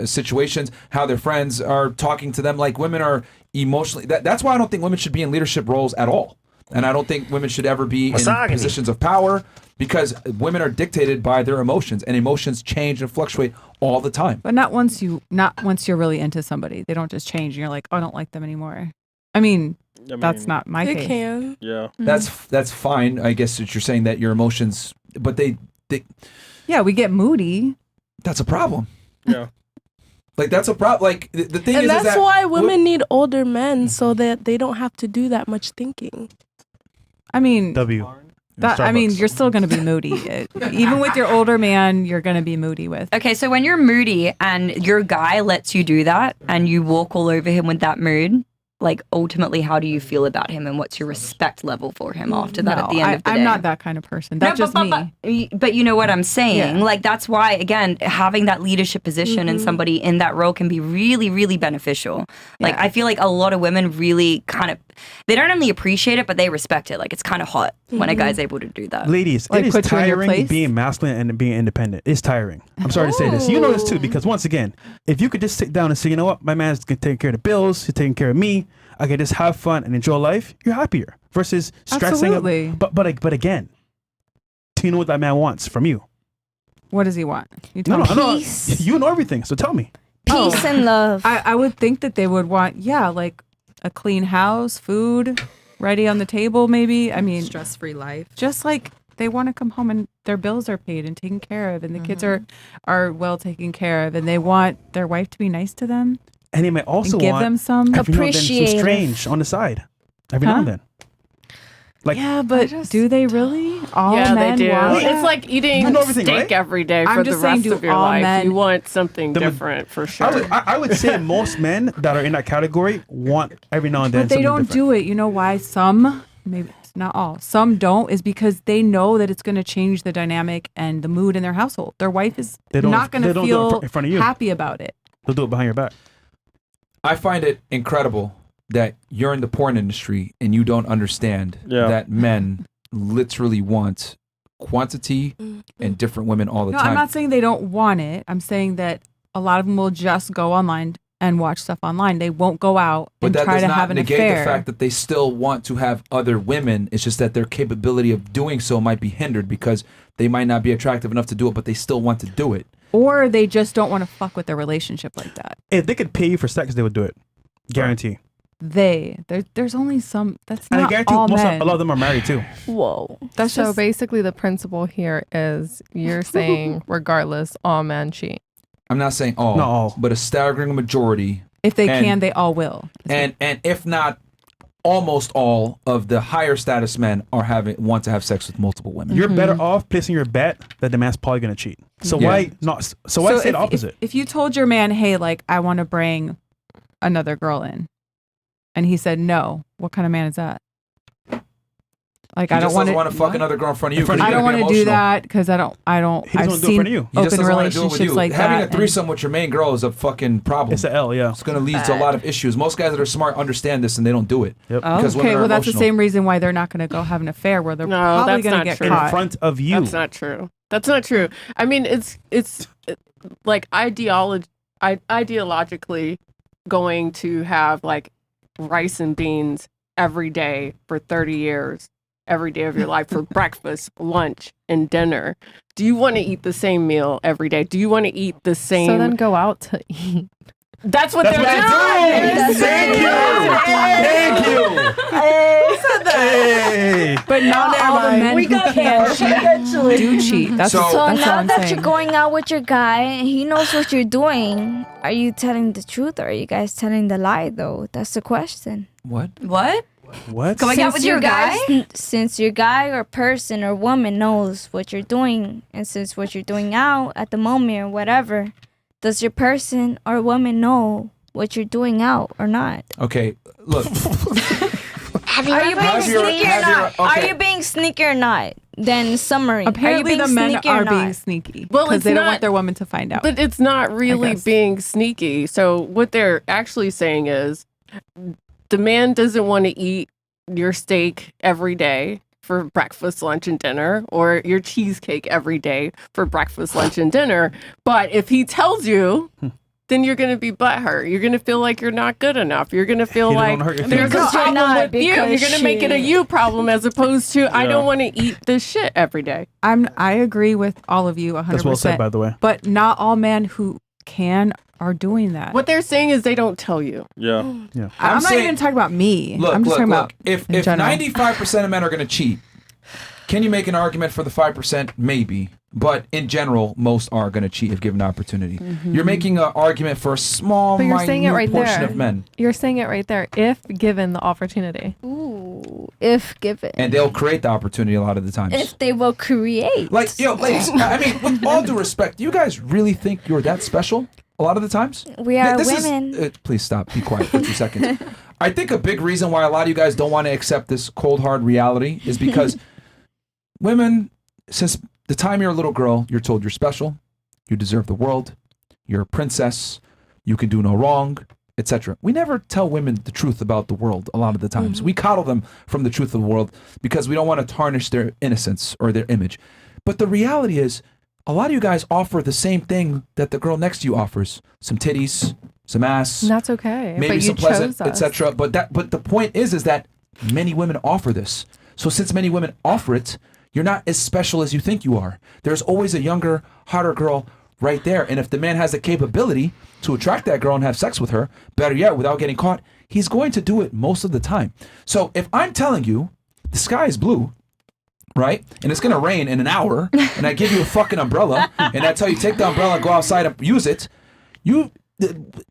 situations, how their friends are talking to them. Like women are emotionally. That's why I don't think women should be in leadership roles at all. And I don't think women should ever be Misogyny. in positions of power because women are dictated by their emotions, and emotions change and fluctuate all the time. But not once you're really into somebody. They don't just change and you're like, oh, I don't like them anymore. I mean that's not my It case. can. Yeah. That's fine. I guess that you're saying that your emotions, but they Yeah, we get moody. that's a problem. Yeah. Like that's a problem. Like the thing And is that's that why women need older men so that they don't have to do that much thinking. I mean, W. you're still going to be moody. Even with your older man, you're going to be moody with. Okay, so when you're moody and your guy lets you do that and you walk all over him with that mood, like ultimately, how do you feel about him and what's your respect level for him after that at the end of the day? I'm not that kind of person. That's just me. But you know what I'm saying? Yeah. Like, that's why, again, having that leadership position and somebody in that role can be really, really beneficial. Like, I feel like a lot of women really kind of, they don't only appreciate it, but they respect it. Like, it's kind of hot when a guy's able to do that. Ladies, Like, it is put you in your tiring place? being masculine and being independent. It's tiring. I'm sorry to say this. You know this too, because once again, if you could just sit down and say, you know what, my man's gonna take care of the bills, he's taking care of me, I can just have fun and enjoy life, you're happier versus stressing. Absolutely. But again, do you know what that man wants from you? What does he want? You No, tell me. Peace. you know everything, so tell me. Peace and love. I would think that they would want, like a clean house, food ready on the table, maybe. I mean, Stress-free life. just like they want to come home and their bills are paid and taken care of, and the kids are well taken care of, and they want their wife to be nice to them. And he might also And give want them some every now and then some appreciative. strange on the side. Every now and then. Like, yeah, but do they really? All Yeah, men they do. want It's that? like eating You know everything, steak right? every day I'm for the just saying, rest do of your all life. men- You want something The ma- different for sure. I would say most men that are in that category want every now and then But they something don't different. do it. You know why? Some, maybe it's not all, some don't, is because they know that it's going to change the dynamic and the mood in their household. Their wife is They don't- not going they to don't do it feel in front of you. happy about it. They'll do it behind your back. I find it incredible that you're in the porn industry and you don't understand that men literally want quantity and different women all the No, time. I'm not saying they don't want it. I'm saying that a lot of them will just go online and watch stuff online. They won't go out But and that try does to not have an negate affair. the fact that they still want to have other women. It's just that their capability of doing so might be hindered because they might not be attractive enough to do it, but they still want to do it. Or they just don't want to fuck with their relationship like that. If they could pay you for sex, they would do it. Guarantee. There's only some. That's And I not guarantee all most men. a lot of them are married too. Whoa. That's so just basically the principle here is you're saying regardless, all men cheat. I'm not saying all, Not all. but a staggering majority. if they and- can, they all will. And if not almost all of the higher status men want to have sex with multiple women. You're better off placing your bet that the man's probably gonna cheat. So Yeah. why not? So why say the opposite? If you told your man, hey, like I want to bring another girl in, and he said no, what kind of man is that? Like He I just don't doesn't want want to fuck another girl in front of you. 'cause I you're don't gonna want be to do emotional. that because I don't. He doesn't I've wanna do it seen for you. He just open doesn't want to do it with relationships you. like Having that. a threesome with your main girl is a fucking problem. It's a L, yeah. It's going to lead to a lot of issues. Most guys that are smart understand this and they don't do it. Yep. Because Okay, women are well that's the emotional. same reason why they're not going to go have an affair where they're No, probably that's going to not get true. In caught. front of you. That's not true. That's not true. I mean, it's like ideologically going to have like rice and beans every day for 30 years, every day of your life for breakfast, lunch, and dinner. Do you want to eat the same meal every day? Do you want to eat the same? So then go out to eat. That's what That's they're what doing. they're doing. Thank you. Thank you. Hey. But not all the men We who got can there cheat eventually. do cheat. That's So- that's So all now I'm that saying. you're going out with your guy and he knows what you're doing, are you telling the truth or are you guys telling the lie though? That's the question. What? What? What? Going out with your guy? Since your guy or person or woman knows what you're doing, and since what you're doing out at the moment or whatever, does your person or woman know what you're doing out or not? Okay, look. Are you being Have your- sneaky or have your- not? okay. Are you being sneaky or not? Then summary. Apparently, are you being the men sneaky or are not? being sneaky Well, because it's they don't not- want their woman to find out. But it's not really guess. being sneaky. So what they're actually saying is the man doesn't want to eat your steak every day for breakfast, lunch, and dinner, or your cheesecake every day for breakfast, lunch, and dinner. But if he tells you then you're going to be butthurt. You're going to feel like you're not good enough. You're going to feel You don't like wanna hurt your there's a feelings. You're problem not, with you. You're because going to make it a you problem as opposed to I don't want to eat this shit every day. I agree with all of you 100%. That's well said, by the way. But not all men who can are doing that. What they're saying is they don't tell you. Yeah. I'm not saying- even talking about me. Look, I'm just talking about if in general. 95% of men are going to cheat, can you make an argument for the 5%? Maybe. But in general, most are going to cheat if given the opportunity. You're making an argument for a small, But you're saying it minute right portion there. of men. You're saying it right there. If given the opportunity. Ooh, if given. And they'll create the opportunity a lot of the times. If they will create. Like, ladies, I mean, with all due respect, do you guys really think you're that special a lot of the times? We are This women. Is, please stop. Be quiet for 2 seconds. I think a big reason why a lot of you guys don't want to accept this cold, hard reality is because women, since the time you're a little girl, you're told you're special, you deserve the world, you're a princess, you can do no wrong, etc. We never tell women the truth about the world a lot of the times. We coddle them from the truth of the world because we don't want to tarnish their innocence or their image. But the reality is, a lot of you guys offer the same thing that the girl next to you offers. Some titties, some ass, And that's okay. maybe but some you pleasant, chose us. etc. But the point is that many women offer this. So since many women offer it, you're not as special as you think you are. There's always a younger, hotter girl right there. And if the man has the capability to attract that girl and have sex with her, better yet, without getting caught, he's going to do it most of the time. So if I'm telling you the sky is blue, right, and it's going to rain in an hour, and I give you a fucking umbrella, and I tell you take the umbrella and go outside and use it,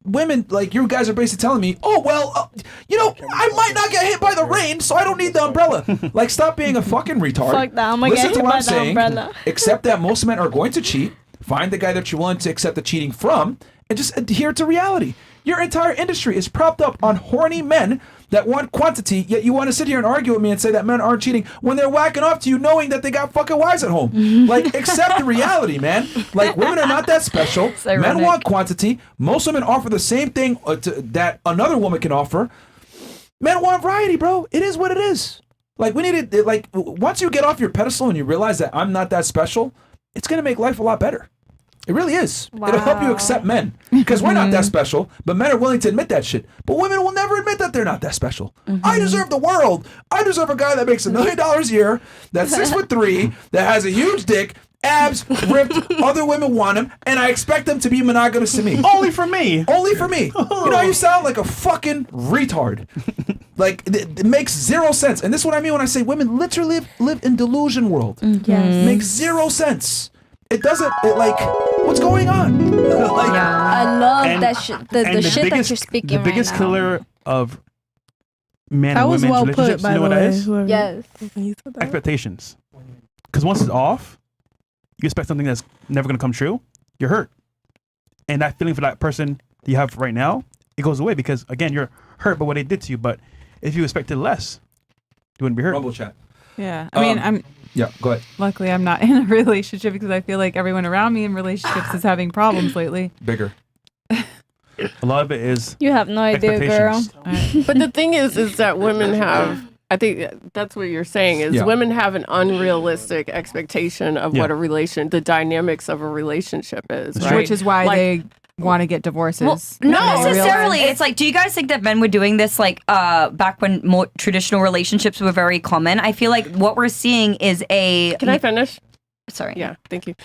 women, like you guys are basically telling me, oh, well, I might not get hit by the rain, so I don't need the umbrella. Like, stop being a fucking retard. Fuck that, I'm gonna Listen get to hit what by I'm the saying. umbrella. Accept that most men are going to cheat. Find the guy that you're willing to accept the cheating from, and just adhere to reality. Your entire industry is propped up on horny men that want quantity, yet you want to sit here and argue with me and say that men aren't cheating when they're whacking off to you knowing that they got fucking wives at home. Like, accept the reality, man. Like, women are not that special. Men ironic. want quantity. Most women offer the same thing that another woman can offer. Men want variety, bro. It is what it is. Like, we need to, like, once you get off your pedestal and you realize that I'm not that special, it's going to make life a lot better. It really is. It'll help you accept men. Because we're not that special, but men are willing to admit that shit. But women will never admit that they're not that special. I deserve the world. I deserve a guy that makes $1 million a year, that's 6'3", that has a huge dick, abs, ripped, other women want him, and I expect them to be monogamous to me. Only for me. Only for me. You know, you sound like a fucking retard. Like, it makes zero sense. And this is what I mean when I say women literally live in delusion world. Yes. Makes zero sense. It doesn't, what's going on? Like, I love And- that shit. The shit that you're speaking The biggest right now. killer of man That and was women's well relationships, put, by you know the what that way. is? whoever- Yes. he said that. Expectations. Because once it's off, you expect something that's never going to come true, you're hurt. And that feeling for that person that you have right now, it goes away because, again, you're hurt by what they did to you. But if you expected less, you wouldn't be hurt. Rumble chat. Yeah. I mean, Yeah, go ahead. luckily I'm not in a relationship because I feel like everyone around me in relationships is having problems lately. Bigger. A lot of it is You have no idea, girl. expectations. But the thing is that women have, I think that's what you're saying, is Yeah. women have an unrealistic expectation of Yeah. what the dynamics of a relationship is, right? Which is why Like, they want to get divorces. Well, not And they necessarily. realize- It's like, do you guys think that men were doing this like back when more traditional relationships were very common? I feel like what we're seeing is a. Can I finish? Sorry. Yeah, thank you.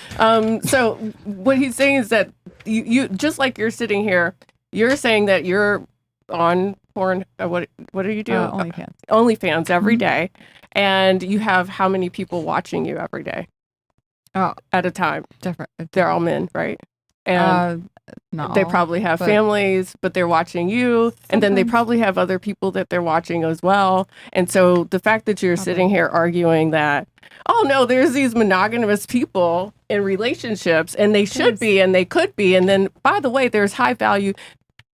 So what he's saying is that you just like you're sitting here, you're saying that you're on porn. What do you do? OnlyFans. OnlyFans every day, and you have how many people watching you every day? Oh, at a time. different. They're all men, right? And Not they all, probably have but- families, but they're watching you, and then they Sometimes. probably have other people that they're watching as well. And so the fact that you're sitting here arguing that, oh no, there's these monogamous people in relationships, and they should be, and they could be, and then by the way, there's high value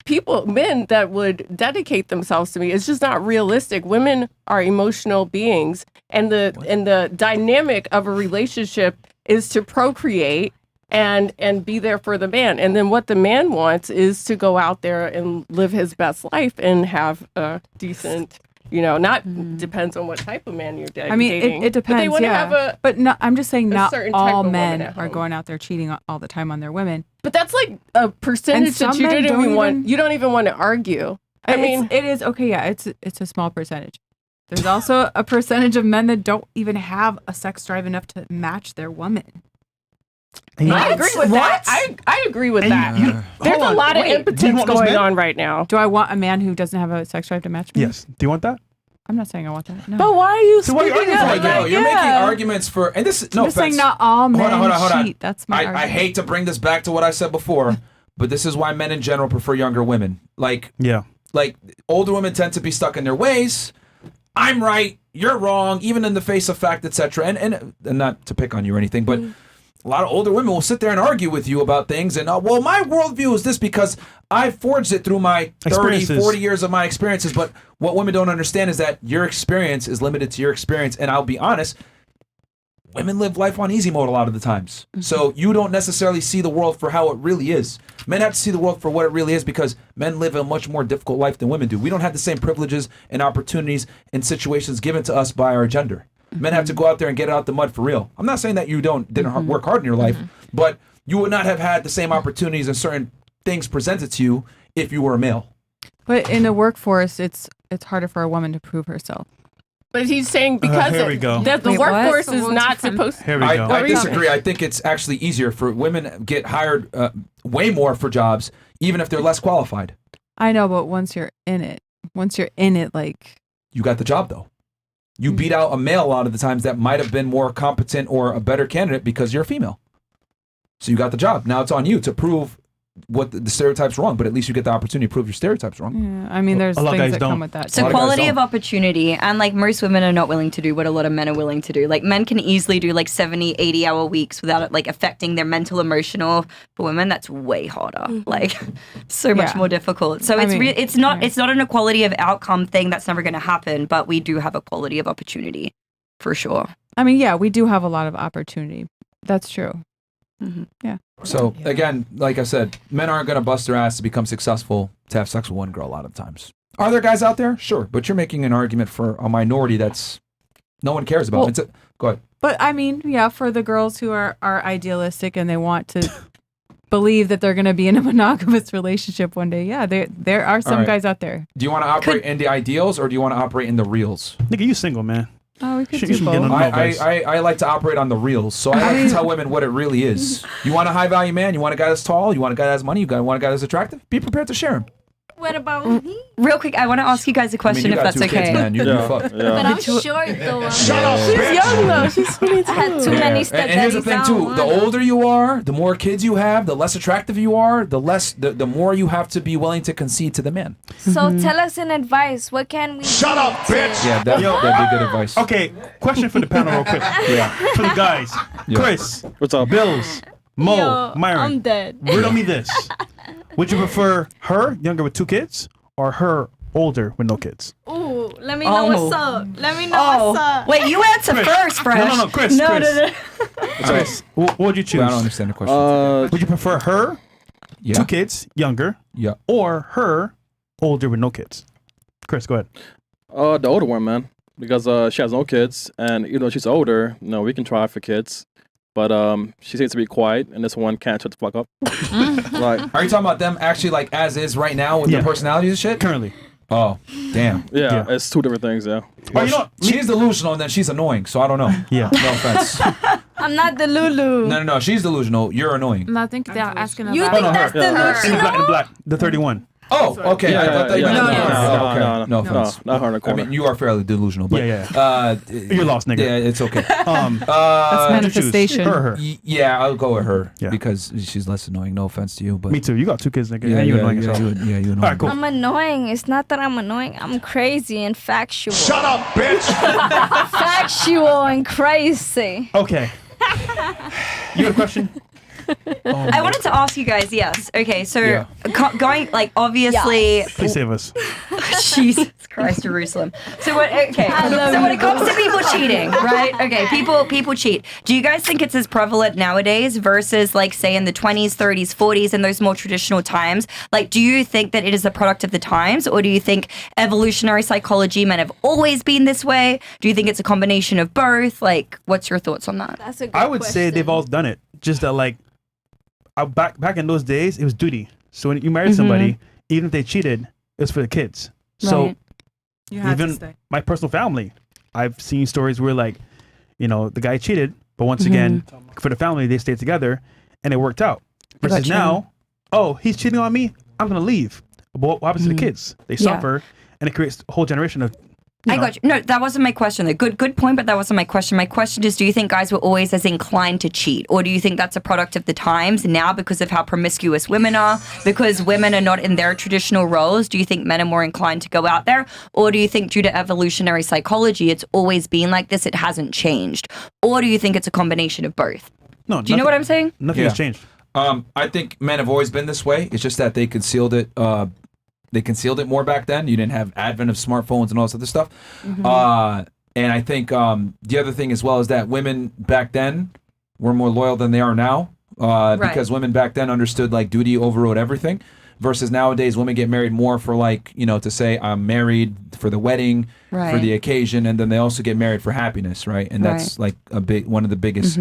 people, men that would dedicate themselves to me. It's just not realistic. Women are emotional beings, and the dynamic of a relationship is to procreate and be there for the man. And then what the man wants is to go out there and live his best life and have a decent You know, not depends on what type of man you're dating. I mean, it depends. But they want to yeah. have a. But no, I'm just saying, not certain type all of woman men at are home. going out there cheating all the time on their women. But that's like a percentage that some you men didn't don't even want. even- You don't even want to argue. I mean, it is okay. Yeah, it's a small percentage. There's also a percentage of men that don't even have a sex drive enough to match their woman. I agree with that. I agree with that. There's a lot of impotence going on right now. Do I want a man who doesn't have a sex drive to match me? Yes. Do you want that? I'm not saying I want that. No. But why are you So why are you speaking arguing for up? it? Yo, you're making arguments for, and this is no I'm just saying offense. not all men Hold on. cheat. That's my argument. I hate to bring this back to what I said before, but this is why men in general prefer younger women. Like older women tend to be stuck in their ways. I'm right, you're wrong, even in the face of fact, etc. And not to pick on you or anything, but a lot of older women will sit there and argue with you about things. And, well, my worldview is this because I forged it through my 30, 40 years of my experiences. But what women don't understand is that your experience is limited to your experience. And I'll be honest, women live life on easy mode a lot of the times. So you don't necessarily see the world for how it really is. Men have to see the world for what it really is because men live a much more difficult life than women do. We don't have the same privileges and opportunities and situations given to us by our gender. Men have to go out there and get out the mud for real. I'm not saying that you didn't work hard in your life, but you would not have had the same opportunities and certain things presented to you if you were a male. But in the workforce, it's harder for a woman to prove herself. But he's saying because Here we go. that the Wait, workforce what? is not supposed. Here we go. I disagree. I think it's actually easier for women get hired way more for jobs, even if they're less qualified. I know, but once you're in it, like You got the job though. You beat out a male a lot of the times that might have been more competent or a better candidate because you're a female. So you got the job. Now it's on you to prove what the stereotype's wrong, but at least you get the opportunity to prove your stereotype's wrong. Yeah, I mean, there's A lot of things guys that come don't. with that. So quality of opportunity, and like most women are not willing to do what a lot of men are willing to do. Like men can easily do like 70, 80-hour weeks without it like affecting their mental, emotional. For women, that's way harder. Like so much more difficult. So it's not an equality of outcome thing. That's never going to happen. But we do have a quality of opportunity, for sure. I mean, yeah, we do have a lot of opportunity. That's true. Yeah. So again, like I said, men aren't going to bust their ass to become successful to have sex with one girl a lot of times. Are there guys out there? Sure. But you're making an argument for a minority that's no one cares about. Well, Go ahead. But I mean, yeah, for the girls who are idealistic and they want to believe that they're going to be in a monogamous relationship one day, yeah, there are some guys out there. Do you want to operate in the ideals or do you want to operate in the reals? Nigga, you single, man. Oh, we could You do should get both. on advice. I like to operate on the reels, so I like to tell women what it really is. You want a high value man? You want a guy that's tall? You want a guy that has money? Want a guy that's attractive? Be prepared to share him. What about me? Real quick, I want to ask you guys a question, you if got that's two okay. kids, man. You're fucked. But I'm short though. Shut up, She's young though. She's 22. I had too many And here's the thing too: the older you are, the more kids you have, the less attractive you are, the more you have to be willing to concede to the man. So tell us an advice. What can we Shut up, bitch! Yeah, that'd be good advice. Okay, question for the panel real quick. Yeah. For the guys. Yeah. Chris. What's up? Bills. Mo. Yo, Myron. I'm dead. Riddle me this. Would you prefer her younger with 2 kids or her older with no kids? Ooh, let me know what's up. Let me know what's up. Wait, you answer first, Fresh. No, Chris. No, Chris. no, no. Chris, what would you choose? I don't understand the question. Would you prefer her, 2 kids, younger, or her, older with no kids? Chris, go ahead. The older one, man, because she has no kids, and even though she's older, we can try for kids. But she seems to be quiet, and this one can't shut the fuck up. Like, are you talking about them actually like as is right now with their personalities and shit? Currently. Oh, damn. Yeah, it's 2 different things. Yeah. Well, she's delusional and then she's annoying, so I don't know. Yeah. No offense. I'm not the Lulu. No. She's delusional. You're annoying. I think they're asking You about. think that's delusional? In the black, the 31. Oh, okay. Yeah, I thought that you meant no, no offense. not her in the corner. I mean, you are fairly delusional, but You're lost, nigga. Yeah, it's okay. That's manifestation. Her. Yeah, I'll go with her because she's less annoying. No offense to you, but Me too. You got 2 kids, nigga. Yeah, and you yeah, annoying yeah, yourself. you annoying. All right, cool. I'm annoying. It's not that I'm annoying. I'm crazy and factual. Shut up, bitch! Factual and crazy. Okay. You have a question? I wanted to ask you guys, yes. Okay, so going, like, obviously... Please save us. Jesus Christ, Jerusalem. So what? Okay. So when it comes to people cheating, right? Okay, people cheat. Do you guys think it's as prevalent nowadays versus like say in the 20s, 30s, 40s, and those more traditional times? Like, do you think that it is a product of the times, or do you think evolutionary psychology men have always been this way? Do you think it's a combination of both? Like, what's your thoughts on that? That's a good I would question. say they've all done it. Just that, like, back in those days, it was duty. So when you married somebody, even if they cheated, it was for the kids. So Right. You had to even stay. my personal family, I've seen stories where, like, you know, the guy cheated, but once again, for the family, they stayed together, and it worked out. Versus Gotcha. now, oh, he's cheating on me, I'm gonna leave. But what happens to the kids? They Yeah. suffer, and it creates a whole generation of. I got you. No, that wasn't my question. Good point, but that wasn't my question. My question is, do you think guys were always as inclined to cheat? Or do you think that's a product of the times now because of how promiscuous women are? Because women are not in their traditional roles? Do you think men are more inclined to go out there? Or do you think due to evolutionary psychology, it's always been like this, it hasn't changed? Or do you think it's a combination of both? No, Do you know what I'm saying? Nothing has changed. I think men have always been this way. It's just that they concealed it. They concealed it more back then. You didn't have advent of smartphones and all this other stuff. And I think the other thing as well is that women back then were more loyal than they are now. Because women back then understood like duty overrode everything. Versus nowadays, women get married more for like, you know, to say I'm married for the wedding, for the occasion, and then they also get married for happiness, right? And that's like one of the biggest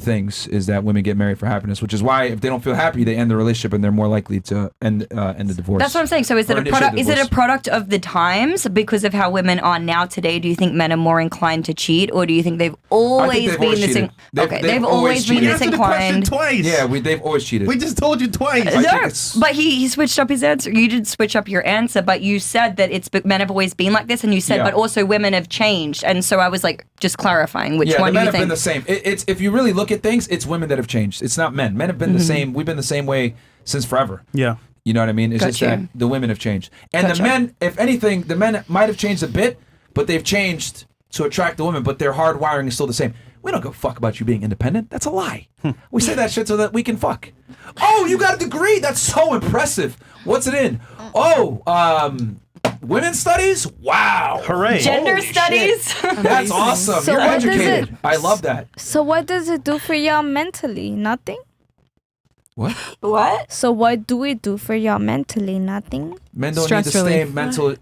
things is that women get married for happiness, which is why if they don't feel happy, they end the relationship and they're more likely to end the divorce. That's what I'm saying. So is it Or a product? Is it a divorce. product of the times because of how women are now today? Do you think men are more inclined to cheat, or do you think they've always they've been always this? cheated. They've always been this inclined. Twice. Yeah, they've always cheated. We just told you twice. I think No, it's- but he switched up his answer. You didn't switch up your answer, but you said that men have always been like this, and you said, Yeah. but also women have changed. And so I was like, just clarifying which yeah, one the men do you have think? been the same. It's if you really look at things, it's women that have changed. It's not men. Men have been the same. We've been the same way since forever. Yeah. You know what I mean? It's just Gotcha. that the women have changed. And Gotcha. the men, if anything, the men might have changed a bit, but they've changed to attract the women, but their hard wiring is still the same. We don't give a fuck about you being independent. That's a lie. We say that shit so that we can fuck. Oh, you got a degree? That's so impressive. What's it in? Oh, women's studies? Wow. Hooray. Gender Holy studies? shit. That's awesome. So You're what does educated. it- I love that. So what does it do for y'all mentally? Nothing? What? What? So what do it do for y'all mentally? Nothing? Men don't Stress need the relief. same mental.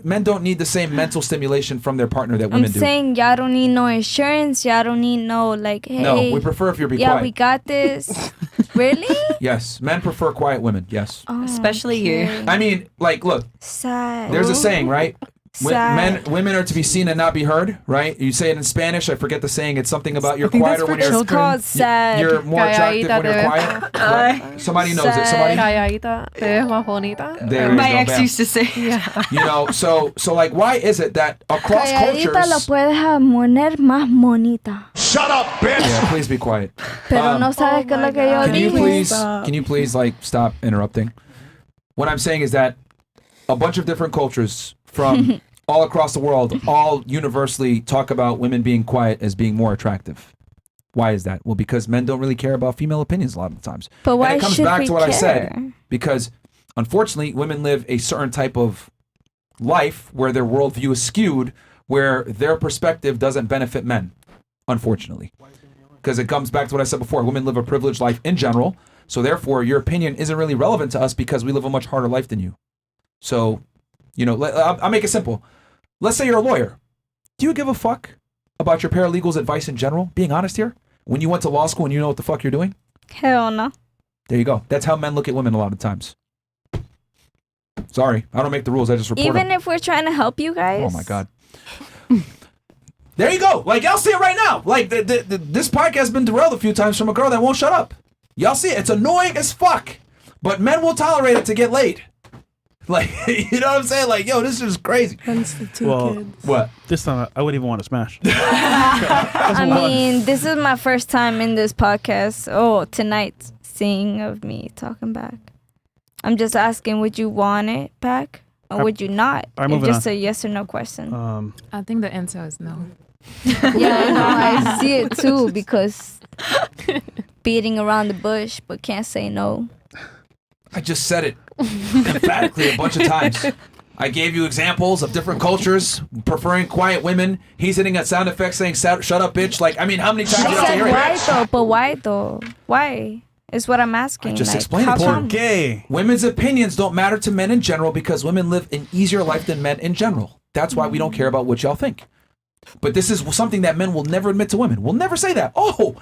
Men don't need the same mental stimulation from their partner that I'm women do. saying y'all don't need no insurance. Y'all don't need no like, hey. No, we prefer if you're be yeah, quiet. we got this. Really? Yes, men prefer quiet women. Yes. Oh, Especially you. okay. I mean, like, look, Sad. there's a saying, right? Sad. Women are to be seen and not be heard, right? You say it in Spanish. I forget the saying. It's something about you're quieter when you're. It's called sad. You're more attractive when you're Calladita quiet. What? Somebody knows it. Somebody. Calladita, te ves más bonita. There you My go, ex bam. used to say. Yeah. You know, so like, why is it that across Calladita la cultures? puedes poner más bonita. Shut up, bitch! Yeah, please be quiet. Pero no sabes qué es lo que yo Can you please like stop interrupting? What I'm saying is that a bunch of different cultures from all across the world all universally talk about women being quiet as being more attractive. Why is that? Well, because men don't really care about female opinions a lot of the times. But why and it comes should back we to what I care? said. Because unfortunately, women live a certain type of life where their worldview is skewed, where their perspective doesn't benefit men, unfortunately. Because it comes back to what I said before. Women live a privileged life in general. So therefore, your opinion isn't really relevant to us because we live a much harder life than you. So, you know, I'll make it simple. Let's say you're a lawyer. Do you give a fuck about your paralegal's advice in general? Being honest here? When you went to law school and you know what the fuck you're doing? Hell no. There you go. That's how men look at women a lot of times. Sorry, I don't make the rules. I just report Even them. if we're trying to help you guys. Oh my God. There you go. Like, y'all see it right now. Like, this podcast has been derailed a few times from a girl that won't shut up. Y'all see it. It's annoying as fuck. But men will tolerate it to get laid. Like, you know what I'm saying? Like, yo, this is crazy. Hence the two Well, kids. What? This time I wouldn't even want to smash. I mean, this is my first time in this podcast. Oh, tonight, seeing of me talking back. I'm just asking, would you want it back? Or would you not? All right, It's moving just a yes or no question. I think the answer is no. Yeah, I know. I see it too because beating around the bush, but can't say no. I just said it emphatically a bunch of times. I gave you examples of different cultures preferring quiet women. He's hitting a sound effect saying, shut up, bitch. Like, I mean, how many times do you have to hear it? Why though? But why though? Why? Is what I'm asking. Just like, explain how it. come? Gay. Women's opinions don't matter to men in general because women live an easier life than men in general. That's why we don't care about what y'all think. But this is something that men will never admit to women. We'll never say that. Oh,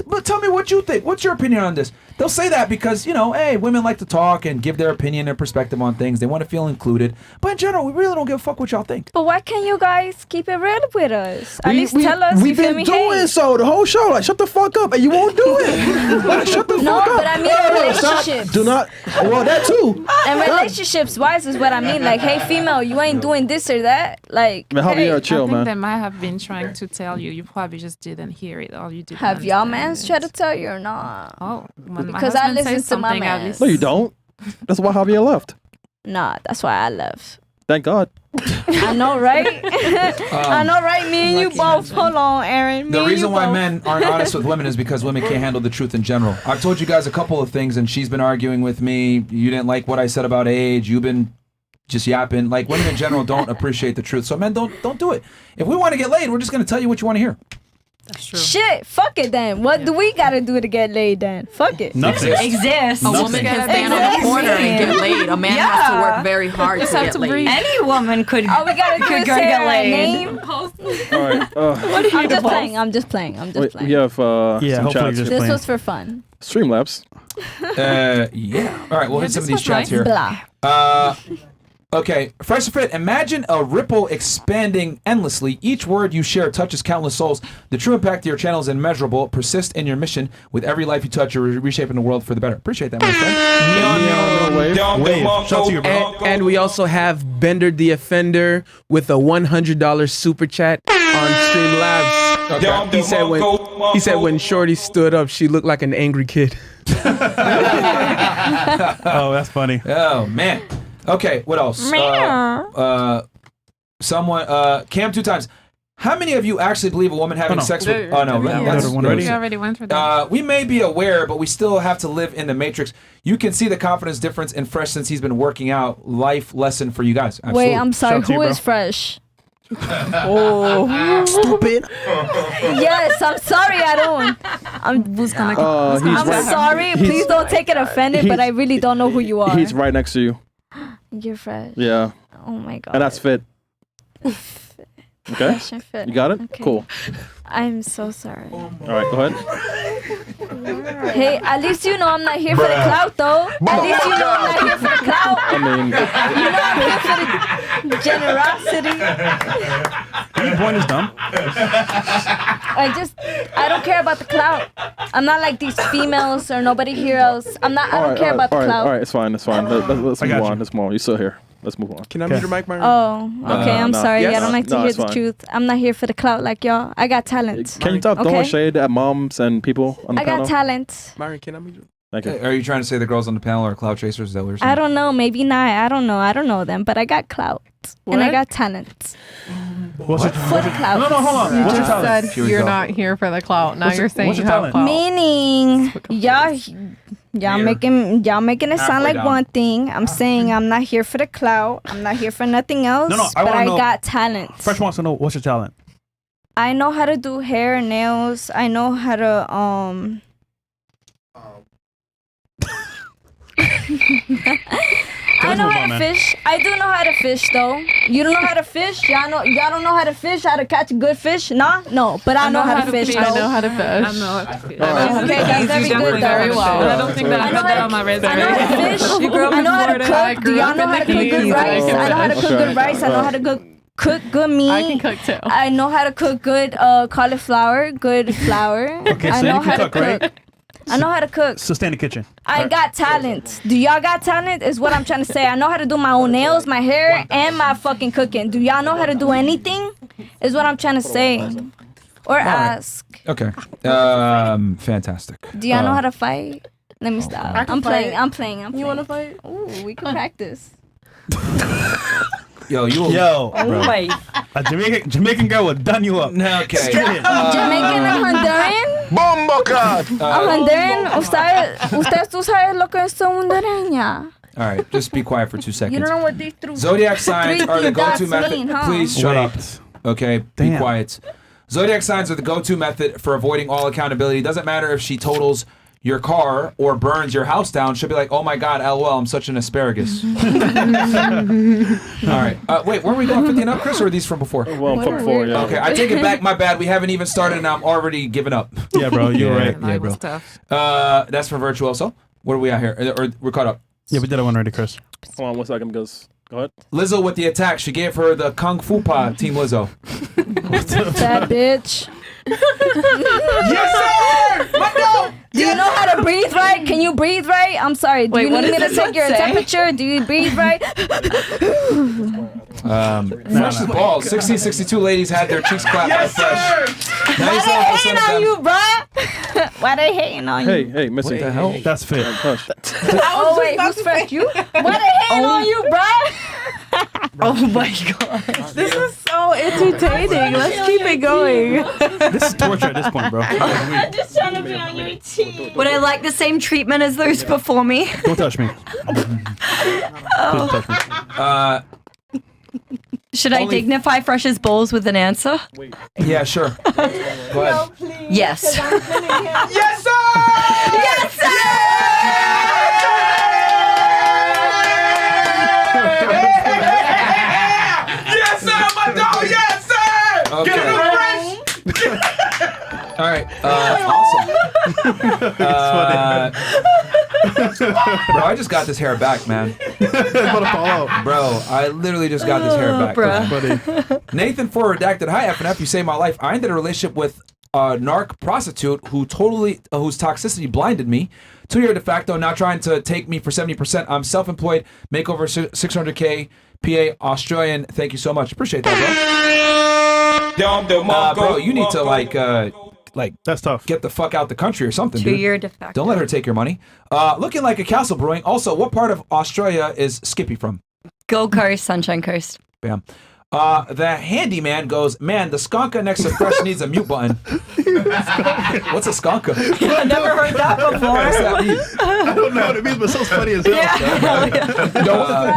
but tell me what you think. What's your opinion on this? They'll say that because, you know, hey, women like to talk and give their opinion and perspective on things. They want to feel included. But in general, we really don't give a fuck what y'all think. But why can't you guys keep it real with us? At least tell us. We've been doing so the whole show. Like, shut the fuck up, and you won't do it. Like, shut the fuck up. No, but I mean in relationships. Do not. Well, that too. And relationships wise is what I mean. Like, hey, female, you ain't doing this or that. Like, man, hey, I chill, think man. they might have been trying to tell you. You probably just didn't hear it, or you didn't. have y'all understand mans it. tried to tell you or not? Oh, when my Because I husband says listen to my something, I man. listen. No, you don't. That's why Javier left. Nah, that's why I left. Thank God. I know, right? I know, right? Me and you both. Hold on, Aaron. Me The and reason you why both. men aren't honest with women is because women can't handle the truth in general. I've told you guys a couple of things, and she's been arguing with me. You didn't like what I said about age. You've been just yapping. Like, women in general don't appreciate the truth. So men don't do it. If we want to get laid, we're just going to tell you what you want to hear. That's true. Shit, fuck it then. What do we gotta do to get laid then? Fuck it. Nothing. Exists. A woman can stand on the corner and get laid. A man has to work very hard to get laid. Any woman could. All we gotta do could is go say get our laid. name. All right. I'm just playing. I'm just playing. I'm just playing. We have Yeah, some hopefully chats. just This playing. was for fun. Streamlabs. Yeah. All right, we'll hit some of these chats here. Blah. Okay, Fresh Fit, imagine a ripple expanding endlessly. Each word you share touches countless souls. The true impact of your channel is immeasurable. Persist in your mission. With every life you touch, you're reshaping the world for the better. Appreciate that, my friend. Wave. Shout out to you, bro. And we also have Bender the Offender with a $100 super chat on Streamlabs. Okay. He said when Shorty stood up, she looked like an angry kid. Oh, that's funny. Oh, man. Okay, what else? Someone, Cam 2 times. How many of you actually believe a woman having sex with... Oh, no. We already went through that. We may be aware, but we still have to live in the matrix. You can see the confidence difference in Fresh since he's been working out. Life lesson for you guys. Absolutely. Wait, I'm sorry. Shout out to you, Who bro. is Fresh? Oh, stupid. Yes, I'm sorry. I don't. I'm sorry. Please don't take it offended, but I really don't know who you are. He's right next to you. You're Fresh. Yeah. Oh my god. And that's Fit. Okay. Fresh and Fit. You got it? Okay. Cool. I'm so sorry. All right, go ahead. Hey, at least you know I'm not here for the clout, though. At least you know I'm not here for the clout. I mean, You know I'm here for the generosity. Your point is dumb. I don't care about the clout. I'm not like these females or nobody here else. I don't care about the clout. All right, it's fine. It's fine. Let's I move got you. on. Let's move on. You're still here. Let's move on. Can I mute your mic, Myron? Oh, okay. I'm no. sorry. Yes? I don't like to No, hear it's the fine. truth. I'm not here for the clout like y'all. I got talent. Can you stop throwing Okay. shade at moms and people on the I panel? got talent. Myron, can I mute you? Thank you. Are you trying to say the girls on the panel are cloud chasers? Is that what you're saying? I don't know. Maybe not. I don't know. I don't know them, but I got clout. And I What? got talent. What's your Foot clout. No, hold on. You What's your just talent? said Here we you're go. not here for the clout. Now What's you're your- saying what's you your have talent? clout. Meaning, y'all making it sound Halfway like down. one thing. I'm saying I'm not here for the clout. I'm not here for nothing else. No, I but wanna I know- got talent. Fresh wants to know what's your talent. I know how to do hair and nails. I know how to I know move how on, to man. fish. I do know how to fish though. You don't know how to fish? Y'all don't know how to fish? How to catch a good fish? Nah? No. But I know how to fish though. I know how to fish. I know how to fish. Okay, that's very good though. Very well. I don't think that I have that on my resume. I know how to fish. You grew up I in know how to Florida. I cook. grew Do y'all up know in how the to cook good Keys. rice? I know how to cook Okay. good rice. I know how to cook good meat. I can cook too. I know how to cook good cauliflower, good flour. Okay, I so know you how can to cook, right? I know how to cook. So stay in the kitchen. I got talent. Do y'all got talent? Is what I'm trying to say. I know how to do my own nails, my hair, and my fucking cooking. Do y'all know how to do anything? Is what I'm trying to say. Or ask. Okay. Fantastic. Do y'all know how to fight? Let me stop. I can I'm playing. fight. I'm playing. I'm playing. You want to fight? Ooh, we can practice. Yo, you. Yo, Oh bro. my. A Jamaican girl will done you up. No, okay. Straight in. Jamaican o Honduran? Bombo card. A Honduran, usted tú sabes lo que es hondureña. All right, just be quiet for 2 seconds. You don't know what these Zodiac signs are the go-to method. mean, huh? Please shut up. Okay, be Damn. quiet. Zodiac signs are the go-to method for avoiding all accountability. Doesn't matter if she totals your car or burns your house down. She'll be like, oh my God, LOL, I'm such an asparagus. All right. Wait, weren't we going 50 and up, Chris, or are these from before? Well, from before, yeah. Okay, I take it back. My bad. We haven't even started and I'm already giving up. Yeah, bro, you're right. Yeah, bro. That's for Virtuoso. What are we at here? Or we're caught up. Yeah, we did that one already, Chris. Hold on 1 second because go ahead. Lizzo with the attack. She gave her the Kung Fu Pa, Team Lizzo. That bitch. Yes, sir! Let go! Do you know how to breathe right? Can you breathe right? I'm sorry. Do Wait, you what need me does to this take your say? temperature? Do you breathe right? Fresh as balls. 1662 ladies had their cheeks clapped by Fresh. Why they 97% hating of on them. you, bruh? Why they hating on you? Hey, Missy. What the hell? That's fair. Hush. Oh wait, who's Fresh? You? Why they hating on you, bruh? Oh my god. This is so entertaining. Let's keep it going. This is torture at this point, bro. I'm just trying to be on your team. Would I like the same treatment as those before me? Don't touch me. Please touch me. Should I dignify Fresh's balls with an answer? Yeah, sure. Go ahead. Yes. Yes, sir! Yes, Yes, sir, my dog! Yes, sir! Okay. All right. Awesome. Bro, I just got this hair back, man. Bro, I literally just got this hair back. Buddy. Nathan for redacted. Hi, FNF. You saved my life. I ended a relationship with a narc prostitute whose toxicity blinded me. 2-year de facto, now trying to take me for 70%. I'm self-employed, make over 600K, PA, Australian. Thank you so much. Appreciate that, bro. Bro, you need to like that's tough. Get the fuck out the country or something, dude. 2-year de facto. Don't let her take your money. Looking like a castle brewing. Also, what part of Australia is Skippy from? Gold Coast, Sunshine Coast. Bam. The handyman goes, man, the skonka next to Fresh needs a mute button. What's a skonka? I've never heard that before. What's that mean? I don't know what it means, but it sounds funny as hell.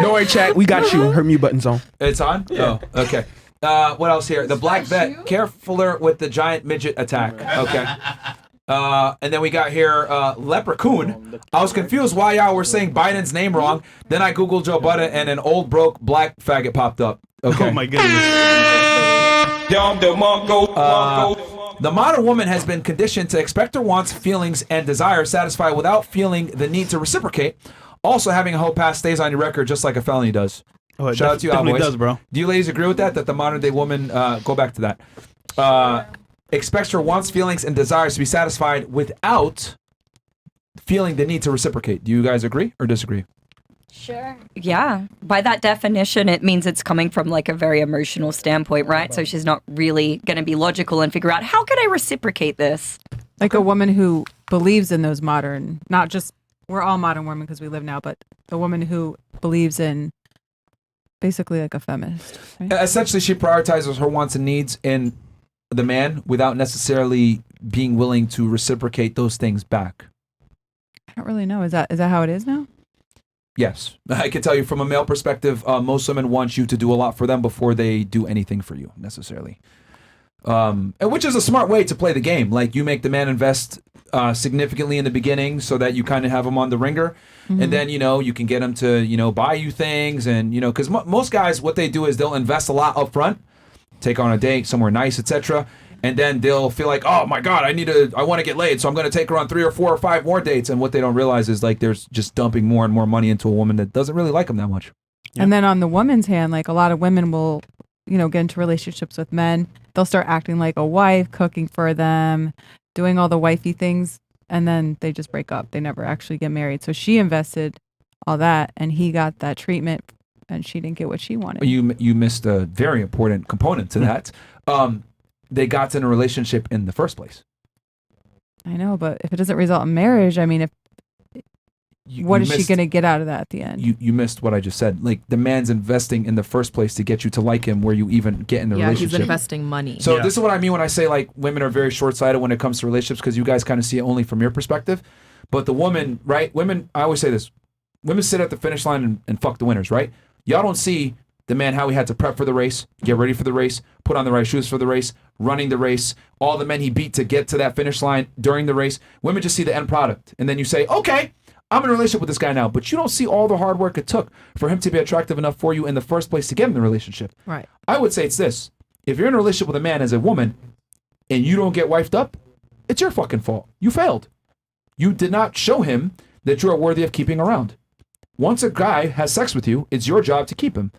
Don't worry, chat. We got you. Her mute button's on. It's on? Oh, okay. What else here? The black vet, carefuler with the giant midget attack. Okay. And then we got here Leprechaun. I was confused why y'all were saying Biden's name wrong. Then I Googled Joe Budden and an old broke black faggot popped up. Okay. Oh my goodness. The modern woman has been conditioned to expect her wants, feelings, and desires satisfied without feeling the need to reciprocate. Also, having a whole pass stays on your record just like a felony does. Oh, Shout out to you, definitely Alboys. does, bro. Do you ladies agree with that? That the modern day woman, go back to that, expects her wants, feelings, and desires to be satisfied without feeling the need to reciprocate. Do you guys agree or disagree? Sure. Yeah. By that definition, it means it's coming from like a very emotional standpoint, right? So she's not really going to be logical and figure out how can I reciprocate this? Like a woman who believes in those modern, not just, we're all modern women because we live now, but the woman who believes in basically like a feminist. Right? Essentially, she prioritizes her wants and needs in the man without necessarily being willing to reciprocate those things back. I don't really know. Is that how it is now? Yes. I can tell you from a male perspective, most women want you to do a lot for them before they do anything for you, necessarily. And which is a smart way to play the game. Like, you make the man invest significantly in the beginning so that you kind of have him on the ringer. Mm-hmm. And then, you can get him to, buy you things. And, because most guys, what they do is they'll invest a lot up front, take on a date somewhere nice, etc. And then they'll feel like, oh my God, I want to get laid, so I'm going to take her on 3 or 4 or 5 more dates. And what they don't realize is like there's just dumping more and more money into a woman that doesn't really like them that much. Yeah. And then on the woman's hand, like a lot of women will, get into relationships with men. They'll start acting like a wife, cooking for them, doing all the wifey things, and then they just break up. They never actually get married. So she invested all that, and he got that treatment, and she didn't get what she wanted. You missed a very important component to that. They got in a relationship in the first place. I know, but if it doesn't result in marriage, I mean, what is she going to get out of that at the end? You missed what I just said. Like, the man's investing in the first place to get you to like him where you even get in the relationship. Yeah, he's investing money. So this is what I mean when I say, like, women are very short-sighted when it comes to relationships because you guys kind of see it only from your perspective. But the woman, right? Women, I always say this. women sit at the finish line and fuck the winners, right? Y'all don't see the man how he had to prep for the race, get ready for the race, put on the right shoes for the race, running the race, all the men he beat to get to that finish line during the race. Women just see the end product. And then you say, okay, I'm in a relationship with this guy now. But you don't see all the hard work it took for him to be attractive enough for you in the first place to get in the relationship. Right. I would say it's this. If you're in a relationship with a man as a woman and you don't get wifed up, it's your fucking fault. You failed. You did not show him that you are worthy of keeping around. Once a guy has sex with you, it's your job to keep him.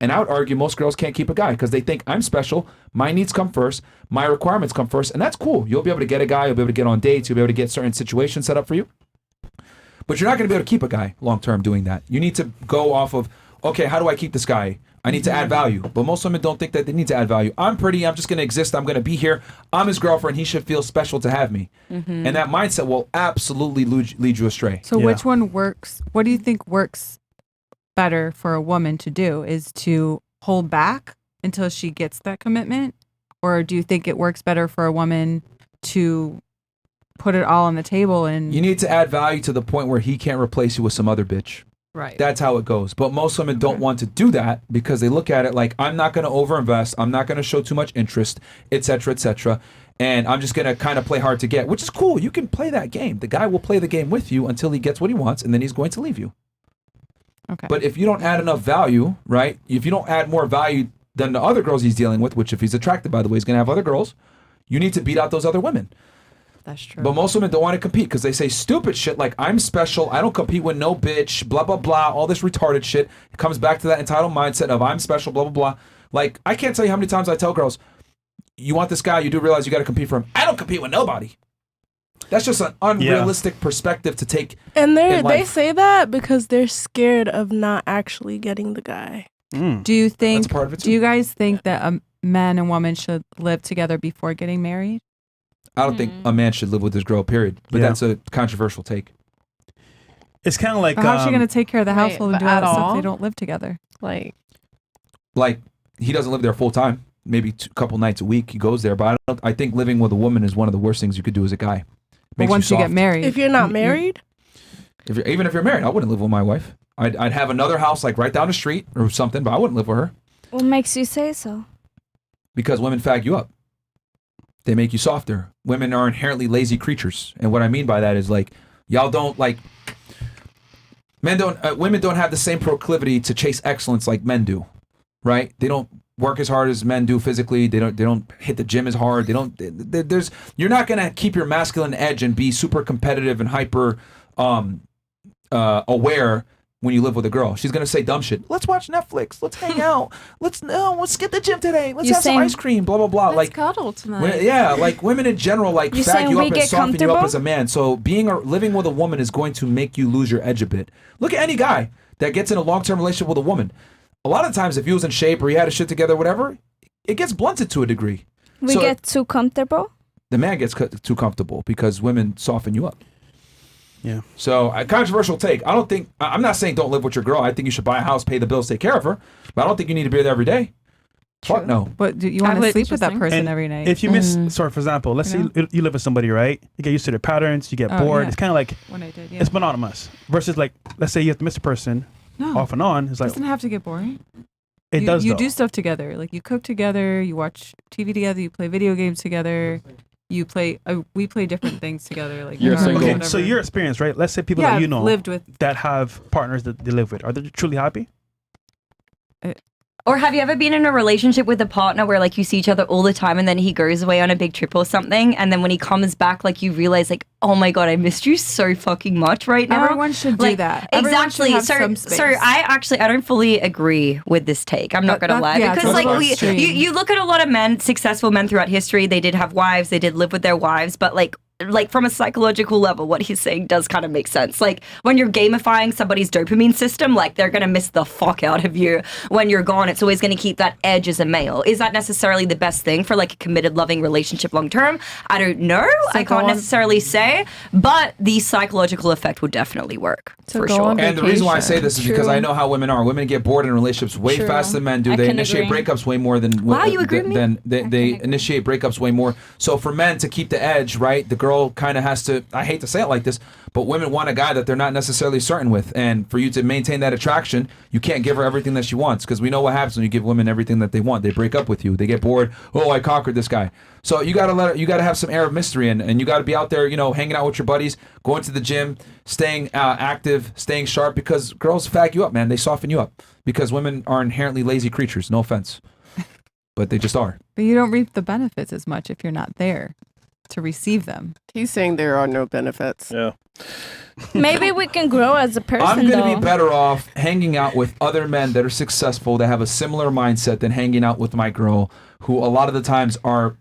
And I would argue most girls can't keep a guy because they think I'm special, my needs come first, my requirements come first, and that's cool. You'll be able to get a guy, you'll be able to get on dates, you'll be able to get certain situations set up for you. But you're not going to be able to keep a guy long term doing that. You need to go off of, okay, how do I keep this guy? I need to add value. But most women don't think that they need to add value. I'm pretty, I'm just going to exist, I'm going to be here. I'm his girlfriend, he should feel special to have me. Mhm. And that mindset will absolutely lead you astray. So which one works? What do you think works better for a woman to do? Is to hold back until she gets that commitment? Or do you think it works better for a woman to put it all on the table and... You need to add value to the point where he can't replace you with some other bitch. Right. That's how it goes. But most women don't want to do that because they look at it like, I'm not going to overinvest. I'm not going to show too much interest, etc., etc. And I'm just going to kind of play hard to get, which is cool. You can play that game. The guy will play the game with you until he gets what he wants, and then he's going to leave you. Okay. But if you don't add enough value, right? If you don't add more value than the other girls he's dealing with, which if he's attracted, by the way, he's going to have other girls, you need to beat out those other women. That's true. But most women don't want to compete because they say stupid shit like, I'm special, I don't compete with no bitch, blah, blah, blah, all this retarded shit. It comes back to that entitled mindset of I'm special, blah, blah, blah. Like, I can't tell you how many times I tell girls, you want this guy, you do realize you got to compete for him. I don't compete with nobody. That's just an unrealistic perspective to take. And in they life. say that because they're scared of not actually getting the guy. Do you think, That's part of it, do you guys think that a man and woman should live together before getting married? I don't think a man should live with his girl, period. But that's a controversial take. It's kind of like... But how's she going to take care of the household and do all at that stuff if all? they don't live together? Like, He doesn't live there full time. Maybe a couple nights a week he goes there. But I think living with a woman is one of the worst things you could do as a guy. But once you get married. If you're not married? Even if you're married, I wouldn't live with my wife. I'd have another house like right down the street or something, but I wouldn't live with her. What makes you say so? Because women fag you up. They make you softer. Women are inherently lazy creatures. And what I mean by that is like, y'all don't like, women don't have the same proclivity to chase excellence like men do, right? They don't work as hard as men do physically. They don't hit the gym as hard. You're not going to keep your masculine edge and be super competitive and hyper aware when you live with a girl. She's gonna say dumb shit. Let's watch Netflix. Let's hang out. Let's skip the gym today. Let's have some ice cream. Blah blah blah. Let's Like cuddle tonight. like women in general like You fag saying you we up and get soften you up comfortable? as a man. So living with a woman is going to make you lose your edge a bit. Look at any guy that gets in a long-term relationship with a woman. A lot of times, if he was in shape or he had his shit together, whatever, it gets blunted to a degree. We So get too comfortable? the man gets too comfortable because women soften you up. Yeah. So a controversial take. I'm not saying don't live with your girl. I think you should buy a house, pay the bills, take care of her. But I don't think you need to be there every day. Fuck no. But do you want to sleep with that person And every night? If you miss, sorry, for example, let's You say you live with somebody, right? You get used to their patterns, you get Oh, bored. yeah. It's kind of like, When I did, it's monotonous. Versus like, let's say you have to miss a person No. off and on. It's It like, doesn't have to get boring. it you, does You though. do stuff together. Like you cook together, you watch TV together, you play video games together. You play. We play different things together. Like You're cards, single. Okay, whatever. so your experience, right? Let's say people Yeah, that you I've know lived with. that have partners that they live with. Are they truly happy? Or have you ever been in a relationship with a partner where like you see each other all the time and then he goes away on a big trip or something, and then when he comes back, like you realize like, oh my god, I missed you so fucking much right now. Everyone should do Like, that. Everyone should Exactly. have So some so space. I don't fully agree with this take. I'm not gonna lie, yeah, it's because a like little extreme. you look at a lot of men, successful men throughout history. They did have wives. They did live with their wives, but like from a psychological level, what he's saying does kind of make sense. Like when you're gamifying somebody's dopamine system, like they're gonna miss the fuck out of you when you're gone. It's always gonna keep that edge as a male. Is that necessarily the best thing for like a committed, loving relationship long term? I don't know. So I go can't on- necessarily say, but the psychological effect would definitely work So for go sure. on And the reason why I say vacation. this is because I know how women are. Women get bored in relationships way True. faster than men do. I They can initiate agree. breakups way more than Wow, you agree with me? They initiate breakups way more. So for men to keep the edge, right? The girl kind of has to, I hate to say it like this, but women want a guy that they're not necessarily certain with. And for you to maintain that attraction, you can't give her everything that she wants, because we know what happens when you give women everything that they want. They break up with you. They get bored. Oh, I conquered this guy. So you got to have some air of mystery, and you got to be out there, hanging out with your buddies, going to the gym, staying active, staying sharp, because girls fag you up, man. They soften you up, because women are inherently lazy creatures. No offense. But they just are. But you don't reap the benefits as much if you're not there to receive them. He's saying there are no benefits. Yeah. Maybe we can grow as a person. I'm going to though. be better off hanging out with other men that are successful, that have a similar mindset, than hanging out with my girl, who a lot of the times are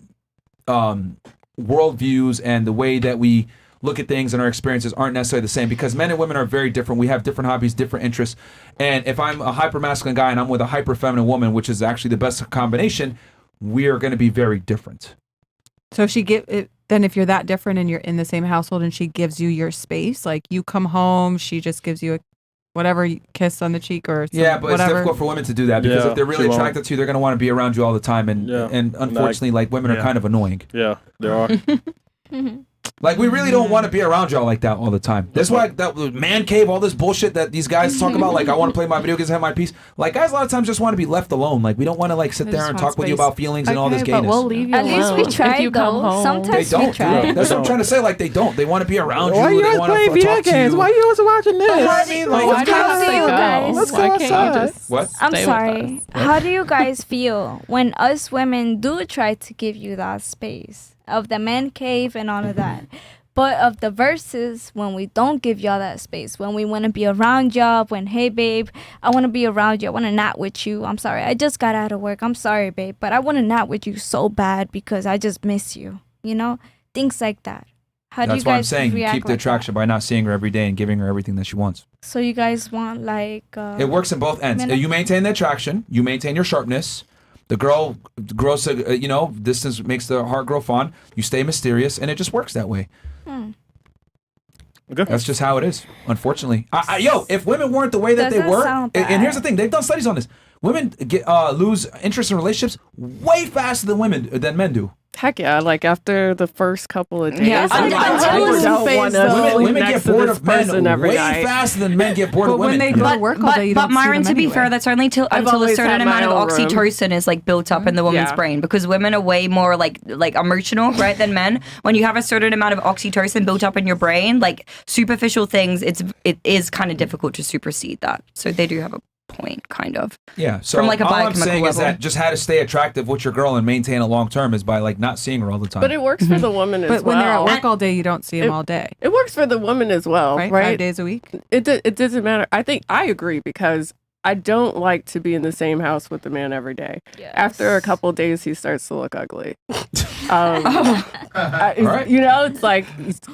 worldviews and the way that we look at things and our experiences aren't necessarily the same, because men and women are very different. We have different hobbies, different interests. And if I'm a hyper masculine guy and I'm with a hyper feminine woman, which is actually the best combination, we are going to be very different. So then if you're that different and you're in the same household and she gives you your space, like you come home, she just gives you a whatever kiss on the cheek or yeah, but whatever. It's difficult for women to do that, because if they're really attracted to you, they're going to want to be around you all the time. And unfortunately, like women are kind of annoying. Yeah, they are. Like, we really don't want to be around y'all like that all the time. That's why that man cave, all this bullshit that these guys talk about, like, I want to play my video games and have my peace. Like, guys a lot of times just want to be left alone. Like, we don't want to, like, sit there and talk with you about feelings and all this gayness. But we'll leave you At least we try, though. Sometimes they don't. we try. That's what I'm trying to say. Like, they don't. They want to be around you. Why you they guys want playing to video talk to games? you. Why you always watching this? How do you guys? Let's go outside. What? I'm sorry. How do you guys feel when us women do try to give you that space of the man cave and all of that? But of the verses, when we don't give y'all that space, when we want to be around y'all, when, hey, babe, I want to be around you, I want to nap with you. I'm sorry, I just got out of work. I'm sorry, babe, but I want to nap with you so bad because I just miss you. Things like that. How do you guys That's why I'm saying react keep the like attraction by not seeing her every day and giving her everything that she wants. that? So you guys want like... it works in both ends. You maintain the attraction, you maintain your sharpness. The girl grows, distance makes the heart grow fond. You stay mysterious, and it just works that way. Okay. That's just how it is, unfortunately. If women weren't the way that they were, and here's the thing, they've done studies on this. Women lose interest in relationships way faster than men do. Heck yeah, like after the first couple of days. Yeah, I don't want to women get bored of men way faster than men get bored of women. When they go to work all day, you but don't see Myron, them to be anyway. fair, that's only until a always certain had my amount of own room. oxytocin is like built up in the woman's brain, because women are way more like emotional, right, than men. When you have a certain amount of oxytocin built up in your brain, like superficial things, it is kind of difficult to supersede that. So they do have a point, kind of. Yeah. So from like a all I'm biochemical saying is level. that just how to stay attractive with your girl and maintain it long term is by like not seeing her all the time. But it works for the woman as well. But when they're at work all day, you don't see them all day. It works for the woman as well, right? 5 days a week? It doesn't matter. I think I agree, because I don't like to be in the same house with the man every day. Yes. After a couple of days, he starts to look ugly. Right. It's like,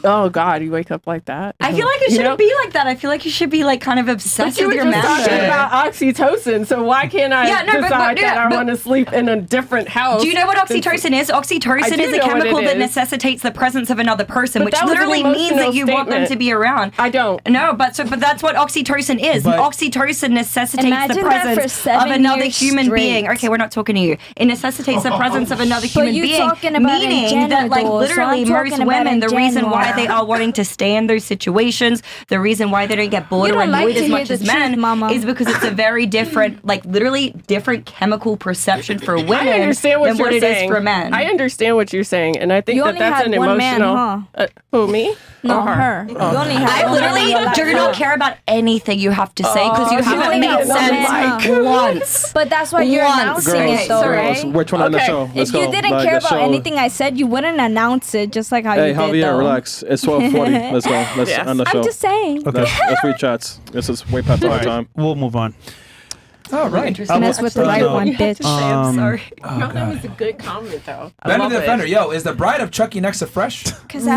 oh God, you wake up like that. I feel like it shouldn't be like that. I feel like you should be like kind of obsessed But you with were your just talking man. about oxytocin, so why can't I decide that I want to sleep in a different house? Do you know what oxytocin is? Oxytocin is a chemical that necessitates the presence of another person, which literally means that you want them to be around. I don't. No, but that's what oxytocin is. But oxytocin necessitates the Imagine that for presence of 7 another years human straight. being. Okay, we're not talking to you. It necessitates the presence of another human you being, talking about in meaning that like general, so literally I'm most talking about women, in the reason why general. they are wanting to stay in those situations, the reason why they don't get bored You or don't like annoyed to as hear much the as truth, men Mama. is because it's a very different, like literally different chemical perception for women I understand what than you're what it saying. is for men. I understand what you're saying, and I think You that only that's had an one man, emotional. huh? Who, me? No, Or her. You only had I one man in literally your life, do not huh? care about anything you have to say because you she haven't only made had one sense man. once. But that's why you're Once. announcing it, though, right? Which one on the Okay. show? Let's If go. you didn't Like, care the about show. anything I said, you wouldn't announce it, just like how Hey, you did, Javier, though. relax. It's 12:40. Let's go. Let's Yes. end the show. I'm just saying. Let's read chats. This is way past our time. We'll move on. All right. Mess with the right one, bitch. I'm sorry. No, that was a good comment, though. I Ben love the it. Defender, yo, is the bride of Chucky next to Fresh? Because I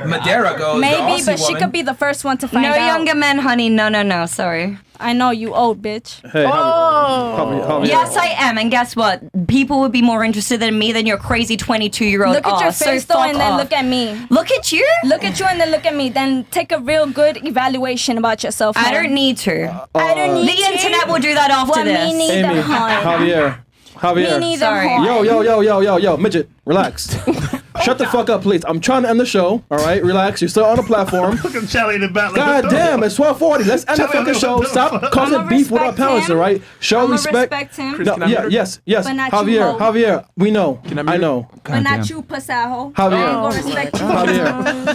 Madeira goes. maybe, the Aussie but she woman. could be the first one to find No out. younger men, honey. No. Sorry. I know you old bitch. Hey, Javier. Yes, I am. And guess what? People would be more interested in me than your crazy 22-year-old. Look at your so face though, fuck and then off. look at me. Look at you. Look at you and then look at me. Then take a real good evaluation about yourself. I hon. don't need to. I don't need The internet will do that after Well, this. me neither, Amy, hon. Javier. Javier. neither. Sorry. Yo, midget, relax. Shut the fuck up, please. I'm trying to end the show. All right, relax. You're still on the platform. Look at Charlie in the back. God damn, it's 12:40. Let's end the fucking show. Stop causing beef with our parents, all right? Show respect. him. No, yes. But not you, ho. Javier, we know. I know. But not you, Pasajo. Javier. I ain't gonna respect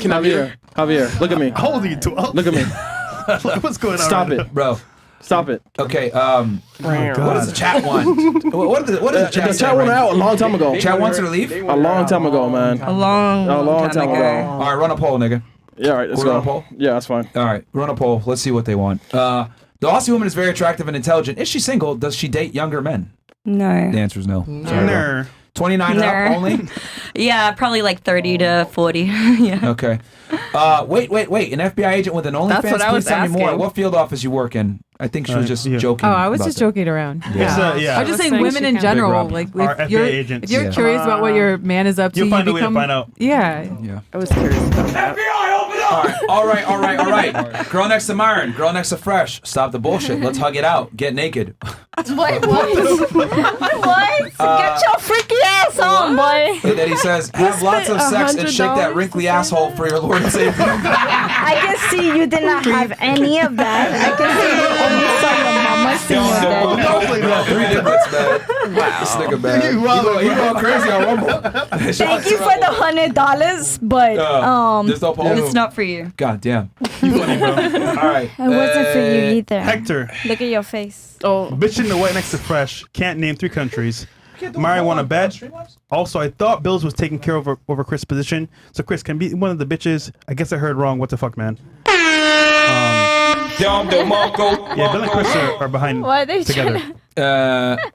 you. Javier, look at me. How old are you? 12? Look at me. What's going on? Stop right it, bro. Stop it. Okay. What does the chat want? What does the chat The say chat went right out a long time ago. Chat wants her to leave? A long time ago, man. A long time ago. All right, run a poll, nigga. Yeah, all right, let's We'll run go. a poll? Yeah, that's fine. All right, run a poll. Let's see what they want. The Aussie woman is very attractive and intelligent. Is she single? Does she date younger men? No. The answer is no. Sorry, bro. 29 and up only? Yeah, probably like 30 to 40. Yeah. Okay. Wait. An FBI agent with an OnlyFans? That's what I Please was tell me more. asking. What field office you work in? I think she was just joking. Oh, I was about just that. joking around. Yeah. Yeah. I was just saying saying women she in can- general. Big Rob. Like Our if FBI you're agents. if you're Yeah. curious about what your man is up to, You'll find a you way to become, find out. Yeah. Yeah. I was curious about that. All right. Girl next to Myron. Girl next to Fresh. Stop the bullshit. Let's hug it out. Get naked. Wait, what? Get your freaky ass on, boy. And then he says, have lots of sex and shake that $100 wrinkly asshole for your Lord and Savior. I can see you did not have any of that. I can see you only saw your mama sing your daddy. 3 digits, man. Wow. This nigga, man. He going crazy on Rumble. Thank you for the $100, but There's no poll. It's not for you. God damn. You funny, bro. All right. it wasn't for you either. Hector. Look at your face. Oh, Bitch in the white next to Fresh. Can't name 3 countries. Mari want to bet. Also, I thought Bills was taking care of over Chris' position. So Chris can be one of the bitches. I guess I heard wrong. What the fuck, man? Yeah, Bill and Chris are behind Why are they together.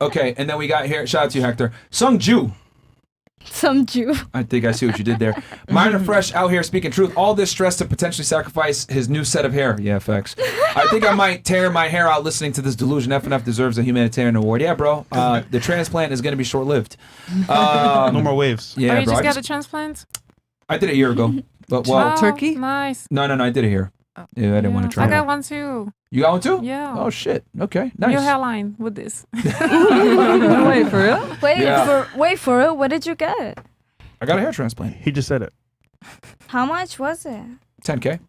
Okay, and then we got here. Shout out to you, Hector. Sung Ju. Some Jew. I think I see what you did there. Myron and Fresh out here speaking truth. All this stress to potentially sacrifice his new set of hair. Yeah, facts. I think I might tear my hair out listening to this delusion. FNF deserves a humanitarian award. Yeah, bro. The transplant is going to be short-lived. No more waves. Yeah, Oh, you bro. just got a transplant? I did it a year ago. But well, Turkey? Nice. No, I did it here. Yeah, I didn't want to try I it. got one too. You got one too? Yeah. Oh shit. Okay. Nice. New hairline with this. Wait, for real? Wait for it. What did you get? I got a hair transplant. He just said it. How much was it? $10K.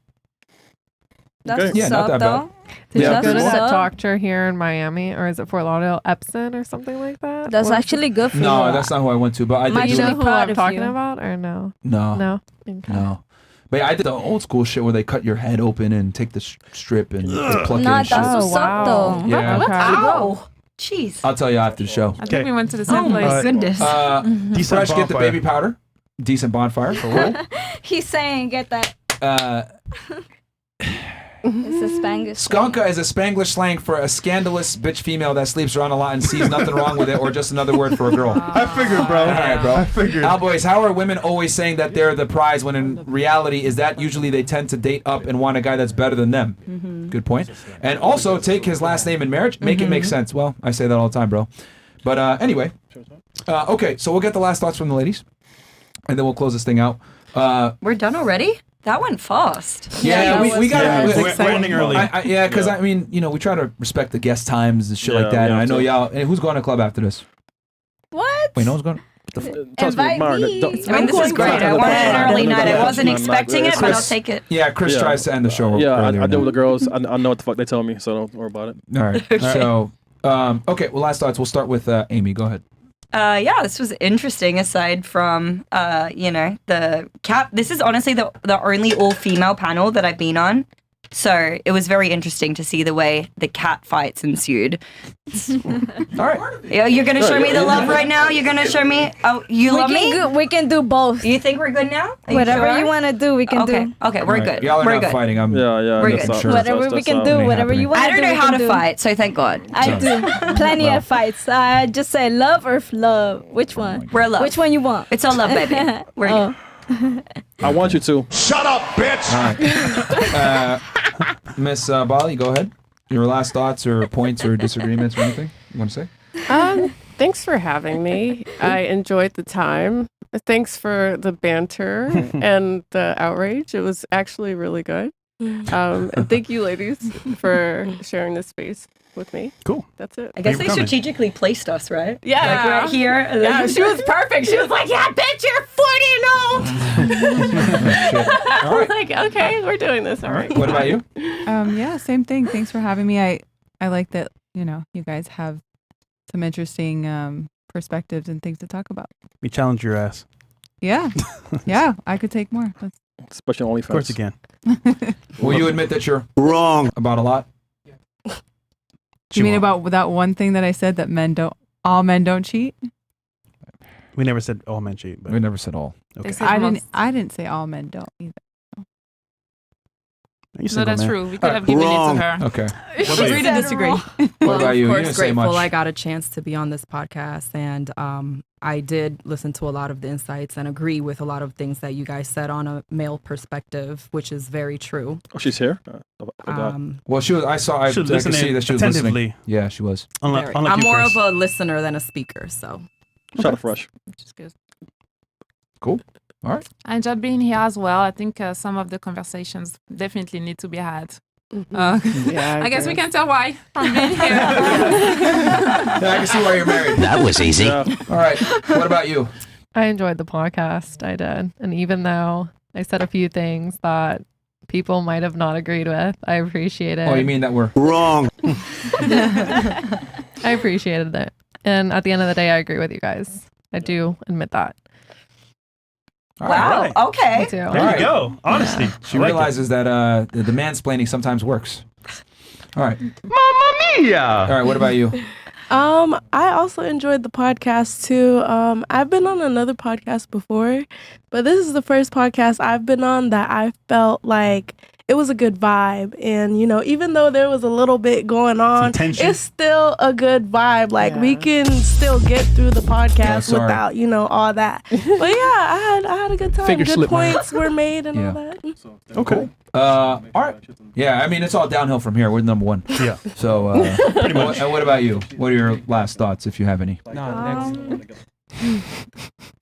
That's Okay. Yeah, not that bad. Did Yeah. you go to That's that what's up. doctor here in Miami, or is it Fort Lauderdale, Epson, or something like that? That's Or- actually good for you. No, that's not who I went to. But I My did You do know Actually who proud I'm of talking you. about, or no? No. No. Okay. No. But yeah, I did the old school shit where they cut your head open and take the strip and pluck it Nah, and shit. that's Oh, what's up though. Yeah. Okay. Ow. Jeez. I'll tell you after the show. I think we went to the same Oh my place. goodness. Decent Fresh, get the bonfire. baby powder. Decent bonfire. Cool. He's saying get that. It's a Spanglish. Skunka is a Spanglish slang for a scandalous bitch female that sleeps around a lot and sees nothing wrong with it, or just another word for a girl. I figured, bro. All right, bro. I figured. Cowboys, how are women always saying that they're the prize when in reality is that usually they tend to date up and want a guy that's better than them? Good point. And also take his last name in marriage, make it make sense. Well, I say that all the time, bro. But anyway, okay, so we'll get the last thoughts from the ladies, and then we'll close this thing out. We're done already? That went fast. Yeah, we got Yeah, we're ending early. Yeah, because I mean, you know, we try to respect the guest times and shit like Yeah, that. we And I have know to. y'all. And who's going to club after this? What? Wait, no one's going. Trust me, Invite Myron, me. don't- I mean, this is great. I wanted an early night. I wasn't No, no, expecting it, it's but I'll Chris. take it. Yeah, Chris Yeah. tries to end the show. Yeah, earlier I deal with the now. girls. I know what the fuck they tell me, so don't worry about it. All right. So, okay. Well, last thoughts. We'll start with Amy. Go ahead. Yeah, this was interesting. Aside from, the cap. This is honestly the only all-female panel that I've been on. So it was very interesting to see the way the cat fights ensued. All right. You're gonna show me the love right now. You're gonna show me. Oh, you love me. We can do both. You think we're good now? Are Whatever sure? you want to do, we can Okay. do. Okay, we're All right. good. Y'all are We're not good. fighting. I'm. Yeah, We're that's good. all- Sure. Whatever that's- we that's can all. do, Ain't whatever happening. you want I to do. don't know we how can to do. fight, so thank God. I do plenty of fights. I just say love or love. Which one? We're love. Which one you want? It's all love, baby. We're good. I want you to. Shut up, bitch! All right. Miss Bali, go ahead. Your last thoughts or points or disagreements or anything you want to say? Thanks for having me. I enjoyed the time. Thanks for the banter and the outrage. It was actually really good. And thank you, ladies, for sharing this space with me. Cool. That's it. I guess they strategically placed us, right? Yeah. Like right here. And Yeah, then- she was perfect. She was like, yeah, bitch, you're 40 and old. I'm like, okay, we're doing this. All right. What about you? Yeah, same thing. Thanks for having me. I like that, you guys have some interesting perspectives and things to talk about. We challenge your ass. Yeah. Yeah, I could take more. Especially OnlyFans. Of course you can. Will you admit that you're wrong about a lot? You mean about that one thing that I said that all men don't cheat? We never said all men cheat. But we never said all. Okay. I didn't say all men don't either. No, that's true. We could have given it to her. Okay. Agree to disagree. What about you? Of You course, didn't say grateful much. I got a chance to be on this podcast, and I did listen to a lot of the insights and agree with a lot of things that you guys said on a male perspective, which is very true. Oh, she's here? Well, she was. I She was could see listening that she was attentively. listening. Yeah, she was. Very. I'm more of a listener than a speaker, so. Shout out Fresh. Which is good. Cool. All right. I enjoyed being here as well. I think some of the conversations definitely need to be had. Yeah, I guess we can tell why from being here. Yeah, I can see why you're married. That was easy. All right. What about you? I enjoyed the podcast. I did. And even though I said a few things that people might have not agreed with, I appreciate it. Oh, you mean that we're wrong? I appreciated it. And at the end of the day, I agree with you guys. I do admit that. Wow. Okay. Me too. There you go. Honesty. She I like realizes that the mansplaining sometimes works. All right. Mamma mia! All right. What about you? I also enjoyed the podcast too. I've been on another podcast before, but this is the first podcast I've been on that I felt like it was a good vibe. And, even though there was a little bit going on, it's still a good vibe. Like, we can still get through the podcast without, all that. But yeah, I had a good time. Good points were made and all that. Okay. All right. Yeah, I mean, it's all downhill from here. We're number one. Yeah. So, pretty much. What about you? What are your last thoughts, if you have any?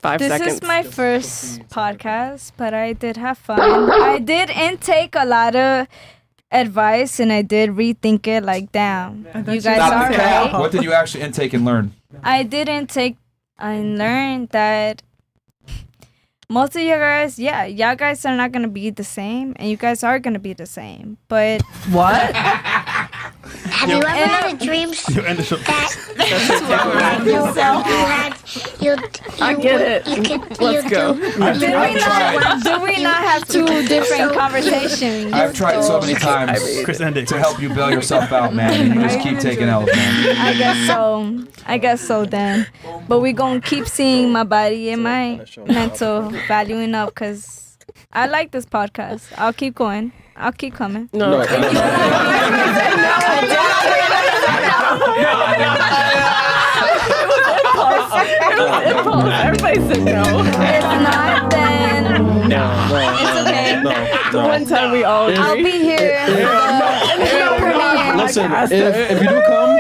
This is my first podcast, but I did have fun. I did intake a lot of advice, and I did rethink it. Like, damn, you guys are right. What did you actually intake and learn? I did intake and learned that most of you guys, y'all guys are not gonna be the same, and you guys are gonna be the same. But what? Have you ever had a dream You end the show. I get it. Let's go. do we not have two different conversations? I've tried so many times Chris, end it. to help you bail yourself out, man, and you just keep taking L's, man. I guess so then. But we gonna keep seeing my body and my mental valuing up, because I like this podcast. I'll keep going. I'll keep coming. No. Everybody said no. If not, then it's okay. The one time we all agree. I'll be here. Listen, if you do come,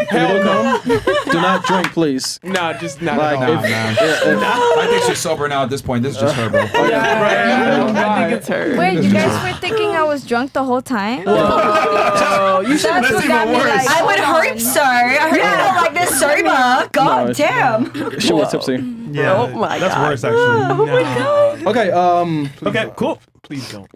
do not drink, please. No, just not Like, at all. I think she's sober now at this point. This is just her, bro. I think it's her. Wait, you guys were thinking I was drunk the whole time? Whoa. You should That's what got me like, I would hope so. I heard you don't like this sober. God No, damn. She was tipsy. Yeah. Oh my That's God. worse, actually. Oh my God. Okay, Okay, cool. Please don't.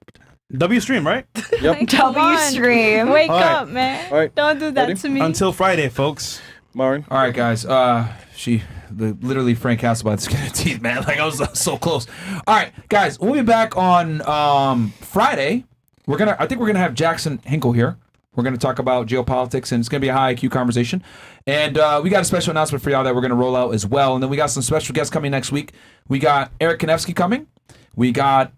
W stream, right? Yep. W stream. Wake All right. up, man. All right. Don't do that Ready? to me. Until Friday, folks. Marin. All right, guys. Literally Frank Hasselblatt skin of teeth, man. Like, I was so close. All right, guys. We'll be back on Friday. I think we're gonna have Jackson Hinkle here. We're gonna talk about geopolitics, and it's gonna be a high IQ conversation. And we got a special announcement for y'all that we're gonna roll out as well. And then we got some special guests coming next week. We got Eric Konevsky coming. We got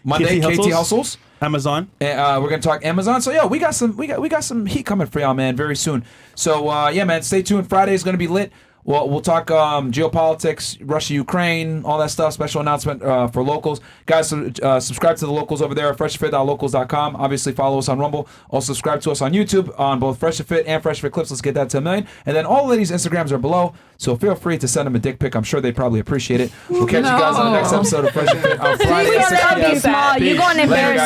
Monday KT Hustles. Amazon. And we're gonna talk Amazon. So we got some heat coming for y'all, man, very soon. So man, stay tuned. Friday is gonna be lit. We'll talk geopolitics, Russia, Ukraine, all that stuff. Special announcement for locals. Guys, subscribe to the locals over there at freshfit.locals.com. Obviously, follow us on Rumble. Also, subscribe to us on YouTube on both Fresh Fit and Fresh Fit Clips. Let's get that to 1 million. And then all the ladies' Instagrams are below. So feel free to send them a dick pic. I'm sure they probably appreciate it. We'll catch you guys on the next episode of Fresh Fit on Friday. You're gonna be small. You're gonna embarrass